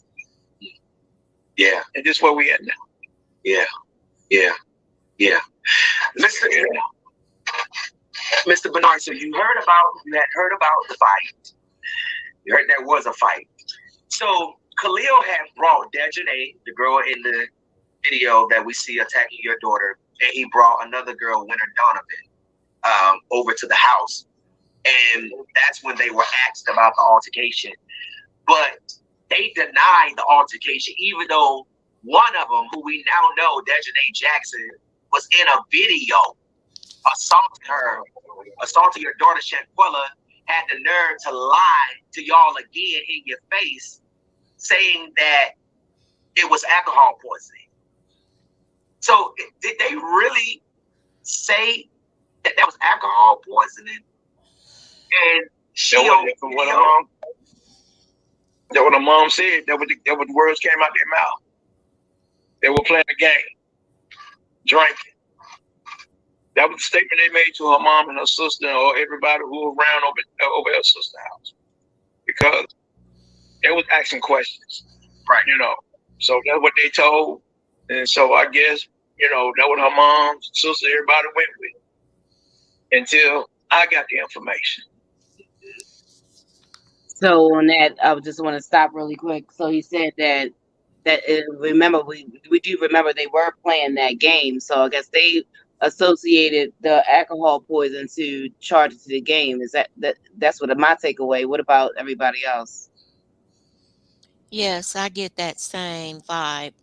Yeah. And this is where we at now. Yeah. Mr. Bernard, so you had heard about the fight. You heard there was a fight. So Khalil had brought Dejanae, the girl in the video that we see attacking your daughter, and he brought another girl, Winter Donovan, over to the house. And that's when they were asked about the altercation. But they denied the altercation, even though one of them, who we now know, Dejanae Jackson, was in a video assaulting your daughter Shanquila, had the nerve to lie to y'all again in your face, saying that it was alcohol poisoning. So did they really say that was alcohol poisoning? And that what her mom said. That what the words came out their mouth. They were playing a game, drinking. That was the statement they made to her mom and her sister, or everybody who was around over her sister's house, because they was asking questions, right? So that's what they told, and so I guess that what her mom, sister, everybody went with until I got the information. So on that, I just want to stop really quick. So he said that remember we do remember they were playing that game. So I guess they associated the alcohol poison to charge it to the game. Is that's what my takeaway? What about everybody else? Yes, I get that same vibe.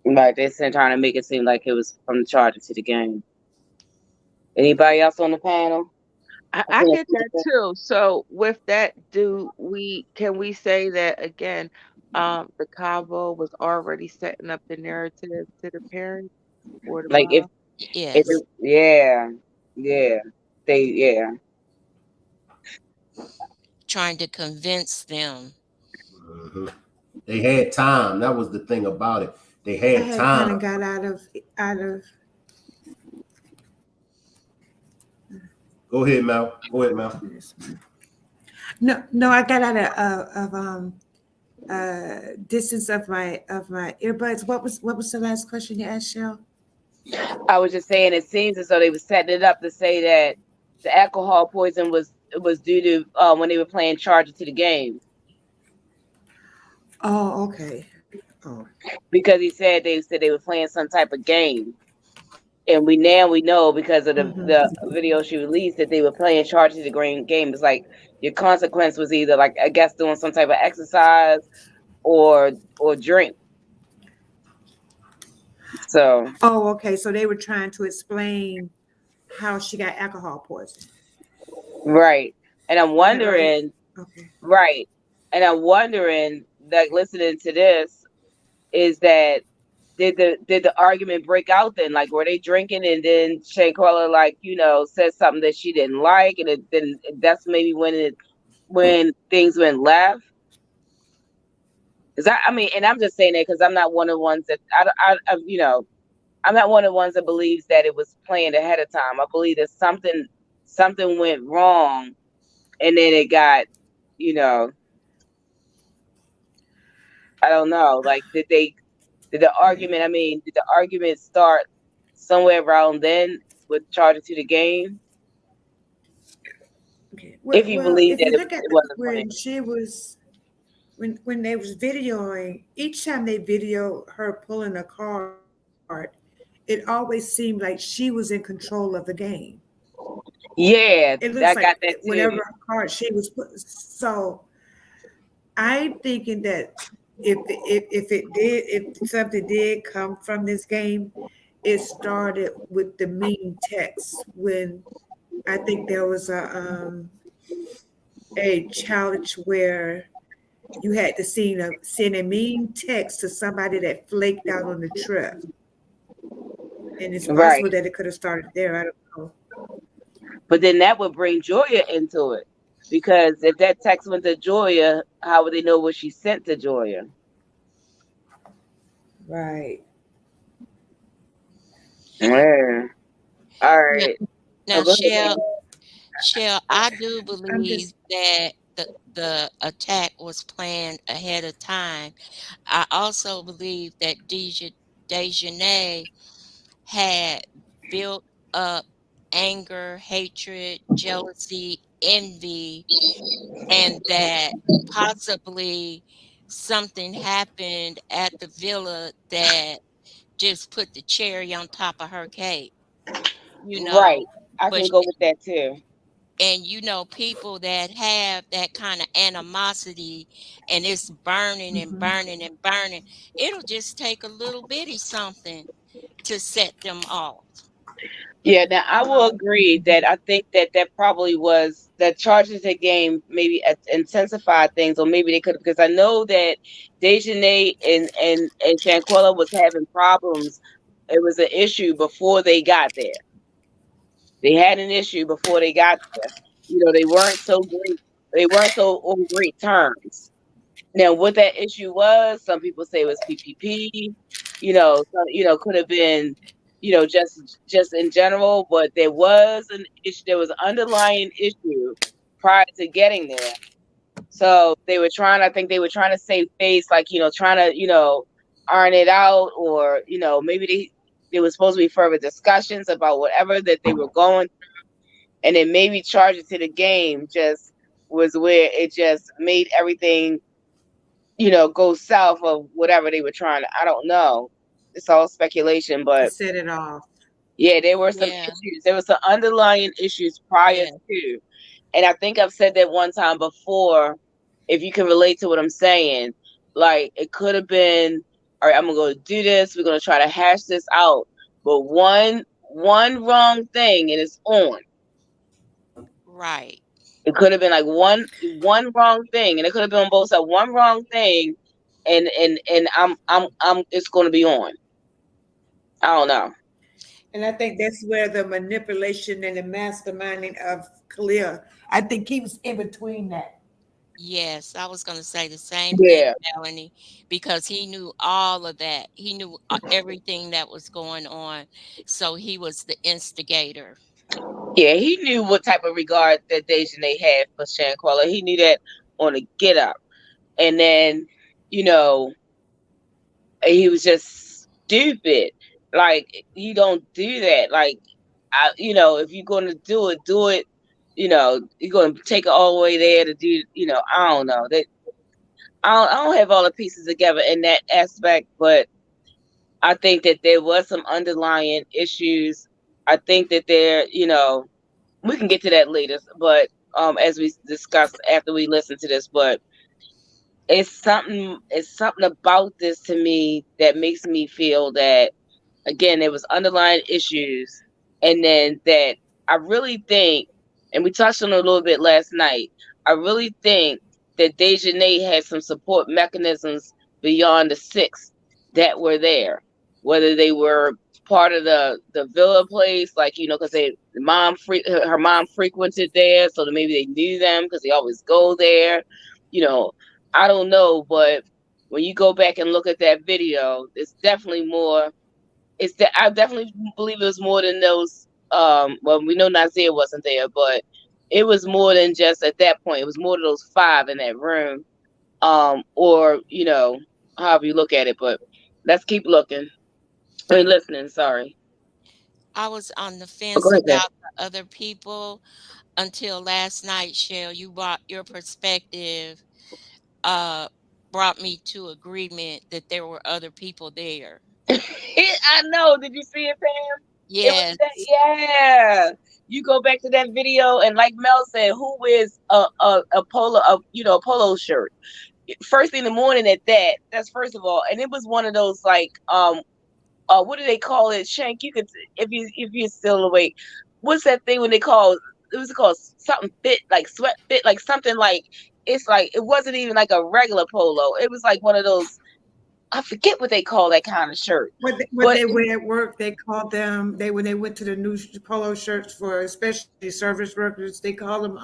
Like they're trying to make it seem like it was from the charges to the game. Anybody else on the panel? I get that too. So with that, can we say that again? The Cabo was already setting up the narrative to the parents or the like mom? Trying to convince them. They had time. That was the thing about it. They had time. Kind of got out of Go ahead, Mel. Go ahead, Mel. No, I got out distance of my earbuds. What was the last question you asked, Shell? I was just saying, it seems as though they were setting it up to say that the alcohol poison was due to when they were playing Charger to the game. Oh, okay. Oh. Because they said they were playing some type of game. And we know because of the video she released that they were playing Charge to the Green game. It's like your consequence was either like, I guess, doing some type of exercise or drink. So. Oh, okay. So they were trying to explain how she got alcohol poison. Right. And I'm wondering. Okay. Right. And I'm wondering, like, listening to this, is that did the argument break out then? Like, were they drinking and then Shanquila, like, said something that she didn't like, and then that's maybe when things went left? And I'm just saying that because I'm not one of the ones that I'm not one of the ones that believes that it was planned ahead of time. I believe that something went wrong, and then it got, I don't know. Like, did the argument start somewhere around then with Charger to the game? Okay. If you believe that look it at wasn't when planned. she was when they was videoing, each time they video her pulling a card, it always seemed like she was in control of the game. Yeah, it looks like got that too. whatever card she was put. So I'm thinking that if something did come from this game, it started with the mean text when I think there was a challenge where you had to send a mean text to somebody that flaked out on the trip. And it's possible that it could have started there. I don't know. But then that would bring Joya into it. Because if that text went to Joya, how would they know what she sent to Joya? Right. Yeah. All right. Now, Shell, I do believe that the attack was planned ahead of time. I also believe that Dejanay had built up anger, hatred, jealousy, envy, and that possibly something happened at the villa that just put the cherry on top of her cake. Right. I can go with that too. And people that have that kind of animosity and it's burning and burning and burning, it'll just take a little bitty something to set them off. Yeah, now I will agree that I think that probably was that Chargers that game maybe intensified things, or maybe they could, because I know that Dejanay and Shanquila was having problems. It was an issue before they got there. They had an issue before they got there. They weren't so great. They weren't so on great terms. Now, what that issue was, some people say it was PPP. Could have been, just in general, but there was an issue. There was an underlying issue prior to getting there. So they were trying. I think they were trying to save face, like trying to iron it out, or maybe there was supposed to be further discussions about whatever that they were going through, and then maybe charge it to the game just was where it just made everything go south of whatever they were trying to. I don't know. It's all speculation, but set it off. Yeah, there were some issues. There was some underlying issues prior to, and I think I've said that one time before. If you can relate to what I'm saying, like it could have been, all right, I'm gonna go do this. We're gonna try to hash this out, but one wrong thing and it's on. Right. It could have been like one wrong thing, and it could have been on both sides. One wrong thing, and I'm it's going to be on. I don't know. And I think that's where the manipulation and the masterminding of Khalil, I think he was in between that. Yes, I was going to say the same thing, Melanie, because he knew all of that. He knew everything that was going on. So he was the instigator. Yeah, he knew what type of regard that Dejanay had for Shanquila. He knew that on the get up. And then, you know, he was just stupid. Like, you don't do that. Like, if you're going to do it, you're going to take it all the way there to do, I don't know. I don't have all the pieces together in that aspect, but I think that there was some underlying issues. I think that we can get to that later, but as we discuss after we listen to this, but it's something about this to me that makes me feel that, again, there was underlying issues, and then that I really think, and we touched on it a little bit last night, I really think that Dejanay had some support mechanisms beyond the 6 that were there, whether they were part of the villa place, like, because her mom frequented there, so that maybe they knew them because they always go there. I don't know, but when you go back and look at that video, it's definitely more. It's that I definitely believe it was more than those. Well, we know Nazir wasn't there, but it was more than just at that point. It was more than those 5 in that room. Or however you look at it. But let's keep looking. I mean, listening. Sorry. I was on the Go fence ahead, about the other people until last night, Shell. You brought your perspective, brought me to agreement that there were other people there. I know. Did you see it, Pam? It was Yes. that. Yeah. You go back to that video, and like Mel said, who wears a polo shirt first thing in the morning at that? That's first of all, and it was one of those like what do they call it? Shank, you could, if you're still awake, what's that thing when they call it was called something fit, like sweat fit, like something like, it's like, it wasn't even like a regular polo. It was like one of those, I forget what they call that kind of shirt. What they wear at work, they call them, when they went to the new polo shirts for especially service workers, they call them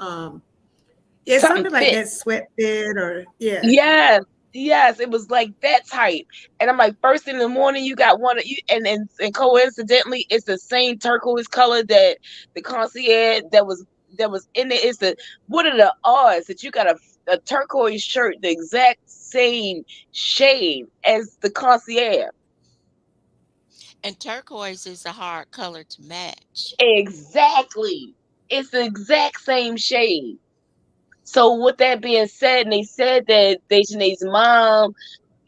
something like fit. that, sweat fit, or Yes, it was like that type. And I'm like, first thing in the morning, you got one of you, and coincidentally, it's the same turquoise color that the concierge that was in there. It's what are the odds that you got a turquoise shirt the exact same shade as the concierge? And turquoise is a hard color to match. Exactly. It's the exact same shade. So with that being said, and they said that Dejanay's mom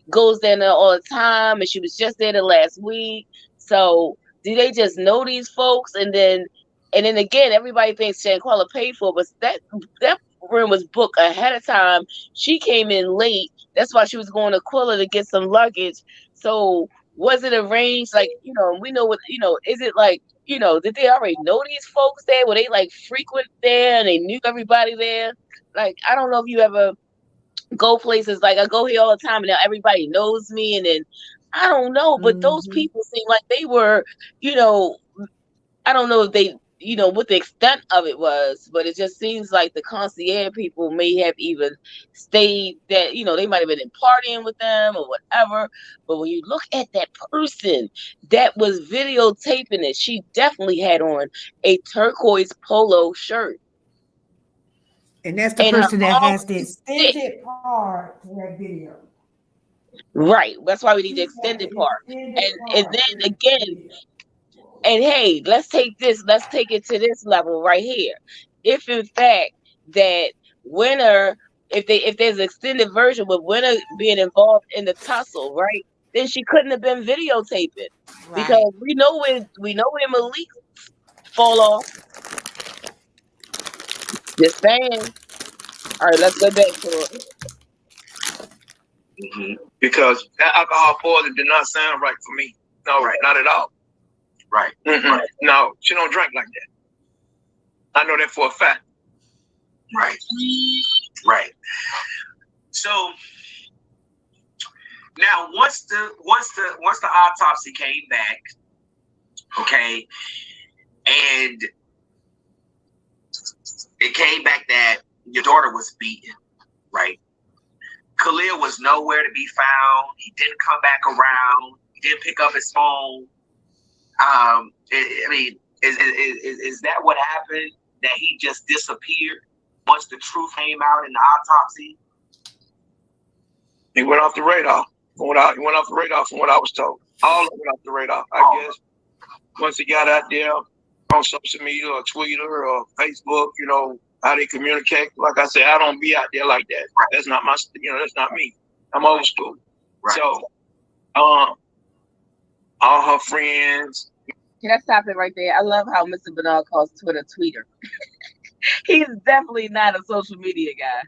goes there all the time, and she was just there the last week. So do they just know these folks? And then again, everybody thinks Shanquila paid for it, but that room was booked ahead of time. She came in late. That's why she was going to Quilla to get some luggage. So was it arranged? Like, we know what, is it like, did they already know these folks there? Were they like frequent there and they knew everybody there? Like, I don't know if you ever go places, like I go here all the time and now everybody knows me, and then I don't know, but those people seem like they were, I don't know if they, what the extent of it was, but it just seems like the concierge people may have even stayed that, they might have been partying with them or whatever. But when you look at that person that was videotaping it, she definitely had on a turquoise polo shirt. And that's the person that has the extended part to that video. Right. That's why we need the extended part. And then again, and hey, let's take it to this level right here. If in fact that Winner, if there's an extended version with Winner being involved in the tussle, right, then she couldn't have been videotaping. Right. Because we know where Malik fall off. Just saying. All right, let's go back to it. Because that alcohol poison did not sound right for me. No, right, not at all. Right. Right. No, she don't drink like that. I know that for a fact. Right. Right. So now once the autopsy came back, okay, and it came back that your daughter was beaten, right? Khalil was nowhere to be found. He didn't come back around. He didn't pick up his phone. Is that what happened? That he just disappeared once the truth came out in the autopsy? He went off the radar. He went off the radar from what I was told. All of them went off the radar. I guess once he got out there on social media or Twitter or Facebook, you know, how they communicate. Like I said, I don't be out there like that. That's not my, that's not me. I'm old school. Right. So, all her friends. Can I stop it right there? I love how Mr. Bernard calls Twitter tweeter. He's definitely not a social media guy.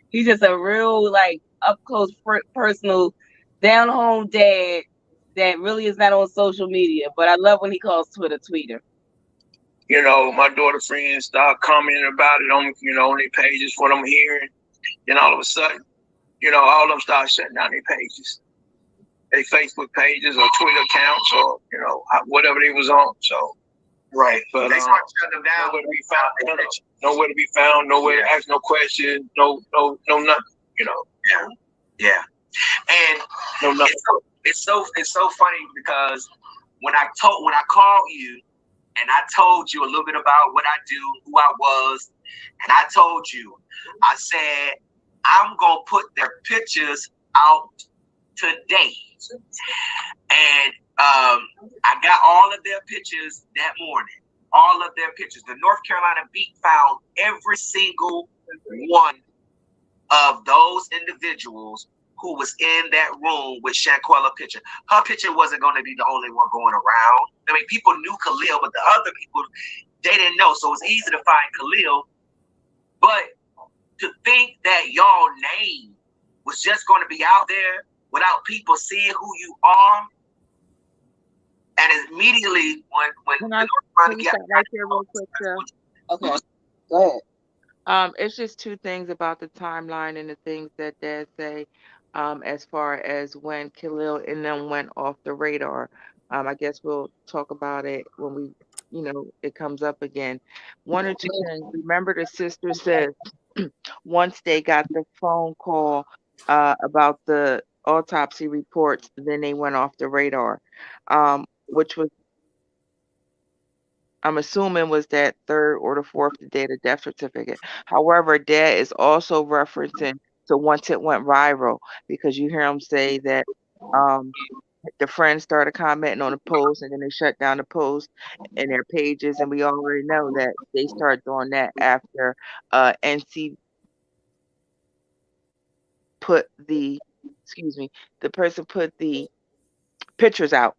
He's just a real, like, up close, personal, down home dad that really is not on social media. But I love when he calls Twitter tweeter. You know, my daughter friends start commenting about it on, on their pages, what I'm hearing. Then all of a sudden, all of them start shutting down their pages, their Facebook pages or Twitter accounts or, whatever they was on. So, right. But they start shutting them down. Nowhere to be found, nowhere to ask no questions, no nothing, Yeah. And no nothing. It's so funny because when I called you and I told you a little bit about what I do, who I was, and I told you, I said, I'm going to put their pictures out today. And I got all of their pictures that morning. All of their pictures. The North Carolina Beat found every single one of those individuals who was in that room with Shanquila picture. Her picture wasn't going to be the only one going around. I mean, people knew Khalil, but the other people, they didn't know. So it was easy to find Khalil. But to think that y'all name was just going to be out there without people seeing who you are, and immediately when Can you stop right there real quick, sir? Okay, go ahead. It's just two things about the timeline and the things that Dad say, as far as when Khalil and them went off the radar. I guess we'll talk about it when we, it comes up again. One or two things. Remember, the sister said once they got the phone call about the autopsy reports, then they went off the radar, which was, I'm assuming, was that third or the fourth day of the death certificate. However, Dad is also referencing to once it went viral, because you hear him say that the friends started commenting on the post and then they shut down the post in their pages, and we already know that they started doing that after NC put the person put the pictures out.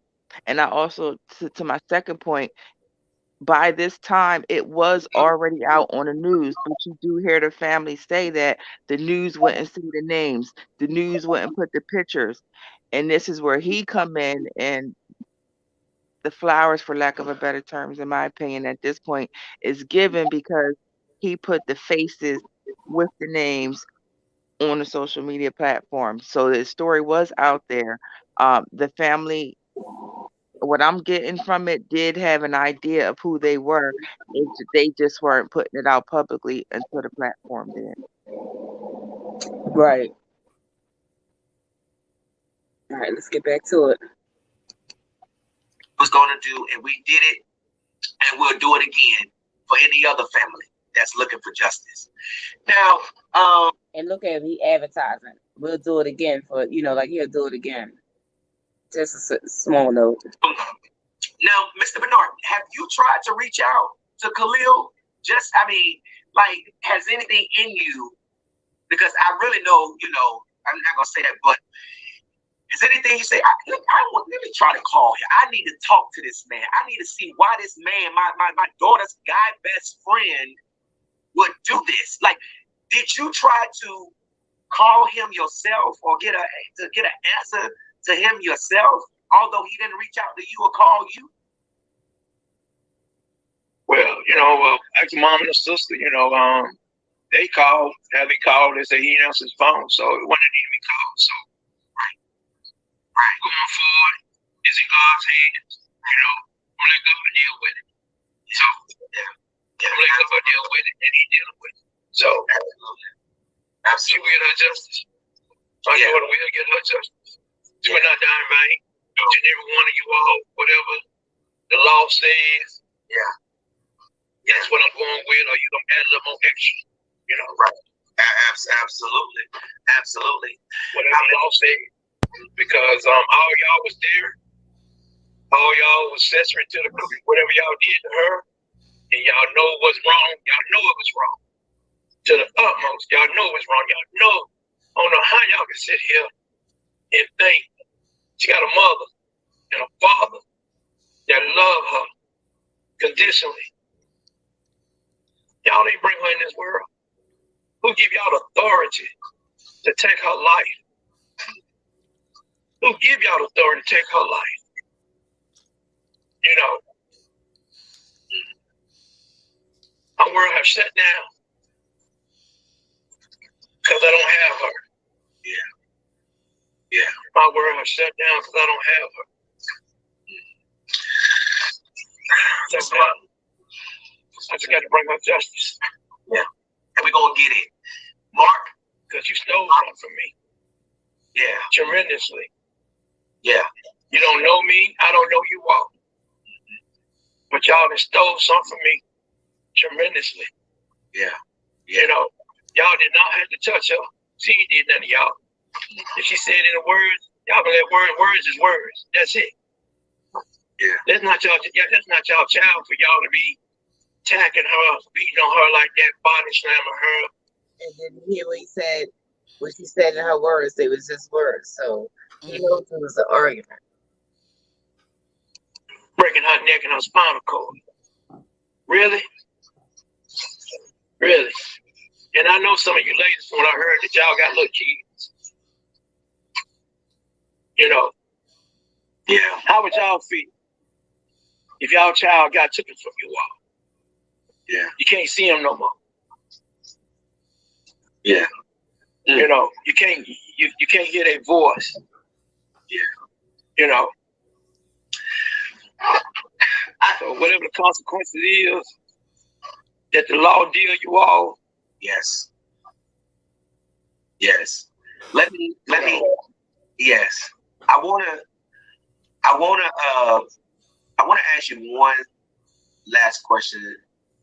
And I also, to my second point, by this time it was already out on the news, but you do hear the family say that the news wouldn't see the names, the news wouldn't put the pictures, and this is where he come in, and the flowers, for lack of a better terms, in my opinion, at this point, is given because he put the faces with the names on the social media platform. So the story was out there. The family, what I'm getting from it, did have an idea of who they were. They just weren't putting it out publicly until the platform did. Right. All right, let's get back to it. Was going to do, and we did it, and we'll do it again for any other family that's looking for justice. Now, and look at me advertising. We'll do it again for, like he'll do it again. Just a small note. Now, Mr. Bernard, have you tried to reach out to Khalil? Has anything in you? Because I really know, I'm not gonna say that, but is anything you say? Let me try to call him. I need to talk to this man. I need to see why this man, my daughter's guy best friend, would do this. Like, did you try to call him yourself or get an answer to him yourself? Although he didn't reach out to you or call you. Well, ex mom and sister, they called, they said he didn't answer his phone, so it wasn't need to be called. So, right. Going forward, is in God's hands. Let God deal with it. So, let God deal with it, and he dealing with it. So, absolutely. She will get her justice. My daughter will get her justice. She will not die in vain. Each and every one of you all, whatever the law says, That's what I'm going with, or you gonna add a little more extra, you know? Right. Absolutely. Whatever y'all say, because all y'all was there, all y'all was accessory to the whatever y'all did to her, and y'all know what's wrong. Y'all know it was wrong to the utmost. Y'all know it was wrong. Y'all know. I don't know how y'all can sit here and think she got a mother and a father that love her conditionally. Y'all ain't bring her in this world. Who give y'all the authority to take her life? Who give y'all the authority to take her life? You know, my world has shut down because I don't have her. Yeah. My world has shut down because I don't have her. So I just got to bring her justice. Yeah. And we're going to get it. Mark, because you stole something from me. Yeah. Tremendously. Yeah. You don't know me. I don't know you all. But y'all have stole something from me tremendously. Yeah. You know, y'all did not have to touch her. She ain't did none of y'all. If she said any words, y'all can let words is words. That's it. Yeah. That's not y'all child for y'all to be attacking her, beating on her like that, body slamming her. And then you hear what he said, what she said in her words, they was just words. So he knows it was an argument. Breaking her neck and her spinal cord. Really? Really? And I know some of you ladies, when I heard that y'all got little kids, you know, yeah. How would y'all feel if y'all child got taken from you all? Yeah. You can't see them no more. Yeah. You know, you can't hear their voice. Yeah. You know. So whatever the consequences is that the law deal you all. Yes. Yes. Let me. Yes. I wanna ask you one last question.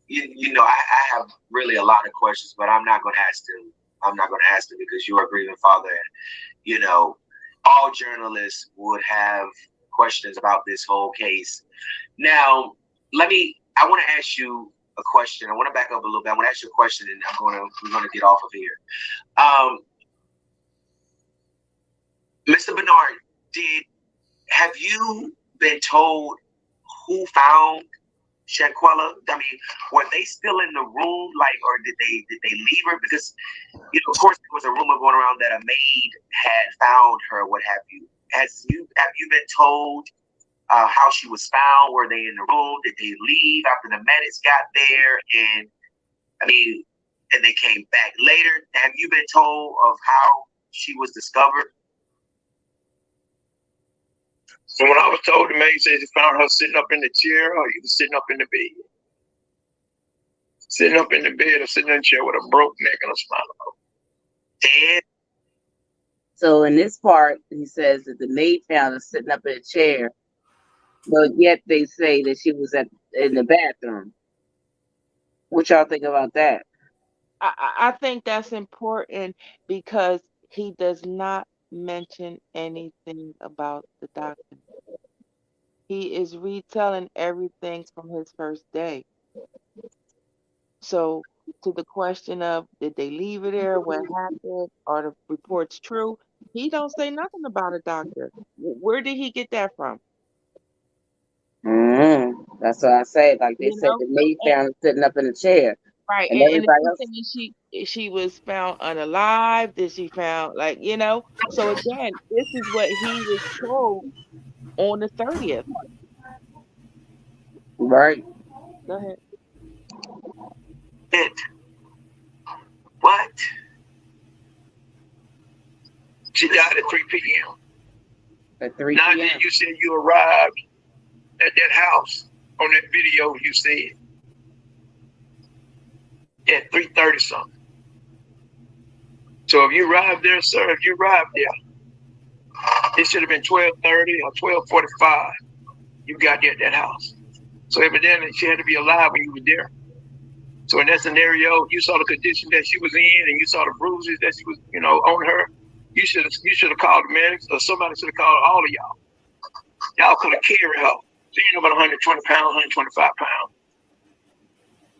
You know, I have really a lot of questions, but I'm not gonna ask them. Because you are a grieving father, and you know, all journalists would have questions about this whole case. Now, I want to ask you a question. I want to back up a little bit. I want to ask you a question, and we're gonna get off of here. Mr. Bernard, have you been told who found Shanquila? I mean, were they still in the room, or did they leave her? Because, you know, of course, there was a rumor going around that a maid had found her. What have you? Have you been told how she was found? Were they in the room? Did they leave after the medics got there? And and they came back later. Have you been told of how she was discovered? So when I was told, the maid said she found her sitting up in the chair, or either sitting up in the bed. Sitting up in the bed or sitting in the chair with a broke neck and a spinal cord. Dead. So in this part, he says that the maid found her sitting up in a chair, but yet they say that she was in the bathroom. What y'all think about that? I think that's important because he does not mention anything about the doctor. He is retelling everything from his first day. So to the question of did they leave it there, what happened, are the reports true? He don't say nothing about a doctor. Where did he get that from? That's what I say. Like they said, the maid found her sitting up in a chair. Right, and and everybody else. she was found unalive. Did she found So again, this is what he was told on the 30th. Right. Go ahead. What? She died at 3 p.m. At 3 Now p.m. you said you arrived at that house on that video. You said at 3:30 something. So if you arrived there, sir, it should have been 12:30 or 12:45. You got there at that house. So evidently she had to be alive when you were there. So in that scenario, you saw the condition that she was in, and you saw the bruises that she was, on her. You should have called the medics, or somebody should have called all of y'all. Y'all could have carried her. She ain't about 120 pounds, 125 pounds.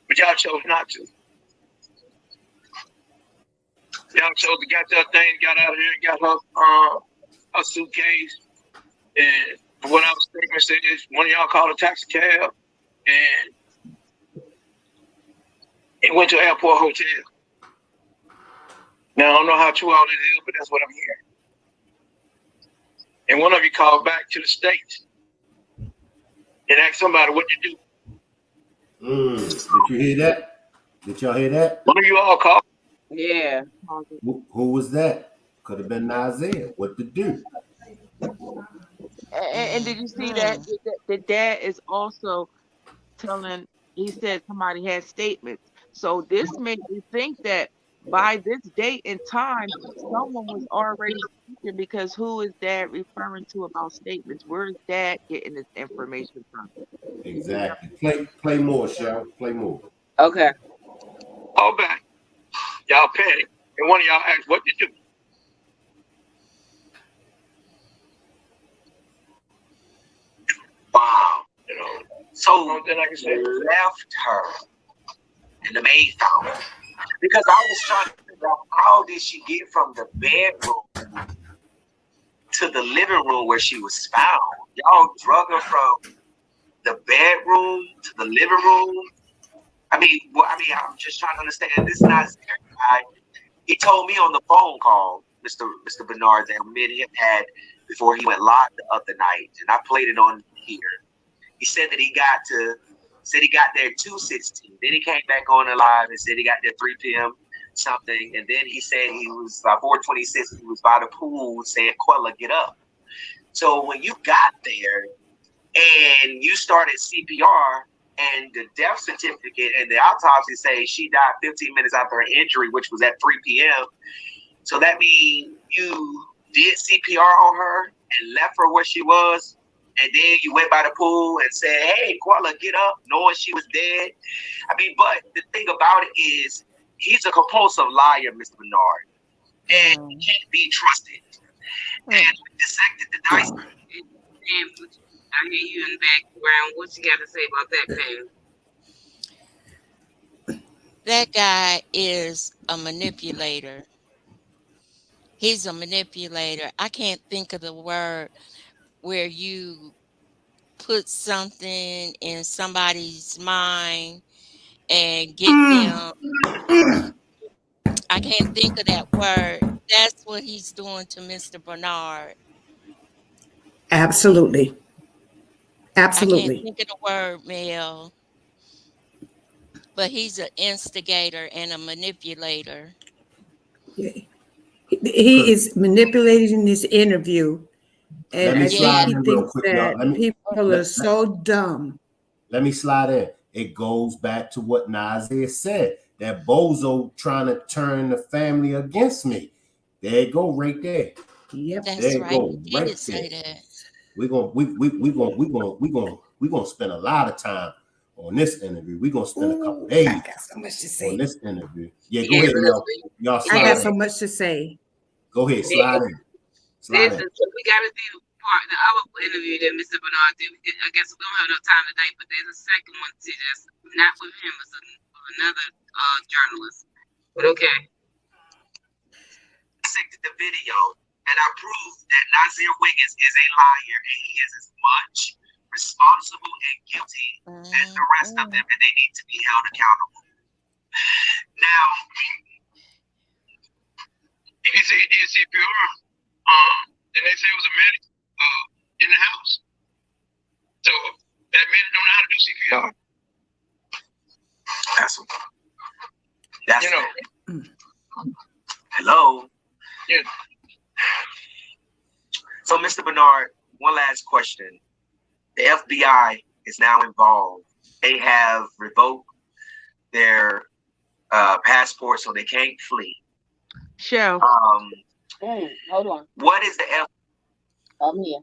But y'all chose not to. Y'all chose to get that thing, got out of here, and got her suitcase. And what I was thinking is, one of y'all called a taxi cab, and it went to Airport Hotel. Now I don't know how true all this is, but that's what I'm hearing. And one of you called back to the States and asked somebody what to do. Did you hear that? Did y'all hear that? One of you all called. Yeah. Who was that? Could have been Isaiah. What to do? And did you see that the dad is also telling, he said somebody had statements. So this made me think that by this date and time, someone was already speaking, because who is dad referring to about statements? Where is dad getting this information from? Exactly. Play more, Cheryl. Play more. Okay. All back. Y'all panicked. And one of y'all asked what to do. Wow. So then I can say left her, and the maid found her. Because I was trying to figure out, how did she get from the bedroom to the living room where she was found? Y'all drug her from the bedroom to the living room. I'm just trying to understand. This Nazir guy, he told me on the phone call, Mr. Bernard, that me and him had before he went live the other night, and I played it on here. He said that he got there at 2:16. Then he came back on the live and said he got there 3 p.m. something, and then he said he was by 4:26. He was by the pool saying, "Quella, get up." So when you got there and you started CPR, and the death certificate and the autopsy say she died 15 minutes after her injury, which was at 3 p.m. So that means you did CPR on her and left her where she was, and then you went by the pool and said, "Hey, Quella, get up," knowing she was dead. But the thing about it is, he's a compulsive liar, Mr. Bernard, and he can't be trusted. And we dissected the dice. I hear you in the background. What you got to say about that, Pam? That guy is a manipulator. He's a manipulator. I can't think of the word where you put something in somebody's mind and get them. I can't think of that word. That's what he's doing to Mr. Bernard. Absolutely. I Absolutely. can't think of the word, Mel. But he's an instigator and a manipulator. Yeah. He is manipulating this interview, and I think he thinks that people are so dumb. Let me slide in. It goes back to what Nazir said, that bozo trying to turn the family against me. There you go, right there. Yep, that's right. He did say that. We're gonna spend a lot of time on this interview. We're gonna spend a couple days. I got so much to say on this interview. Yeah, go ahead, y'all. I got so much to say. Go ahead, slide in. Slide in. We got to do the other interview that Mr. Bernard did. I guess we don't have enough time today, but there's a second one to just not with him, it's another journalist. But okay. Dissected the video, and I proved that Nazir Wiggins is a liar, and he is as much responsible and guilty as the rest of them, and they need to be held accountable. Now, and they say he did CPR. Then they say it was a medic in the house. So that medic don't know how to do CPR. Hello. Yeah. So, Mr. Bernard, one last question. The FBI is now involved. They have revoked their passport, so they can't flee. Show. Hold on. What is the I'm here.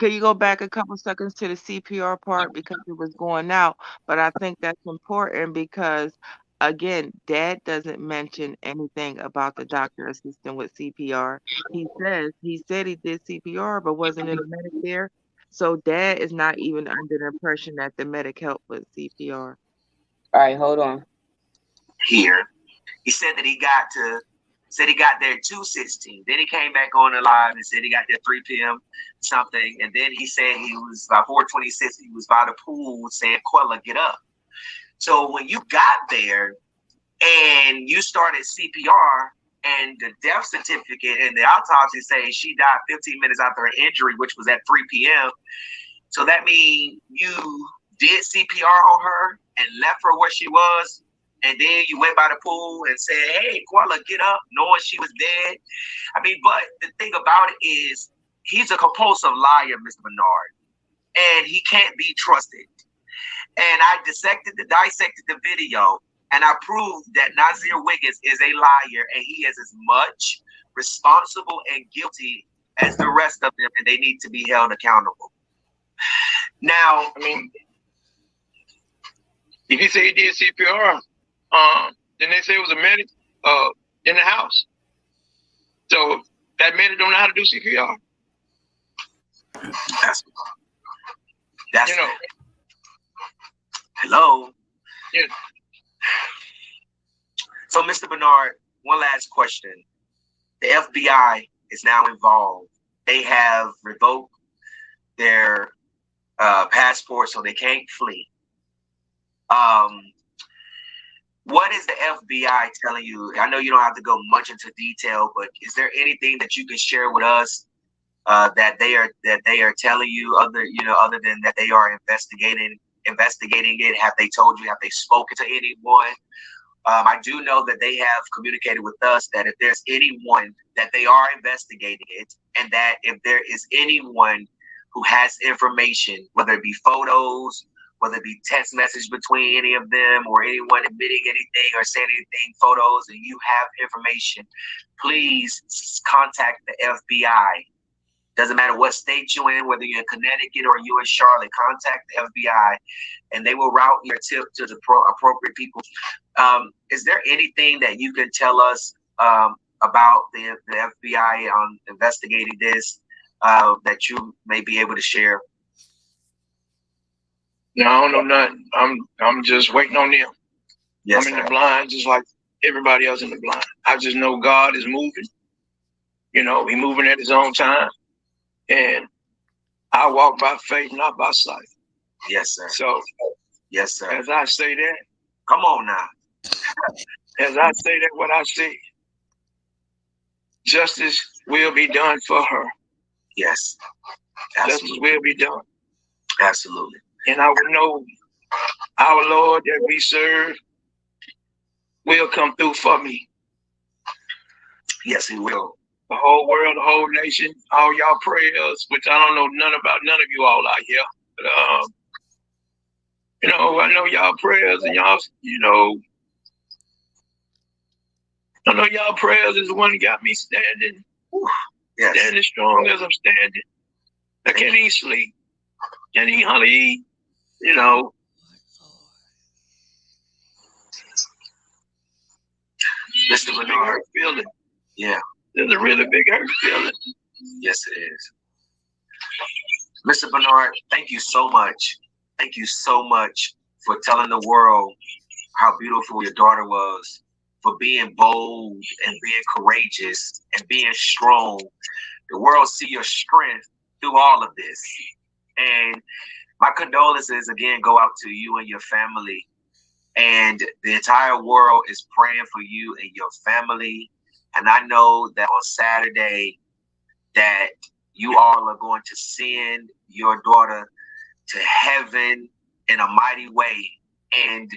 Can you go back a couple seconds to the CPR part because it was going out? But I think that's important because, again, Dad doesn't mention anything about the doctor assisting with CPR. He said he did CPR, but wasn't in a medic there. So Dad is not even under the impression that the medic helped with CPR. All right, hold on. Here, he said that he got there at 2:16. Then he came back on the live and said he got there 3 p.m. something. And then he said he was by 4:26. He was by the pool saying, "Quella, get up." So when you got there and you started CPR and the death certificate and the autopsy say she died 15 minutes after her injury, which was at 3 p.m. So that means you did CPR on her and left her where she was. And then you went by the pool and said, "Hey, Quella, get up," knowing she was dead. I mean, but the thing about it is he's a compulsive liar, Mr. Bernard, and he can't be trusted. And I dissected the video, and I proved that Nazir Wiggins is a liar, and he is as much responsible and guilty as the rest of them, and they need to be held accountable. Now, I mean, if he say he did CPR, then they say it was a medic in the house. So that medic don't know how to do CPR. That's you know. Hello. Yeah. So, Mr. Bernard, one last question. The FBI is now involved. They have revoked their passport, so they can't flee. What is the FBI telling you? I know you don't have to go much into detail, but is there anything that you can share with us that they are telling you other than that they are investigating it? Have they told you? Have they spoken to anyone? I do know that they have communicated with us that if there's anyone that they are investigating it, and that if there is anyone who has information, whether it be photos, whether it be text message between any of them or anyone admitting anything or saying anything, photos, and you have information, please contact the FBI. Doesn't matter what state you're in, whether you're in Connecticut or you're in Charlotte, contact the FBI and they will route your tip to the appropriate people. Is there anything that you can tell us about the FBI on investigating this that you may be able to share? No, I don't know nothing. I'm just waiting on them. Yes, I'm in the blind just like everybody else in the blind. I just know God is moving. You know, He's moving at His own time. And I walk by faith, not by sight. Yes, sir. So, yes, sir. As I say that, come on now. As I say that, what I say, justice will be done for her. Yes. Absolutely. Justice will be done. Absolutely. And I will know our Lord that we serve will come through for me. Yes, He will. The whole world, the whole nation, all y'all prayers, which I don't know none of you all out here. But, I know y'all prayers and y'all, I know y'all prayers is the one that got me standing. Yes. Standing strong as I'm standing. I can't even sleep. Can't even hardly eat, Mr. Bernard, feeling. Yeah. There's a really big hurt feeling. Yes, it is. Mr. Bernard, thank you so much. Thank you so much for telling the world how beautiful your daughter was, for being bold and being courageous and being strong. The world see your strength through all of this. And my condolences again go out to you and your family. And the entire world is praying for you and your family. And I know that on Saturday that you all are going to send your daughter to heaven in a mighty way. And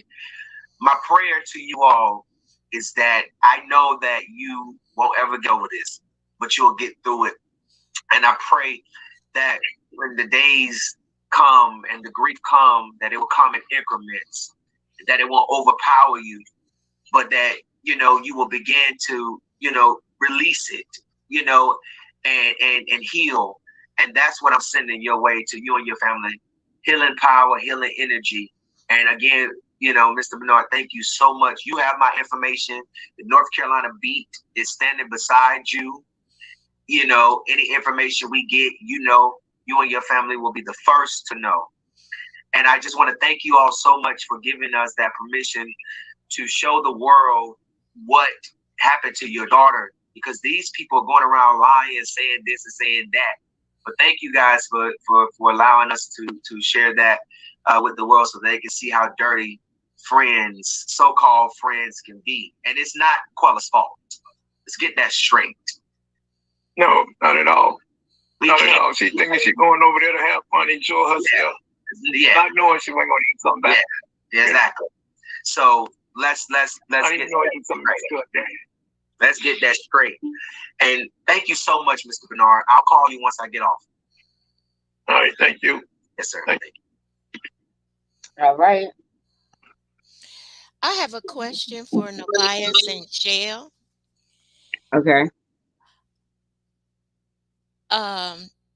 my prayer to you all is that I know that you won't ever get over this, but you'll get through it. And I pray that when the days come and the grief come, that it will come in increments, that it won't overpower you, but that, you will begin to, release it, and heal. And that's what I'm sending your way to you and your family. Healing power, healing energy. And again, Mr. Bernard, thank you so much. You have my information. The North Carolina Beat is standing beside you. Any information we get, you and your family will be the first to know. And I just want to thank you all so much for giving us that permission to show the world what happened to your daughter, because these people are going around lying, saying this and saying that. But thank you guys for allowing us to share that with the world so they can see how dirty friends, so-called friends, can be. And it's not Quella's fault. Let's get that straight. No, not at all. Not at all. She thinking she's going over there to have fun, enjoy herself. Yeah. Not knowing she wasn't going to eat something back. Yeah, exactly. So let's get Let's get that straight. And thank you so much, Mr. Bernard. I'll call you once I get off. All right, thank you. Yes, sir. Thank you. All right. I have a question for Nobias and Shell. Okay.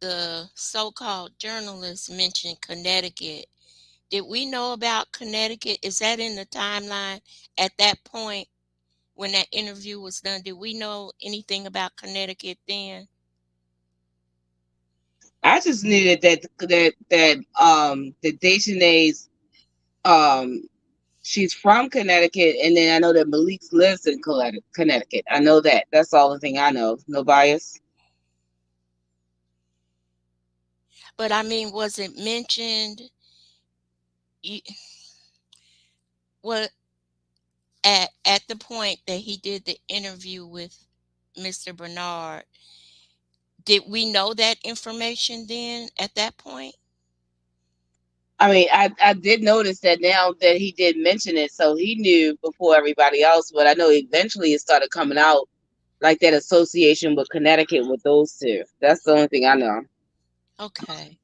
The so-called journalist mentioned Connecticut. Did we know about Connecticut? Is that in the timeline at that point when that interview was done? Did we know anything about Connecticut then? I just knew that Dejanay's she's from Connecticut, and then I know that Malik lives in Connecticut. I know that. That's all the thing I know. No bias. But I mean, was it mentioned? What at the point that he did the interview with Mr. Bernard? Did we know that information then at that point? I mean, I did notice that now that he did mention it, so he knew before everybody else. But I know eventually it started coming out, like that association with Connecticut with those two. That's the only thing I know. Okay.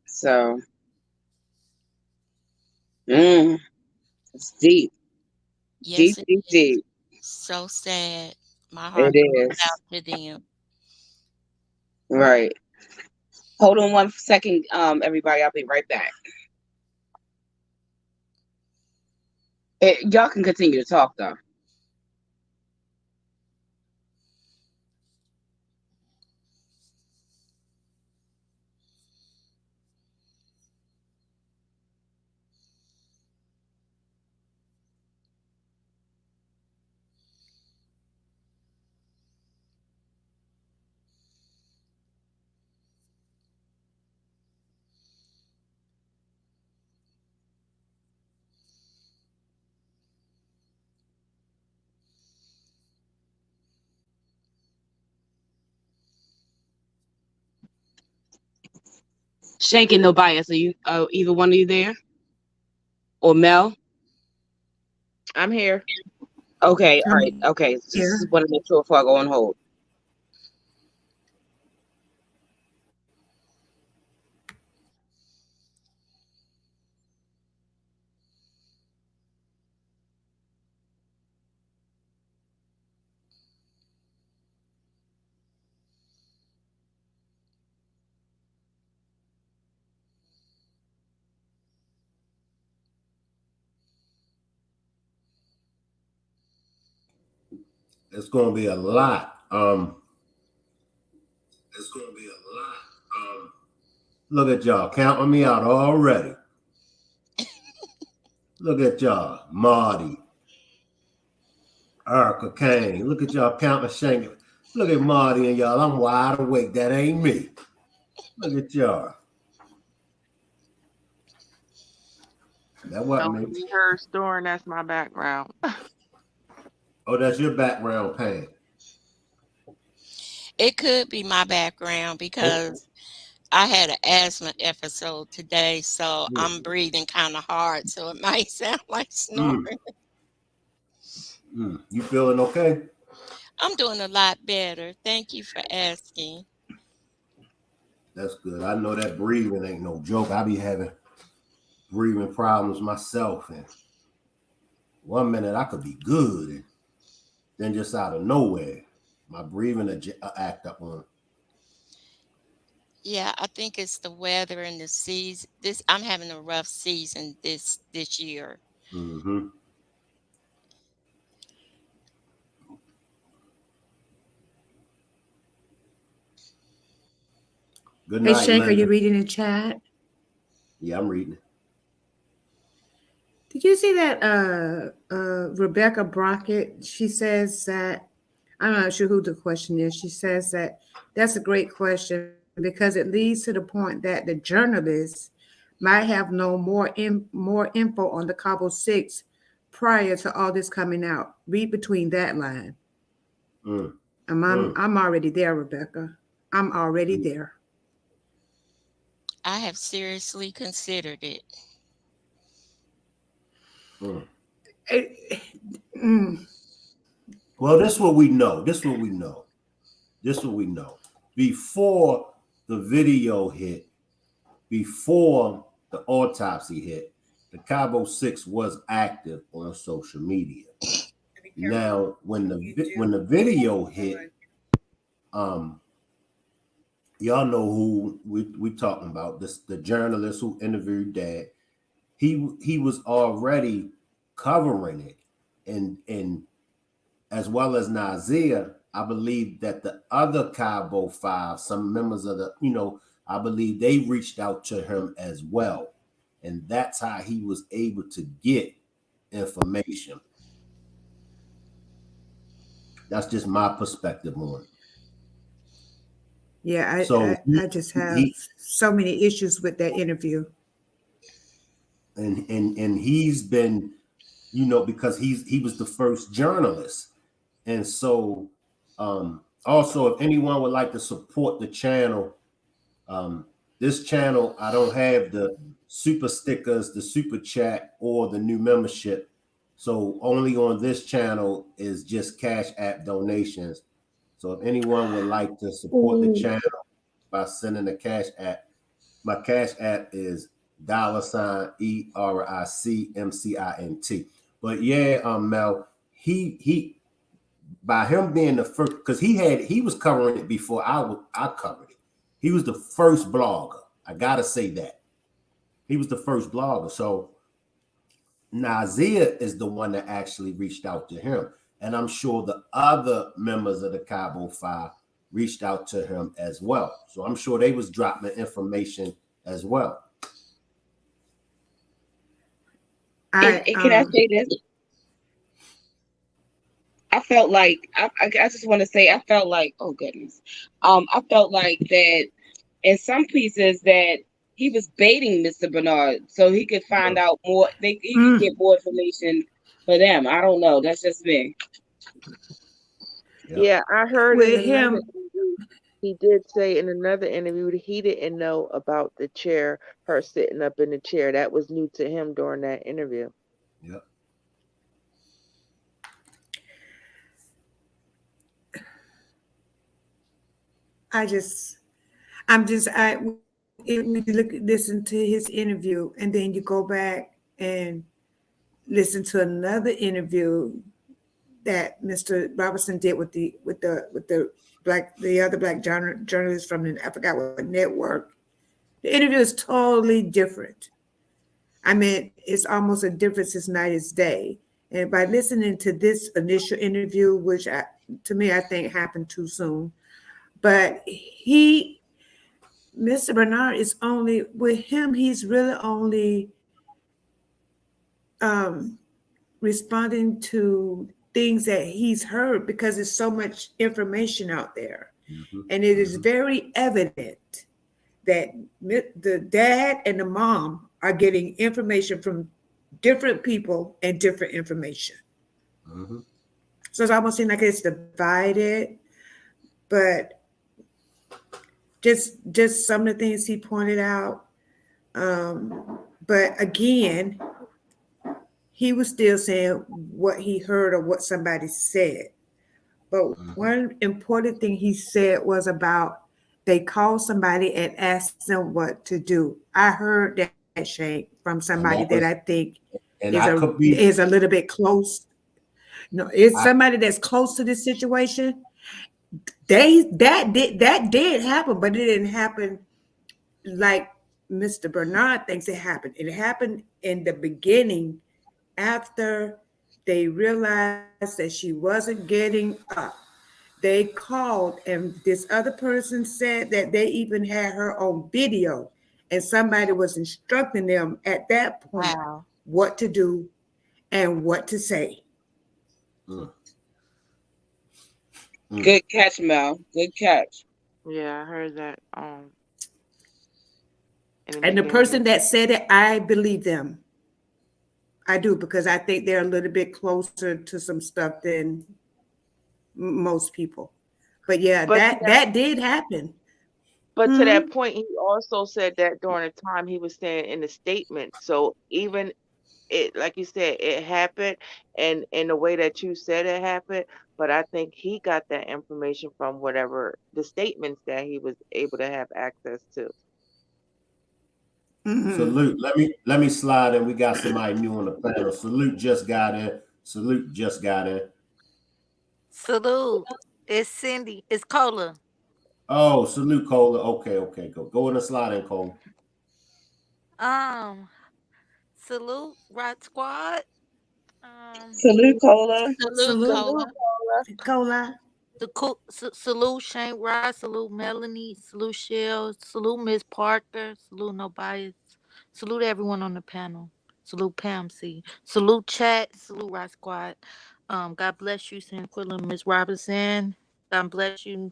So, it's deep. Yes, Deep. So sad. My heart goes out to them. Right. Hold on 1 second, everybody. I'll be right back. Y'all can continue to talk though. Shank no bias. Are you either one of you there? Or Mel? I'm here. Okay, all right. Okay. Just want to make sure before I go on hold. It's going to be a lot. Look at y'all counting me out already. Look at y'all, Marty, Erica Kane. Look at y'all counting Shanquila. Look at Marty and y'all. I'm wide awake. That ain't me. Look at y'all. That wasn't me. Be her storing. That's my background. Oh, that's your background, Pam. It could be my background because I had an asthma episode today, so I'm breathing kind of hard, so it might sound like snoring. You feeling okay? I'm doing a lot better. Thank you for asking. That's good. I know that breathing ain't no joke. I be having breathing problems myself, and 1 minute I could be good, and then just out of nowhere, my breathing act up on. Yeah, I think it's the weather and the season. I'm having a rough season this year. Mm-hmm. Good Hey, night, Shank, are Linda. you reading the chat? Yeah, I'm reading it. Did you see that Rebecca Brockett? She says that, I'm not sure who the question is. She says that that's a great question because it leads to the point that the journalists might have known more info on the Cabo 6 prior to all this coming out. Read between that line. I'm already there, Rebecca. I'm already there. I have seriously considered it. Well, this is what we know. Before the video hit, before the autopsy hit, the Cabo 6 was active on social media. Now, when the video hit, y'all know who we talking about. The journalist who interviewed Dad. He was already covering it, and as well as Nazir, I believe that the other Cabo 5, some members of the, I believe they reached out to him as well. And that's how he was able to get information. That's just my perspective on it. Yeah, I just have so many issues with that interview. And he's been, because he was the first journalist. And so also, if anyone would like to support the channel, this channel, I don't have the super stickers, the super chat, or the new membership. So only on this channel is just Cash App donations. So if anyone would like to support the channel by sending a Cash App, my Cash App is $ERICMCINT. But yeah, Mel, he by him being the first, because he was covering it before I covered it. He was the first blogger. I gotta say that. He was the first blogger. So Nazir is the one that actually reached out to him. And I'm sure the other members of the Cabo 5 reached out to him as well. So I'm sure they was dropping information as well. Can I say this? I felt like I just want to say I felt like, oh goodness, I felt like that in some pieces that he was baiting Mr. Bernard so he could find out more. He could get more information for them. I don't know. That's just me. Yeah, I heard with him. He did say in another interview that he didn't know about the chair, her sitting up in the chair. That was new to him during that interview. Yep. If you listen to his interview and then you go back and listen to another interview that Mr. Robertson did with the other black journalist from I forgot what network. The interview is totally different. I mean, it's almost a difference as night as day. And by listening to this initial interview, which to me I think happened too soon, but Mr. Bernard is only, with him, he's really only responding to things that he's heard because there's so much information out there. And it is very evident that the dad and the mom are getting information from different people and different information. So it's almost seems like it's divided, but just some of the things he pointed out. But again, he was still saying what he heard or what somebody said. But one important thing he said was about they called somebody and asked them what to do. I heard that, Shank, from somebody that I think is a little bit close. No, it's somebody that's close to this situation. That did happen, but it didn't happen like Mr. Bernard thinks it happened. It happened in the beginning after they realized that she wasn't getting up. They called, and this other person said that they even had her on video, and somebody was instructing them at that point what to do and what to say. Good catch, Mel. Good catch. Yeah, I heard that. And the person that said it, I believe them. I do, because I think they're a little bit closer to some stuff than most people. But yeah, that did happen. But to that point, he also said that during the time he was saying in the statement. So even it, like you said, it happened, and in the way that you said it happened. But I think he got that information from whatever the statements that he was able to have access to. Salute. Let me slide in. We got somebody new on the panel. Salute just got in. Salute just got in. Salute. It's Cindy. It's Cola. Oh, salute, Cola. Okay. Go in the slide in, Cola. Salute, Rod Squad. Salute, Cola. Salute, Cola. Salute, Shane Rod. Salute, Melanie. Salute, Shell. Salute, Miss Parker. Salute, No Bias. Salute everyone on the panel. Salute, Pam C. Salute, chat. Salute, Rod Squad. God bless you, Shanquila, Miss Robinson. God bless you.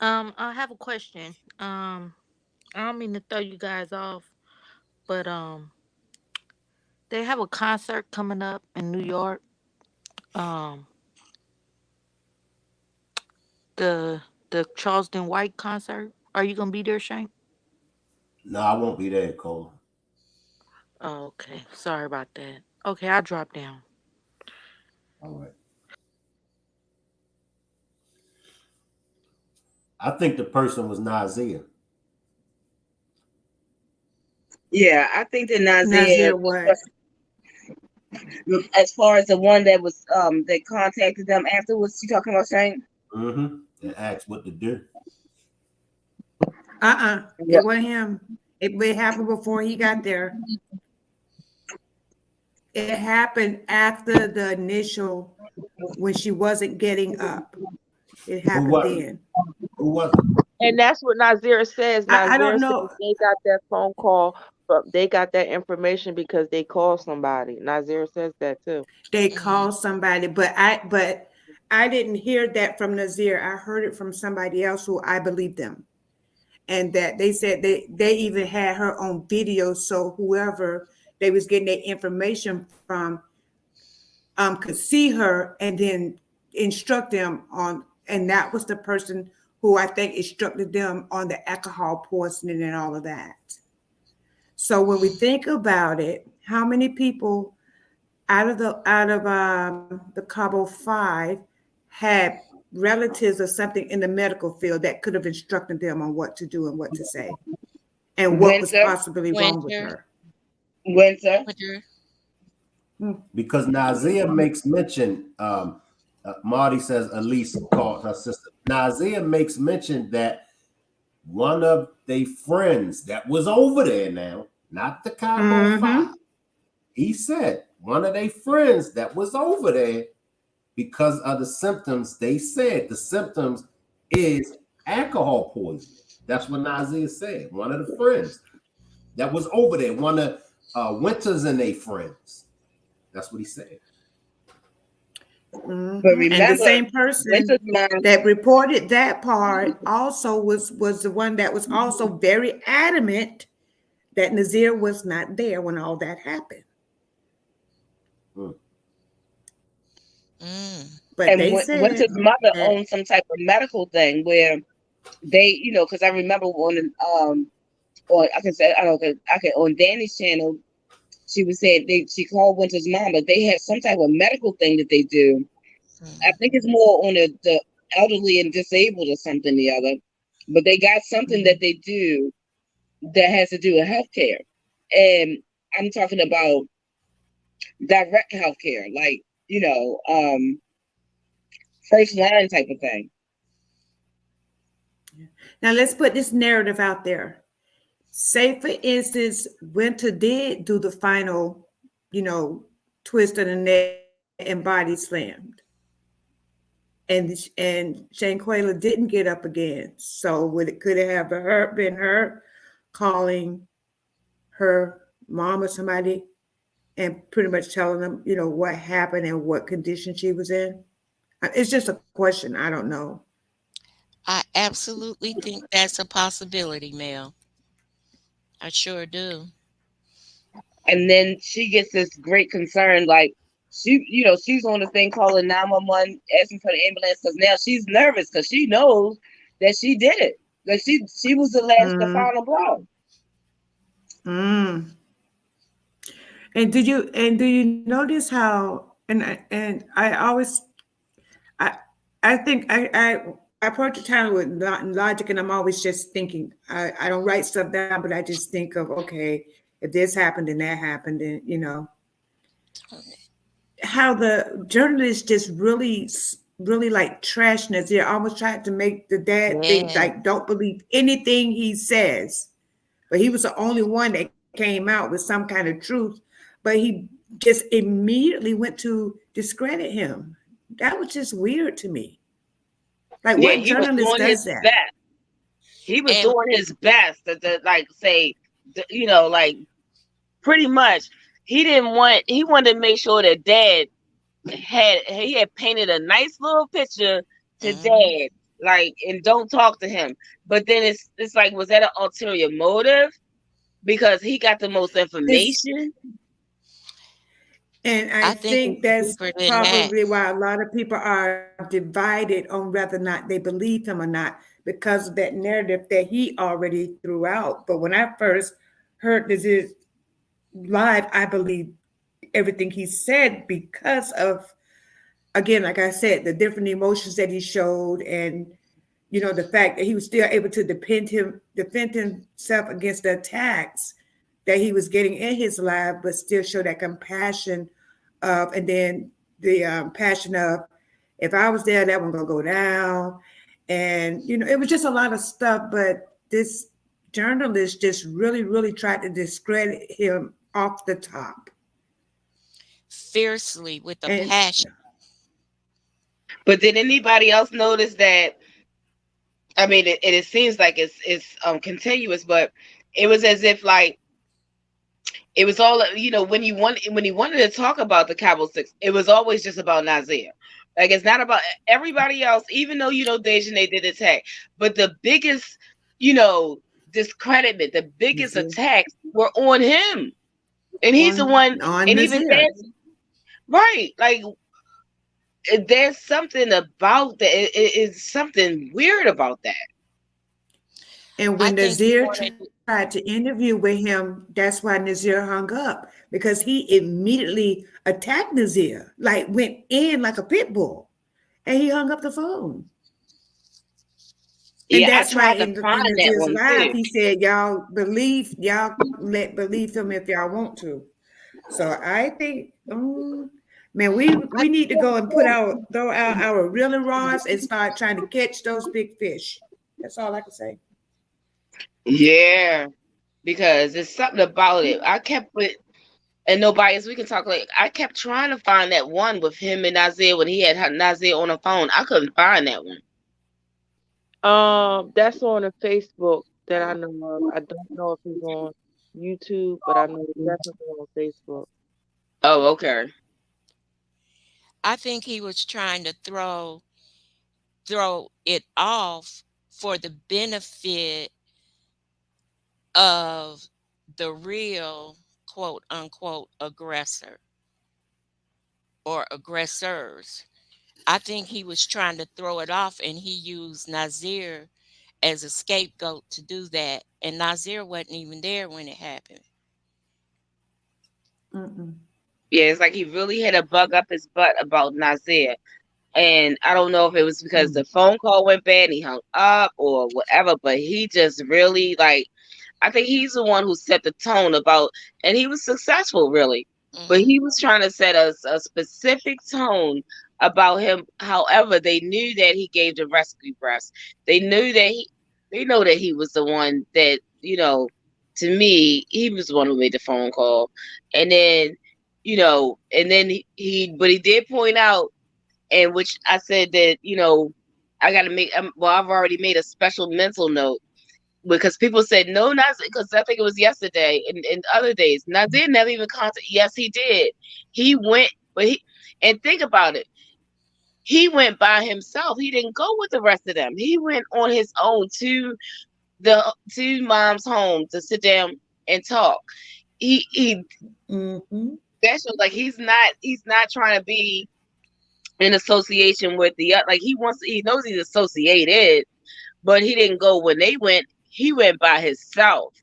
I have a question. I don't mean to throw you guys off, but they have a concert coming up in New York. The Charleston White concert. Are you gonna be there, Shane? No, I won't be there, Cola. Oh, okay. Sorry about that. Okay, I'll drop down. All right. I think the person was Nazir. Yeah, I think that Nazir what? As far as the one that was that contacted them afterwards, you talking about, Shane? And asked what to do. It wasn't him. It happened before he got there. It happened after the initial, when she wasn't getting up. It happened then. Who was it? And that's what Nazir says. Nazir I don't know. says they got that phone call, but they got that information because they called somebody. Nazir says that too. They called somebody, but I didn't hear that from Nazir. I heard it from somebody else who I believe them. And that they said they even had her on video, so whoever they was getting their information from could see her and then instruct them on, and that was the person who I think instructed them on the alcohol poisoning and all of that. So when we think about it, how many people out of the Cabo 5 had relatives or something in the medical field that could have instructed them on what to do and what to say, and what was possibly wrong with her? Winter. Because Nazir makes mention, Marty says Elise called her sister. Nazir makes mention that one of their friends that was over there now, not the Cabo 5, he said one of their friends that was over there, because of the symptoms, they said the symptoms is alcohol poisoning. That's what Nazir said. One of the friends that was over there, one of Winters and their friends. That's what he said. But remember, and the same person that reported that part also was the one that was also very adamant that Nazir was not there when all that happened. But and they said Winter's mother owned some type of medical thing where they, because I remember on or I can say on Danny's channel, she was saying she called Winter's mom, but they have some type of medical thing that they do. I think it's more on the elderly and disabled or something the other, but they got something that they do that has to do with healthcare, and I'm talking about direct healthcare, like you know, first line type of thing. Now let's put this narrative out there. Say, for instance, Winter did do the final, twist of the neck and body slammed, and Shanquila didn't get up again. So could it have been her calling her mom or somebody and pretty much telling them, what happened and what condition she was in? It's just a question. I don't know. I absolutely think that's a possibility, Mel. I sure do. And then she gets this great concern, like she's on the thing calling 911, asking for the ambulance, because now she's nervous because she knows that she did it. That she was the final blow. And do you notice how I always I think I approach the time with logic, and I'm always just thinking. I don't write stuff down, but I just think of, okay, if this happened and that happened, and how the journalists just really like trashing us. They almost tried to make the dad think like, don't believe anything he says, but he was the only one that came out with some kind of truth, but he just immediately went to discredit him. That was just weird to me. Like, what journalist does that? Best. He was doing his best to like say, like pretty much he wanted to make sure that dad had painted a nice little picture to dad, like, and don't talk to him. But then it's like, was that an ulterior motive? Because he got the most information. And I think that's probably why a lot of people are divided on whether or not they believe him or not, because of that narrative that he already threw out. But when I first heard this is live, I believe everything he said because of, again, like I said, the different emotions that he showed, and the fact that he was still able to defend himself against the attacks that he was getting in his life, but still show that compassion of, and then the passion of, if I was there, that one gonna go down. And, it was just a lot of stuff, but this journalist just really, really tried to discredit him off the top. Fiercely, with a passion. But did anybody else notice that? I mean, it seems like it's continuous, but it was as if like it was all, when he wanted to talk about the Cabo Six, it was always just about Nasir. Like, it's not about everybody else, even though Dejanay did attack. But the biggest, discreditment, the biggest attacks were on him, and he's the one. And even then, right, like, there's something about that. It is something weird about that. And when Nasir tried to interview with him, that's why Nasir hung up, because he immediately attacked Nasir, like went in like a pit bull, and he hung up the phone. And that's why in Nasir's live, he said, y'all believe him if y'all want to. So I think, man, we need to go and throw out our reeling rods and start trying to catch those big fish. That's all I can say. Yeah, because there's something about it. I kept with, and no bias, we can talk, like, I kept trying to find that one with him and Nasir when he had Nasir on the phone. I couldn't find that one. That's on a Facebook that I know of. I don't know if he's on YouTube, but I know it's definitely on Facebook. Oh, okay. I think he was trying to throw it off for the benefit of the real quote unquote aggressor or aggressors. I think he was trying to throw it off, and he used Nasir as a scapegoat to do that. And Nasir wasn't even there when it happened. Yeah, it's like he really had a bug up his butt about Nasir. And I don't know if it was because the phone call went bad and he hung up or whatever, but he just really, like, I think he's the one who set the tone about, and he was successful, really. but Mhm. he was trying to set a specific tone about him. However, they knew that he gave the rescue breaths. They knew that they know that he was the one that, to me, he was the one who made the phone call. And then, and then but he did point out, and which I said that, I got to make, well, I've already made a special mental note because people said no, not because I think it was yesterday and other days. Nazir never even contacted. Yes, he did. He went, and think about it. He went by himself. He didn't go with the rest of them. He went on his own to mom's home to sit down and talk. He That's just like he's not trying to be in association with like he knows he's associated, but he didn't go when they went. He went by himself.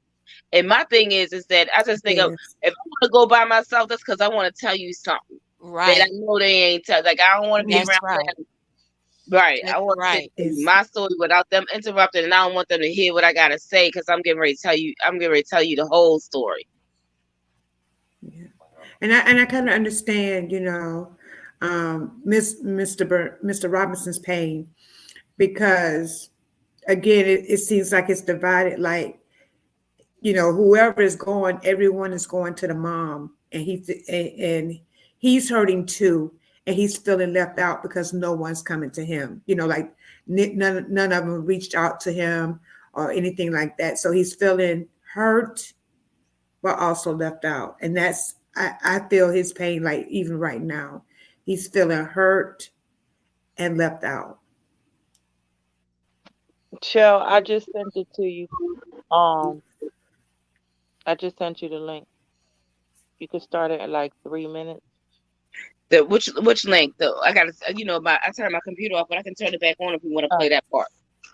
And my thing is that I just think of, Yes. if I want to go by myself, that's because I want to tell you something that I Right. know they ain't tell. Like I don't want to be That's around right. them. Right. I That's want to right. tell you It's my story without them interrupting, and I don't want them to hear what I gotta say because I'm getting ready to tell you. I'm getting ready to tell you the whole story. and I kind of understand, Mr. Robinson's pain because again, it seems like it's divided. Like whoever is going, everyone is going to the mom, and he's hurting too, and he's feeling left out because no one's coming to him. Like none of them reached out to him or anything like that. So he's feeling hurt, but also left out, and I feel his pain. Like even right now, he's feeling hurt and left out. Shell, I just sent it to you. Um, I just sent you the link. You could start it in like 3 minutes. Which link though? I gotta I turned my computer off, but I can turn it back on if we want to Uh, play that part.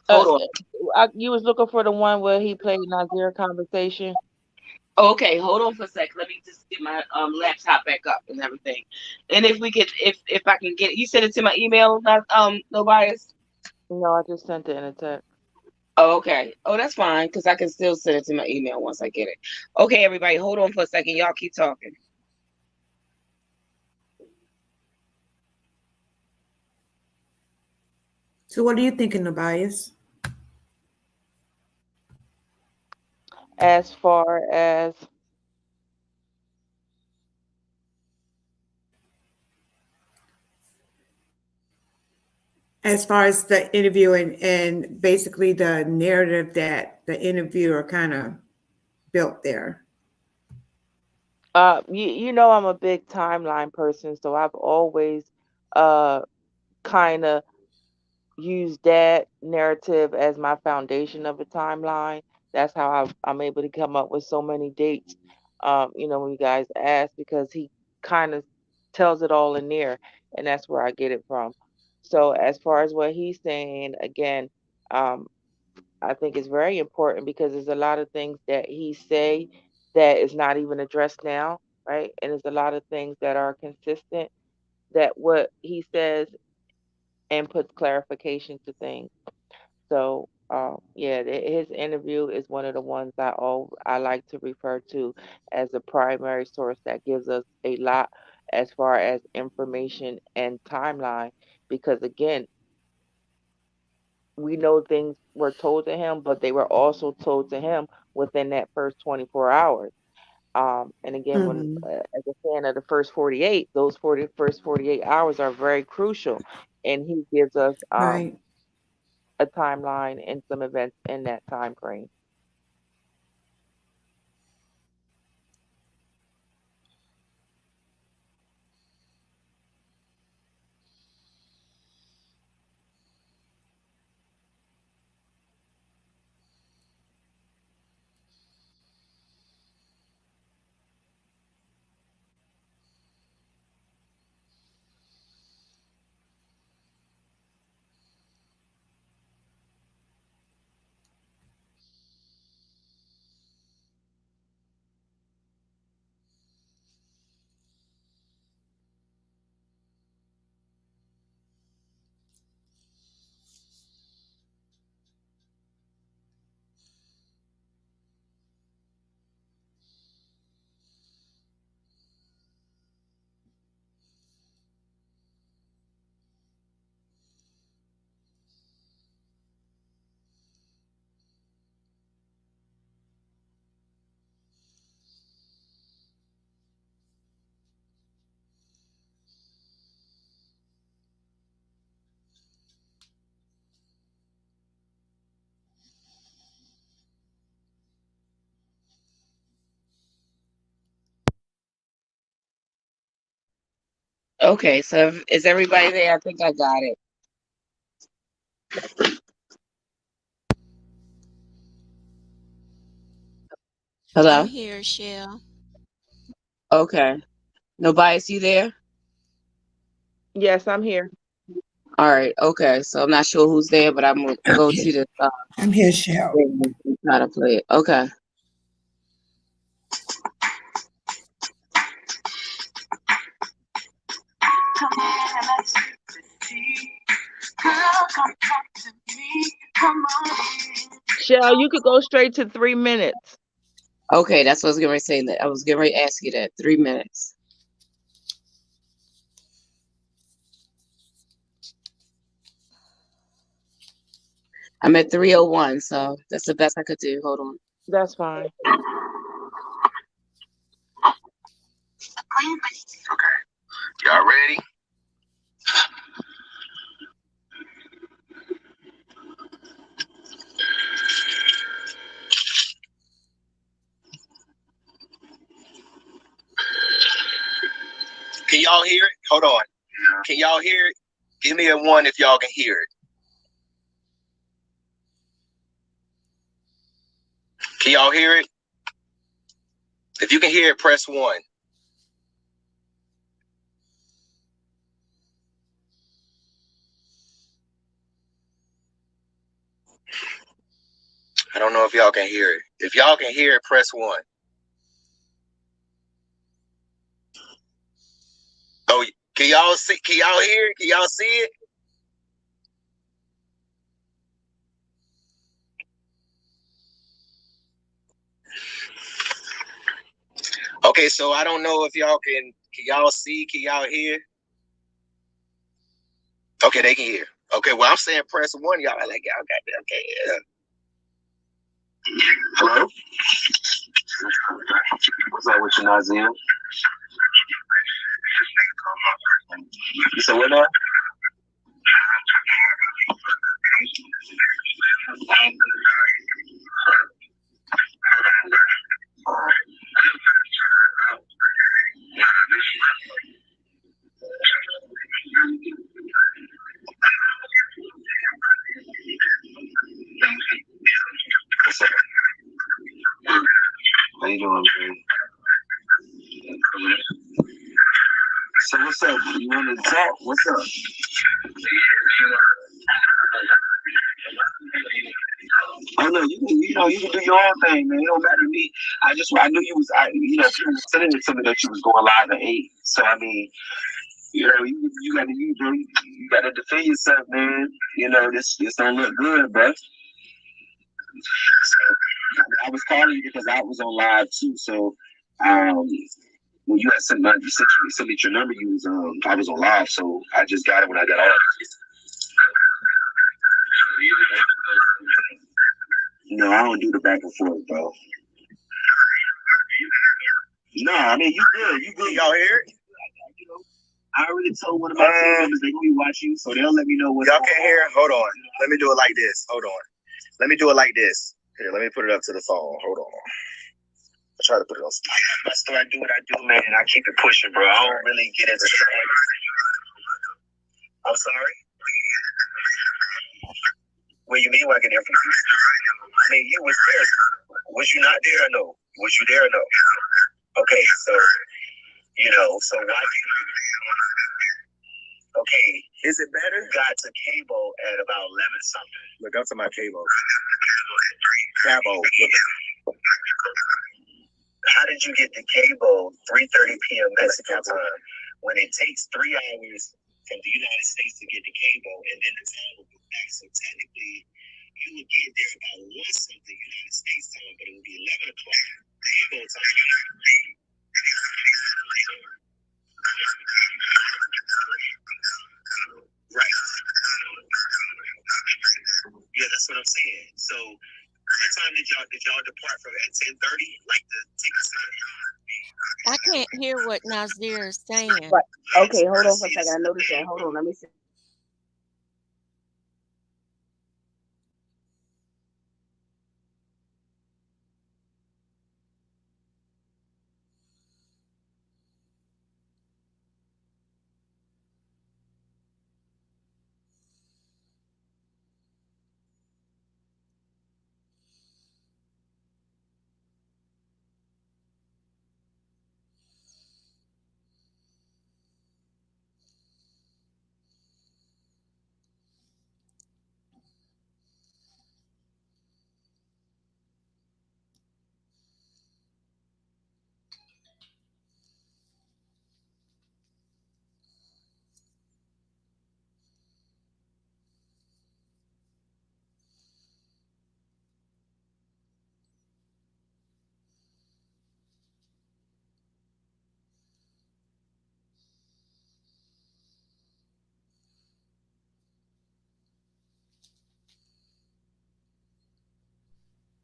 uh, Hold on. you was looking for the one where he played Nazir conversation. Okay, hold on for a sec. Let me just get my laptop back up and everything. And if we could, if I can get it, you send it to my email, not no bias. No, I just sent it in a text. Oh, okay. Oh, that's fine because I can still send it to my email once I get it. Okay, everybody, hold on for a second. Y'all keep talking. So what are you thinking, Tobias? As far As the interview and basically the narrative that the interviewer kind of built there. you know I'm a big timeline person, so I've always uh kind of use that narrative as my foundation of a timeline. That's how I'm able to come up with so many dates. When you guys ask, because he kind of tells it all in there, and that's where I get it from. So as far as what he's saying, again, um, I think it's very important because there's a lot of things that he say that is not even addressed now, right? And there's a lot of things that are consistent that what he says and puts clarification to things. So, yeah, his interview is one of the ones I like to refer to as a primary source that gives us a lot as far as information and timeline. Because again, we know things were told to him, but they were also told to him within that first 24 hours. And again, when Mhm. as a fan of the first 48, those first 48 hours are very crucial, and he gives us Right. a timeline and some events in that time frame. Okay, so is everybody there? I think I got it. I'm Hello? here, Shell. Okay. Nobody's you there? Yes, I'm here. All right. Okay. So I'm not sure who's there, but I'm gonna go to the I'm here, Shell. thing and try to play it. Okay. Come in and let's sip this tea. Girl, come talk to me. Come on in. Shell, you could go straight to 3 minutes. Okay, that's what I was getting ready to say. That I was getting ready to ask you that. 3 minutes. I'm at 301, so that's the best I could do. Hold on. That's fine. Y'all ready? Can y'all hear it? Hold on. Can y'all hear it? Give me a 1 if y'all can hear it. Can y'all hear it? If you can hear it, press 1. I don't know if y'all can hear it. If y'all can hear it, press 1. Oh, can y'all see? Can y'all hear it? Can y'all see it? Okay, so I don't know if y'all can y'all see? Can y'all hear? Okay, they can hear. Okay, well, I'm saying press 1. Y'all are like, y'all got that. Okay, yeah. Hello? What's up with you, Nazia? You said what now? How you doing, man? So what's up? You want to talk? What's up? Oh no, you can do your own thing, man. It don't matter to me. I knew you was, people were telling it to me that you was going live at 8. So I mean, you got to, you got to defend yourself, man. This don't look good, bro. So I was calling you because I was on live too. So when you had sent me your number, I was on live. So I just got it when I got off. No, I don't do the back and forth, bro. No, I mean you good. Y'all hear it? I already told one of my team members they're gonna be watching, so they'll let me know what. Y'all can't hear? Hold on. Let me do it like this. Hold on. Let me do it like this. Here, let me put it up to the phone. Hold on. I try to put it on. I start doing what I do, man. I keep it pushing, bro. I don't really get into trouble. I'm sorry. What do you mean? Why I get there from you? I mean, you was there. Was you not there or no? Was you there or no? Okay, so so why? Okay, is it better? Got to cable at about 11 something. Look up to my cable. Cabo. How did you get the cable 3:30 p.m. Mexican time when it takes 3 hours from the United States to get the cable and then the time will go back? So technically, you would get there about 1 something United States time, but it would be 11 o'clock cable time. Right. Yeah, that's what I'm saying. So, what time did y'all depart from at 10:30? Like the tickets? I can't hear what Nazir is saying. Right. Okay, hold on for a second. I noticed that. Hold on, let me see.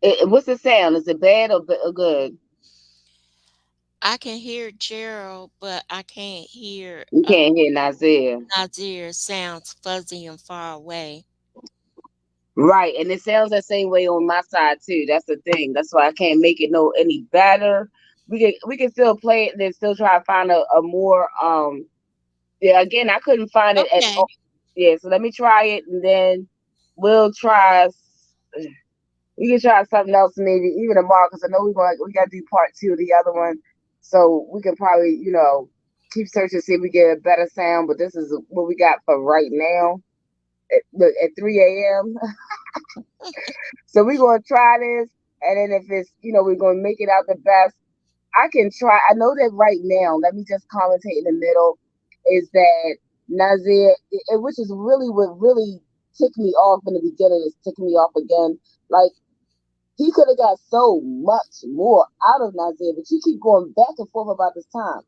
What's the sound? Is it bad or good? I can hear Gerald, but I can't hear You can't hear Nazir. Nazir. Sounds fuzzy and far away. Right, and it sounds the same way on my side too. That's the thing. That's why I can't make it no any better. We can still play it and then still try to find a more yeah, again I couldn't find it at Okay. all. Yeah, so let me try it and then we'll try we can try something else maybe even tomorrow because I know we gotta do part two of the other one. So we can probably, keep searching, see if we get a better sound, but this is what we got for right now at 3 a.m. So we're gonna try this, and then if it's we're gonna make it out the best. I can try. I know that right now. Let me just commentate in the middle. Is that Nazir, which is really what really ticked me off in the beginning, is ticking me off again. Like he could have got so much more out of Nazir, but you keep going back and forth about this time.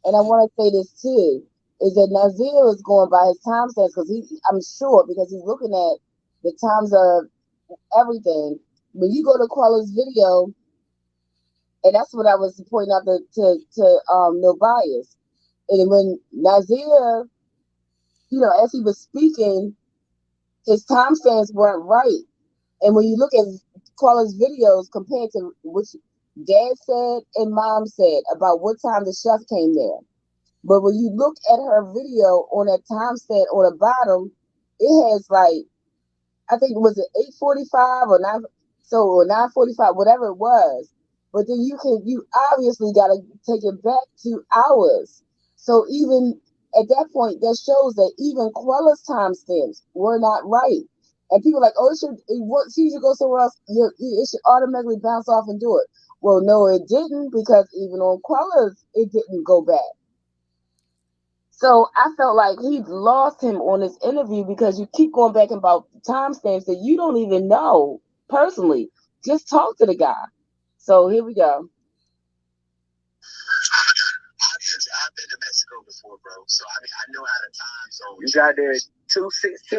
And I want to say this too, is that Nazir is going by his time stamps because I'm sure because he's looking at the times of everything. When you go to Quella's video, and that's what I was pointing out to No Bias. And when Nazir, as he was speaking, his timestamps weren't right. And when you look at Quella's videos compared to what Dad said and Mom said about what time the chef came there, but when you look at her video on that timestamp on the bottom, it has like I think it was 8:45 or 9, or 9:45, whatever it was. But then you obviously got to take it back 2 hours. So even at that point, that shows that even Quella's timestamps were not right. And people are like, oh, she should go somewhere else. It should automatically bounce off and do it. Well, no, it didn't because even on Quella's, it didn't go back. So I felt like he lost him on this interview because you keep going back about timestamps that you don't even know personally. Just talk to the guy. So here we go. I've been to Mexico before, bro. So I mean, I know how the time zone. You got there 2:16. What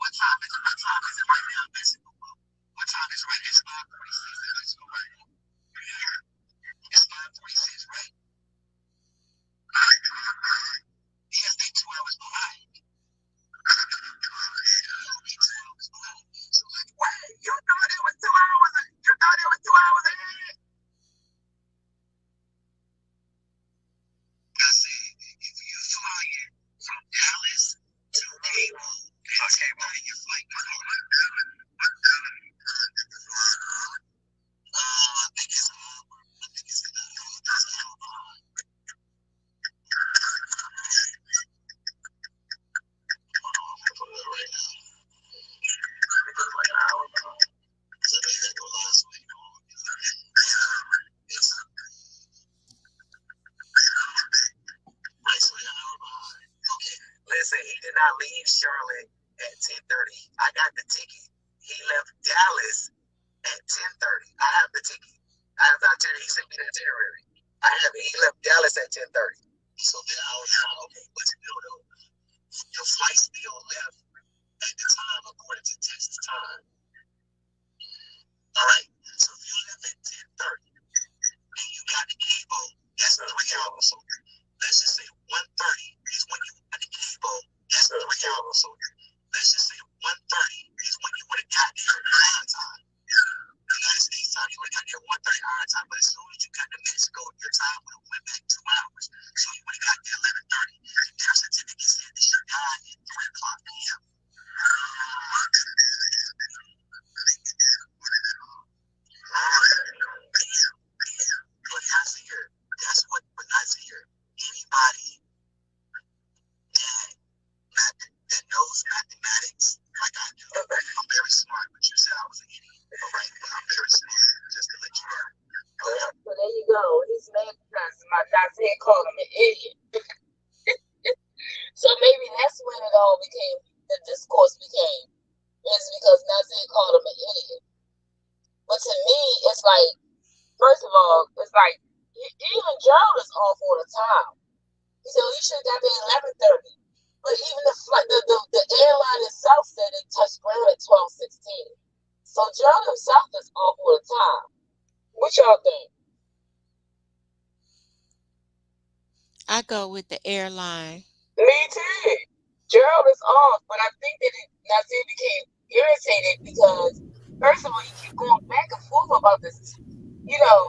time is it right now in Mexico, bro? What time is it right now? It's 5:46 in Mexico right now. It's 5:46, right? Yes, they 2 hours behind. So like, wait, you thought it was 2 hours? You thought it was 2 hours ahead? I said, if you fly in from Dallas to Cabo, okay, well, your flight I think it's an hour. I think it's an hour behind. Right now. It's like an hour behind. So they didn't go last week. It's like an hour behind. Okay. Listen, he did not leave Charlotte at 10:30. I got the ticket. He left Dallas at 10:30. I have the ticket. I have the itinerary. He sent me the itinerary. He left Dallas at 10:30. So then I was like, okay, what's the deal though? Your flight still left at the time according to Texas time. All right. So if you left at 10:30 and you got the Cabo, that's 3 hours. So let's just say 1:30 is when you got the Cabo. That's 3 hours. So let's just say 1:30 is when you would have got there on time. United States time, you would have got there 1:30 our time. But as soon as you got to Mexico, your time would have went back 2 hours. So you would have got there 11:30. Their certificate said that you died at 3 o'clock p.m. But Nazir, that's what Nazir, anybody that knows mathematics like I do, I'm very smart, but you said I was an idiot. All right, but I'm very smart, just to let you know. So there you go. He's mad because my Nazir called him an idiot. So maybe that's when it all became, the discourse became, is because Nazir called him an idiot. But to me, it's like, first of all, it's like, even Gerald is off all the time. He said, well, you should have got there at 11:30. But even the I go with the airline. Me too. Gerald is off, but I think that Nazir became irritated because, first of all, you keep going back and forth about this.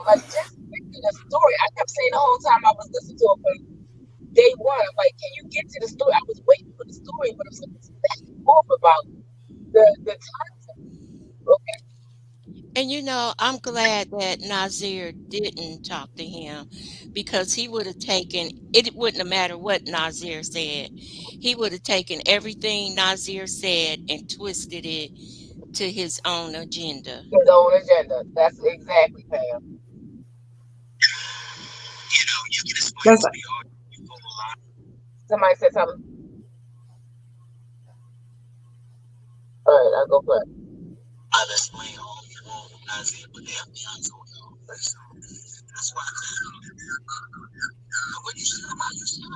Like just making a story. I kept saying the whole time I was listening to it from day one. I'm like, can you get to the story? I was waiting for the story, but I'm back and forth about the time. Okay. And I'm glad that Nazir didn't talk to him because he would have taken it wouldn't have mattered what Nazir said. He would have taken everything Nazir said and twisted it to his own agenda. His own agenda. That's exactly, Pam. You can explain That's to me all you full of lie. Somebody said something. All right, I'll go first. I'll explain all you want, Nazir, but the FBI's on your face. That's why what you said about your son,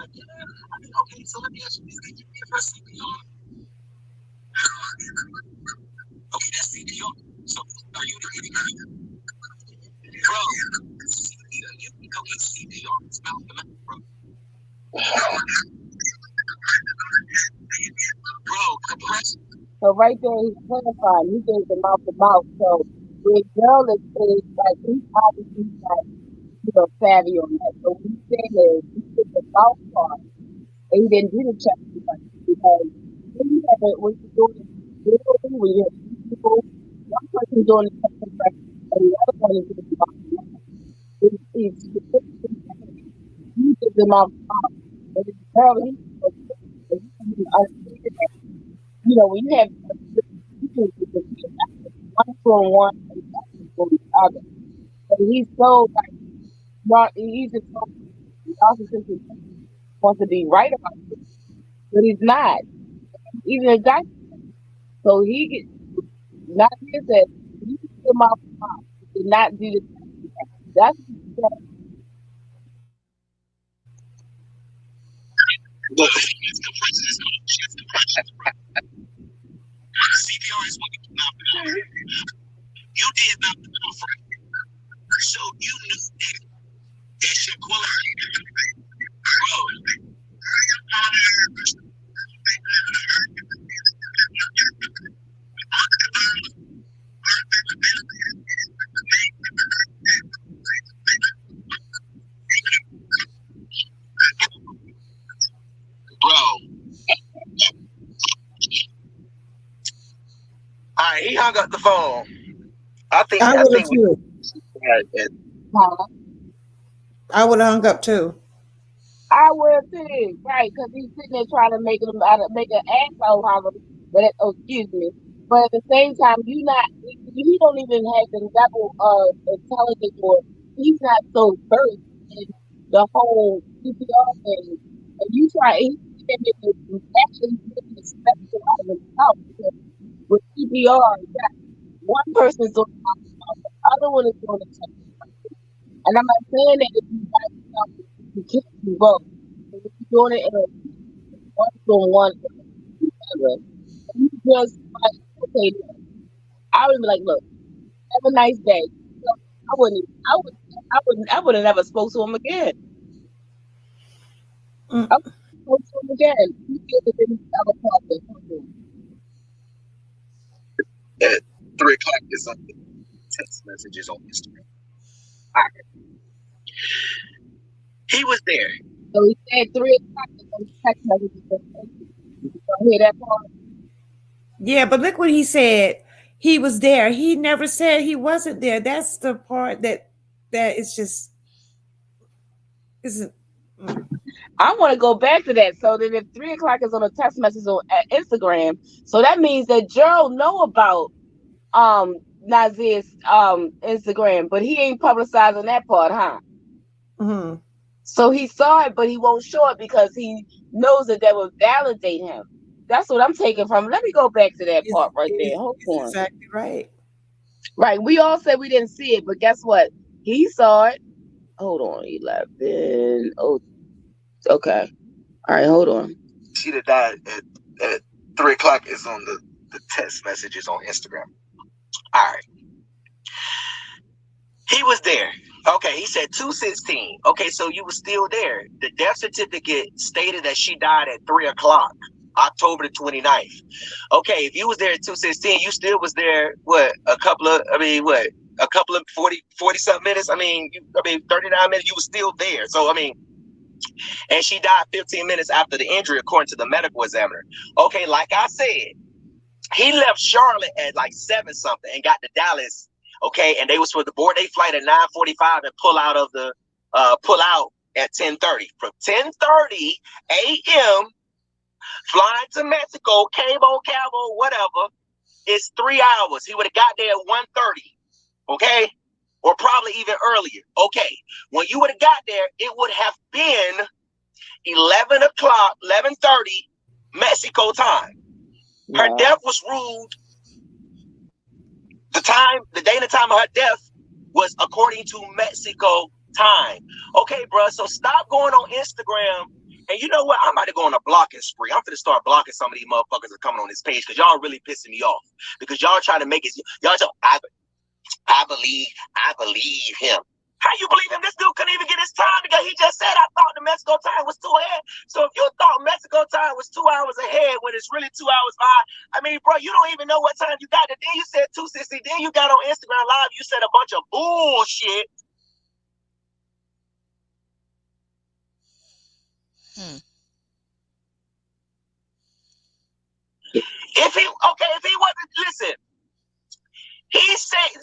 okay, so let me ask you this. Can you give her CPR? Okay, that's CPR. So are you the idiot? Bro, you can go get CPR. It's mouth to mouth, bro. Bro, compression. So right there, he's clarifying. He gave the mouth to mouth. So the girl is like, he's obviously like, savvy on that. So what he's saying is, he took the mouth part, and he didn't do the check because when you're doing it, when you have people, one person doing the check and the other one is doing the mouth to mouth. It's you give the mouth to mouth. And the girl, when you have one-on-one for the other. But he's so he's just so narcissistic, wants to be right about it, but he's not. Even a guy, so he gets not just that he can come out did not do the that's CPR is what you do not know. You did not know, Frank. So you knew that Shanquila, bro. All right, he hung up the phone. I think I would have too. I would have hung up too. I would too, right? Because he's sitting there trying to make an asshole out of him. But excuse me. But at the same time, he don't even have the level of intelligence, or he's not so versed in the whole CPR thing. And he actually making a spectacle out of himself, because with CPR, one person's doing the other one is doing the check. And I'm not saying that if you by yourself, you can't do both. If you're doing it in a one-on-one, you just like, okay, I would be like, look, have a nice day. I would have never spoke to him again. I would have spoke to him again. He did the other part. At 3 o'clock is on the text messages on Instagram. All right. He was there. So he said 3 o'clock is on the text messages on Instagram. You hear that part? Yeah, but look what he said. He was there. He never said he wasn't there. That's the part that is just isn't. I want to go back to that. So then if 3 o'clock is on a text message on Instagram, so that means that Gerald know about Nazir's Instagram, but he ain't publicizing that part, huh? Mm-hmm. So he saw it, but he won't show it because he knows that will validate him. That's what I'm taking from. Let me go back to that part right there. Hold on. Exactly right. Right. We all said we didn't see it, but guess what? He saw it. Hold on, 11. Oh, okay. All right, hold on. She'd have died at 3 o'clock is on the text messages on Instagram. All right. He was there. Okay, he said 2:16. Okay, so you were still there. The death certificate stated that she died at 3 o'clock, October the 29th. Okay, if you was there at 2:16, you still was there, a couple of 40 something minutes. 39 minutes, you was still there. So, and she died 15 minutes after the injury, according to the medical examiner. Okay, like I said, he left Charlotte at like 7 something and got to Dallas. Okay, and they was supposed to board their flight at 9:45 and pull out at 10:30. From 10:30 a.m. flying to Mexico, Cabo, whatever, it's 3 hours. He would have got there at 1:30. Okay, or probably even earlier. Okay, when you would have got there, it would have been 11 o'clock, 11:30 Mexico time. Her death was ruled. The day and the time of her death was according to Mexico time. Okay, bro. So stop going on Instagram. And you know what? I'm about to go on a blocking spree. I'm finna start blocking some of these motherfuckers that are coming on this page because y'all really pissing me off. Because y'all trying to make it. I believe him. How you believe him? This dude couldn't even get his time because he just said, I thought the Mexico time was 2 ahead. So if you thought Mexico time was 2 hours ahead when it's really 2 hours behind, bro, you don't even know what time you got it. Then you said 2:60. Then you got on Instagram Live. You said a bunch of bullshit. If he wasn't, listen,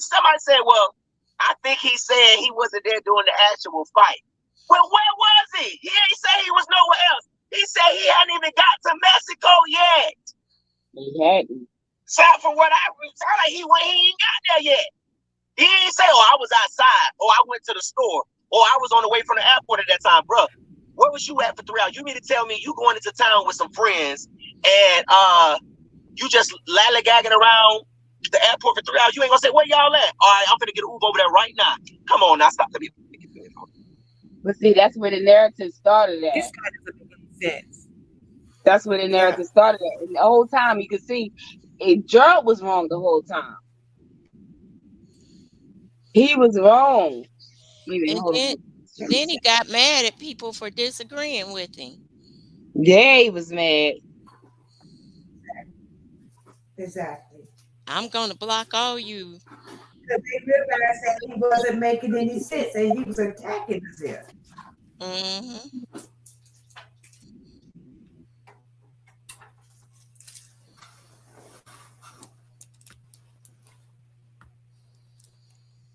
somebody said, well, I think he said he wasn't there during the actual fight. Well, where was he? He ain't say he was nowhere else. He said he hadn't even got to Mexico yet. He hadn't. So from what I sound like he ain't got there yet. He ain't say, I was outside, or I went to the store, or I was on the way from the airport at that time, bro. Where was you at for 3 hours? You mean to tell me you going into town with some friends and you just lollygagging around the airport for 3 hours? You ain't gonna say, where y'all at? All right, I'm gonna get an Uber over there right now. Come on now, stop. But see, that's where the narrative started at. This kind of makes sense. That's where the narrative started at. And the whole time you could see Gerald was wrong the whole time. He was wrong. Then he got mad at people for disagreeing with him. Yeah, he was mad. Exactly. I'm gonna block all you. Because they realized that he wasn't making any sense and he was attacking us.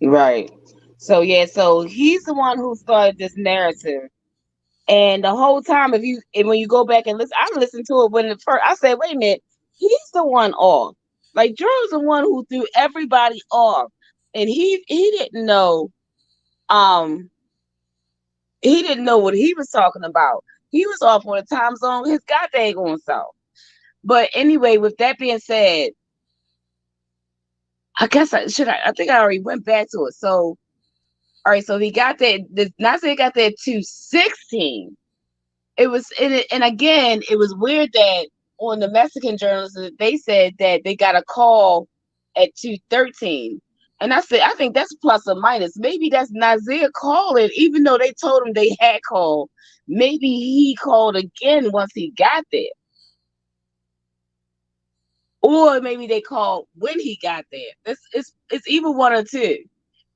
Right. So he's the one who started this narrative. And the whole time, when you go back and listen, I'm listening to it when I said, wait a minute, he's the one off. Like Drew's the one who threw everybody off. And he didn't know he didn't know what he was talking about. He was off on the time zone, his goddamn self. But anyway, with that being said, I guess I think I already went back to it. So, all right, so he got that. Not say he got that 2:16. It was and again, it was weird that on the Mexican journalists they said that they got a call at 2:13. And I said, I think that's plus or minus. Maybe that's Nazir calling, even though they told him they had called. Maybe he called again once he got there. Or maybe they called when he got there. It's either one or two.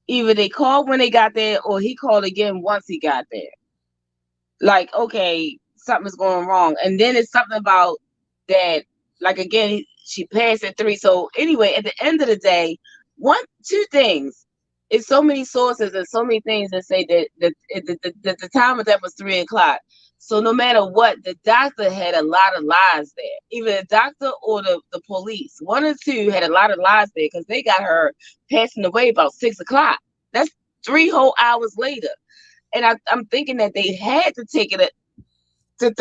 Either they called when they got there or he called again once he got there. Like, okay, something's going wrong. And then it's something about that, like, again, she passed at 3. So anyway, at the end of the day, two things. It's so many sources and so many things that say that the time of that was 3 o'clock. So no matter what, the doctor had a lot of lies there. Either the doctor or the police. One or two had a lot of lies there because they got her passing away about 6 o'clock. That's 3 whole hours later. And I'm thinking that they had to take it to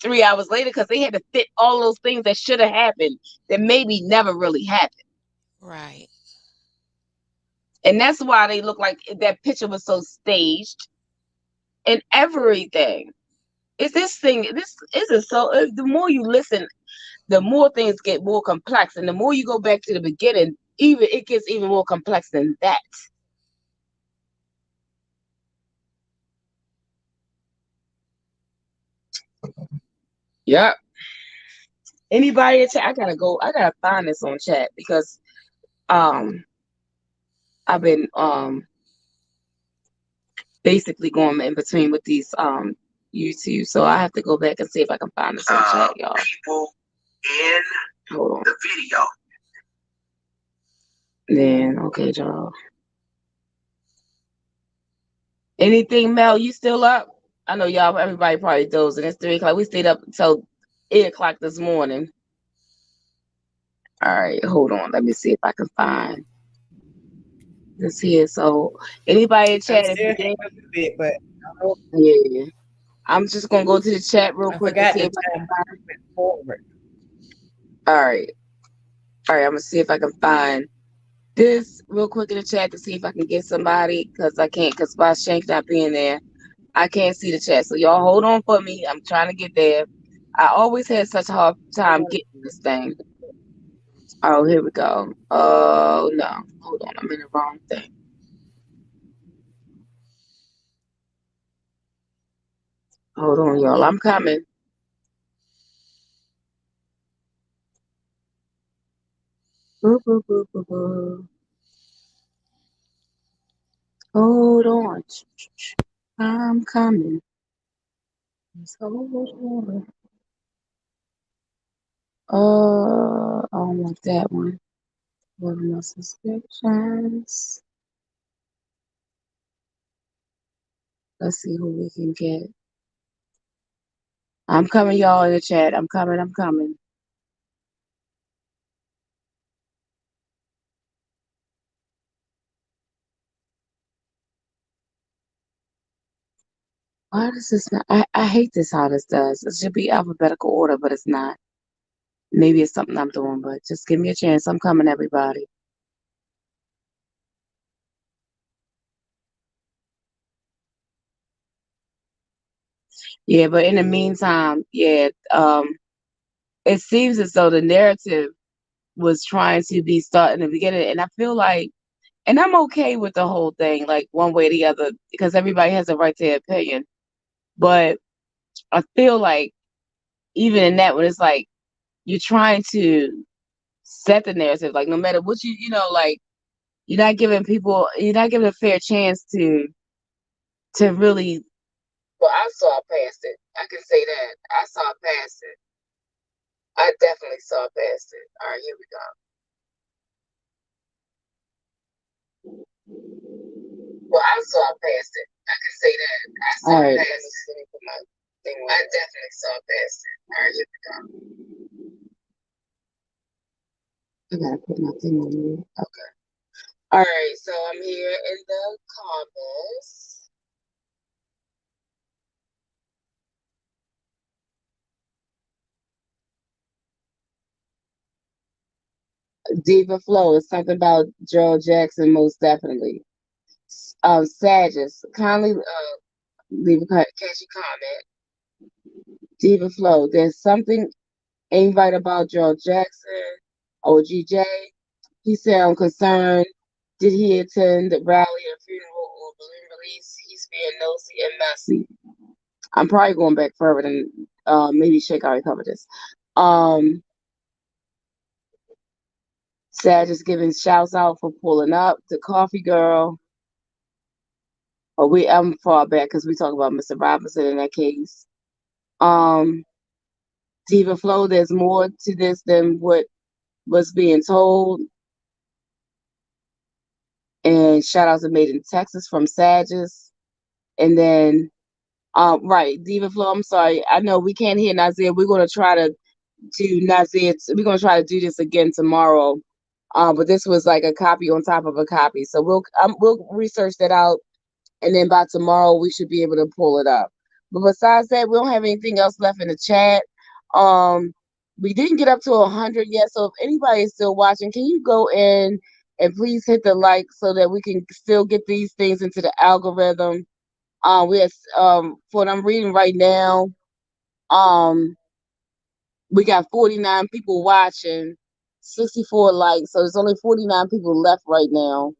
3 hours later because they had to fit all those things that should have happened that maybe never really happened. Right. And that's why they look like that picture was so staged and everything. The more you listen, the more things get more complex. And the more you go back to the beginning, it gets even more complex than that. Yep. Anybody in chat? I gotta find this on chat because I've been basically going in between with these YouTube, so I have to go back and see if I can find this on chat, y'all. People in Hold on. the video. Then okay, y'all. Anything, Mel? You still up? I know y'all. Everybody probably dozing. It's 3 o'clock. We stayed up until 8 o'clock this morning. All right, hold on. Let me see if I can find this here. So anybody in chat? I'm still hanging up a bit, but Yeah. I'm just gonna go to the chat real I quick and forgot see the if I can time find. forward. All right. I'm gonna see if I can find this real quick in the chat to see if I can get somebody because I can't because by Shank not being there, I can't see the chat. So y'all hold on for me. I'm trying to get there. I always had such a hard time getting this thing. Oh, here we go. Oh no, hold on, I'm in the wrong thing. Hold on, y'all. I'm coming. Boo, boo, boo, boo, boo. Hold on. I'm coming. Just hold on. I don't want that one. What are my subscriptions? Let's see who we can get. I'm coming, y'all, in the chat. I'm coming. I'm coming. Why does this not? I hate this how this does. It should be alphabetical order, but it's not. Maybe it's something I'm doing, but just give me a chance. I'm coming, everybody. Yeah, but in the meantime, yeah, it seems as though the narrative was trying to be started in the beginning, and I feel like, and I'm okay with the whole thing, like one way or the other, because everybody has a right to their opinion. But I feel like even in that, when it's like you're trying to set the narrative, like no matter what like you're not giving a fair chance to really. Well, I saw past it. I can say that I saw past it. I definitely saw past it. All right, here we go. Well, I saw past it. I can say that. I saw past it. I definitely saw past it. All right, here we go. I gotta put my thing on mute. Okay. All right, so I'm here in the comments. Diva Flow is something about Gerald Jackson, most definitely. Sages, kindly leave a catchy comment. Diva Flow, there's something ain't right about Gerald Jackson. OGJ, he sound concerned. Did he attend the rally or funeral or balloon release? He's being nosy and messy. I'm probably going back further than maybe Shake already covered this. Sag is giving shouts out for pulling up. The Coffee Girl. I'm far back because we talk about Mr. Robinson in that case. Diva Flow, there's more to this than what was being told. And shout out to Made in Texas from Sages. And then right, Diva Flow, I'm sorry. I know we can't hear Nazir. We're gonna try to do Nazir. We're gonna try to do this again tomorrow. But this was like a copy on top of a copy. So we'll research that out, and then by tomorrow we should be able to pull it up. But besides that, we don't have anything else left in the chat. We didn't get up to 100 yet. So if anybody is still watching, can you go in and please hit the like so that we can still get these things into the algorithm? We have for what I'm reading right now, we got 49 people watching, 64 likes, so there's only 49 people left right now.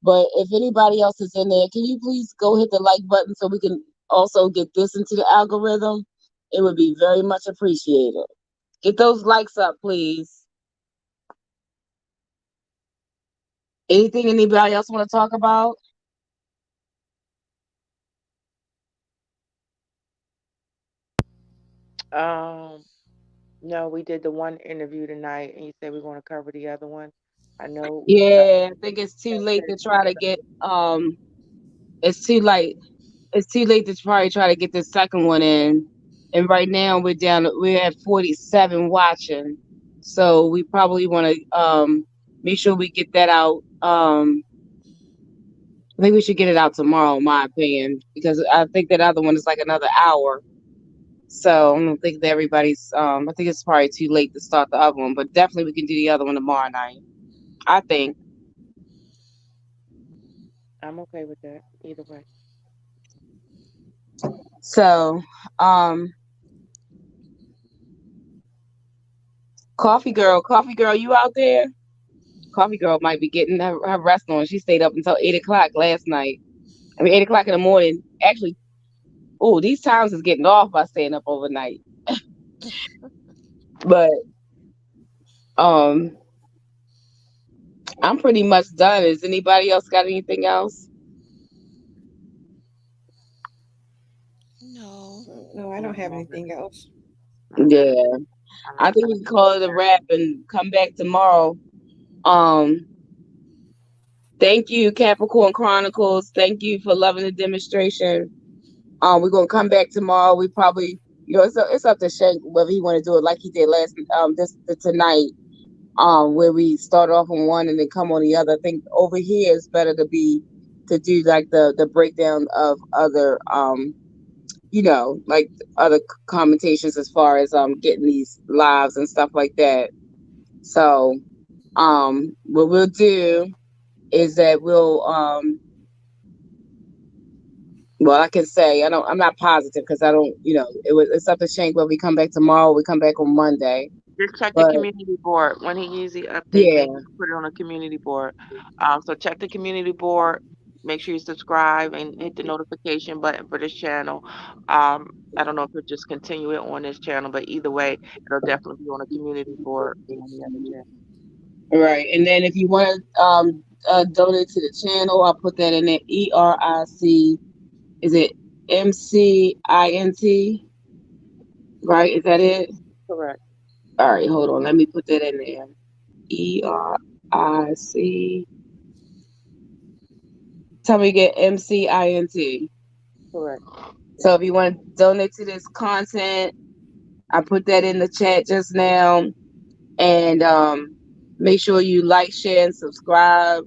But if anybody else is in there, can you please go hit the like button so we can also get this into the algorithm? it would be very much appreciated. Get those likes up, please. Anything anybody else want to talk about? No, we did the one interview tonight, and you said we're going to cover the other one. I know. Yeah, I think it's too late to try to get it's too late. It's too late to probably try to get the second one in. And right now we're at 47 watching. So we probably want to make sure we get that out. I think we should get it out tomorrow, in my opinion, because I think that other one is like another hour. So I don't think that everybody's I think it's probably too late to start the other one, but definitely we can do the other one tomorrow night. I think. I'm okay with that either way. So Coffee girl, you out there? Coffee girl might be getting her rest on. She stayed up until 8 o'clock last night. I mean 8 o'clock in the morning. Actually, oh, these times is getting off by staying up overnight. But um I'm pretty much done. Is anybody else got anything else? No. No, I don't have anything else. Yeah. I think we can call it a wrap and come back tomorrow. Um Thank you, Capricorn Chronicles. Thank you for loving the demonstration. We're gonna come back tomorrow. We probably, it's up to Shank whether he want to do it like he did tonight. Where we start off on one and then come on the other. I think over here it's better to do like the breakdown of other like other commentations as far as getting these lives and stuff like that. So what we'll do is that well, I can say I'm not positive because I don't, it's up to Shank whether we come back tomorrow, we come back on Monday. Just check the But community board when he usually updates yeah, things. Put it on the community board. So check the community board. Make sure you subscribe and hit the notification button for this channel. I don't know if you'll just continue it on this channel, but either way, it'll definitely be on the community board and on the other channel. right. And then if you want to donate to the channel, I'll put that in there. ERIC, is it MCINT? Right? Is that it? Correct. All right, hold on. Let me put that in there. ERIC. Tell me again, MCINT. Correct. So if you want to donate to this content, I put that in the chat just now. And make sure you like, share, and subscribe.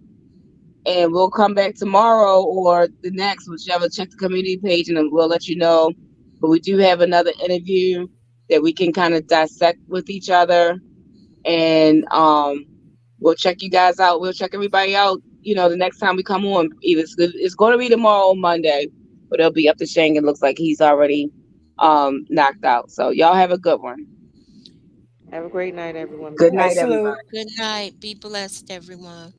And we'll come back tomorrow or the next, whichever. Check the community page and we'll let you know. But we do have another interview that we can kind of dissect with each other. And we'll check you guys out. We'll check everybody out, the next time we come on. Either it's going to be tomorrow or Monday, but it'll be up to Shang. It looks like he's already knocked out. So y'all have a good one. Have a great night, everyone. Good night, everybody. Good night. Be blessed, everyone.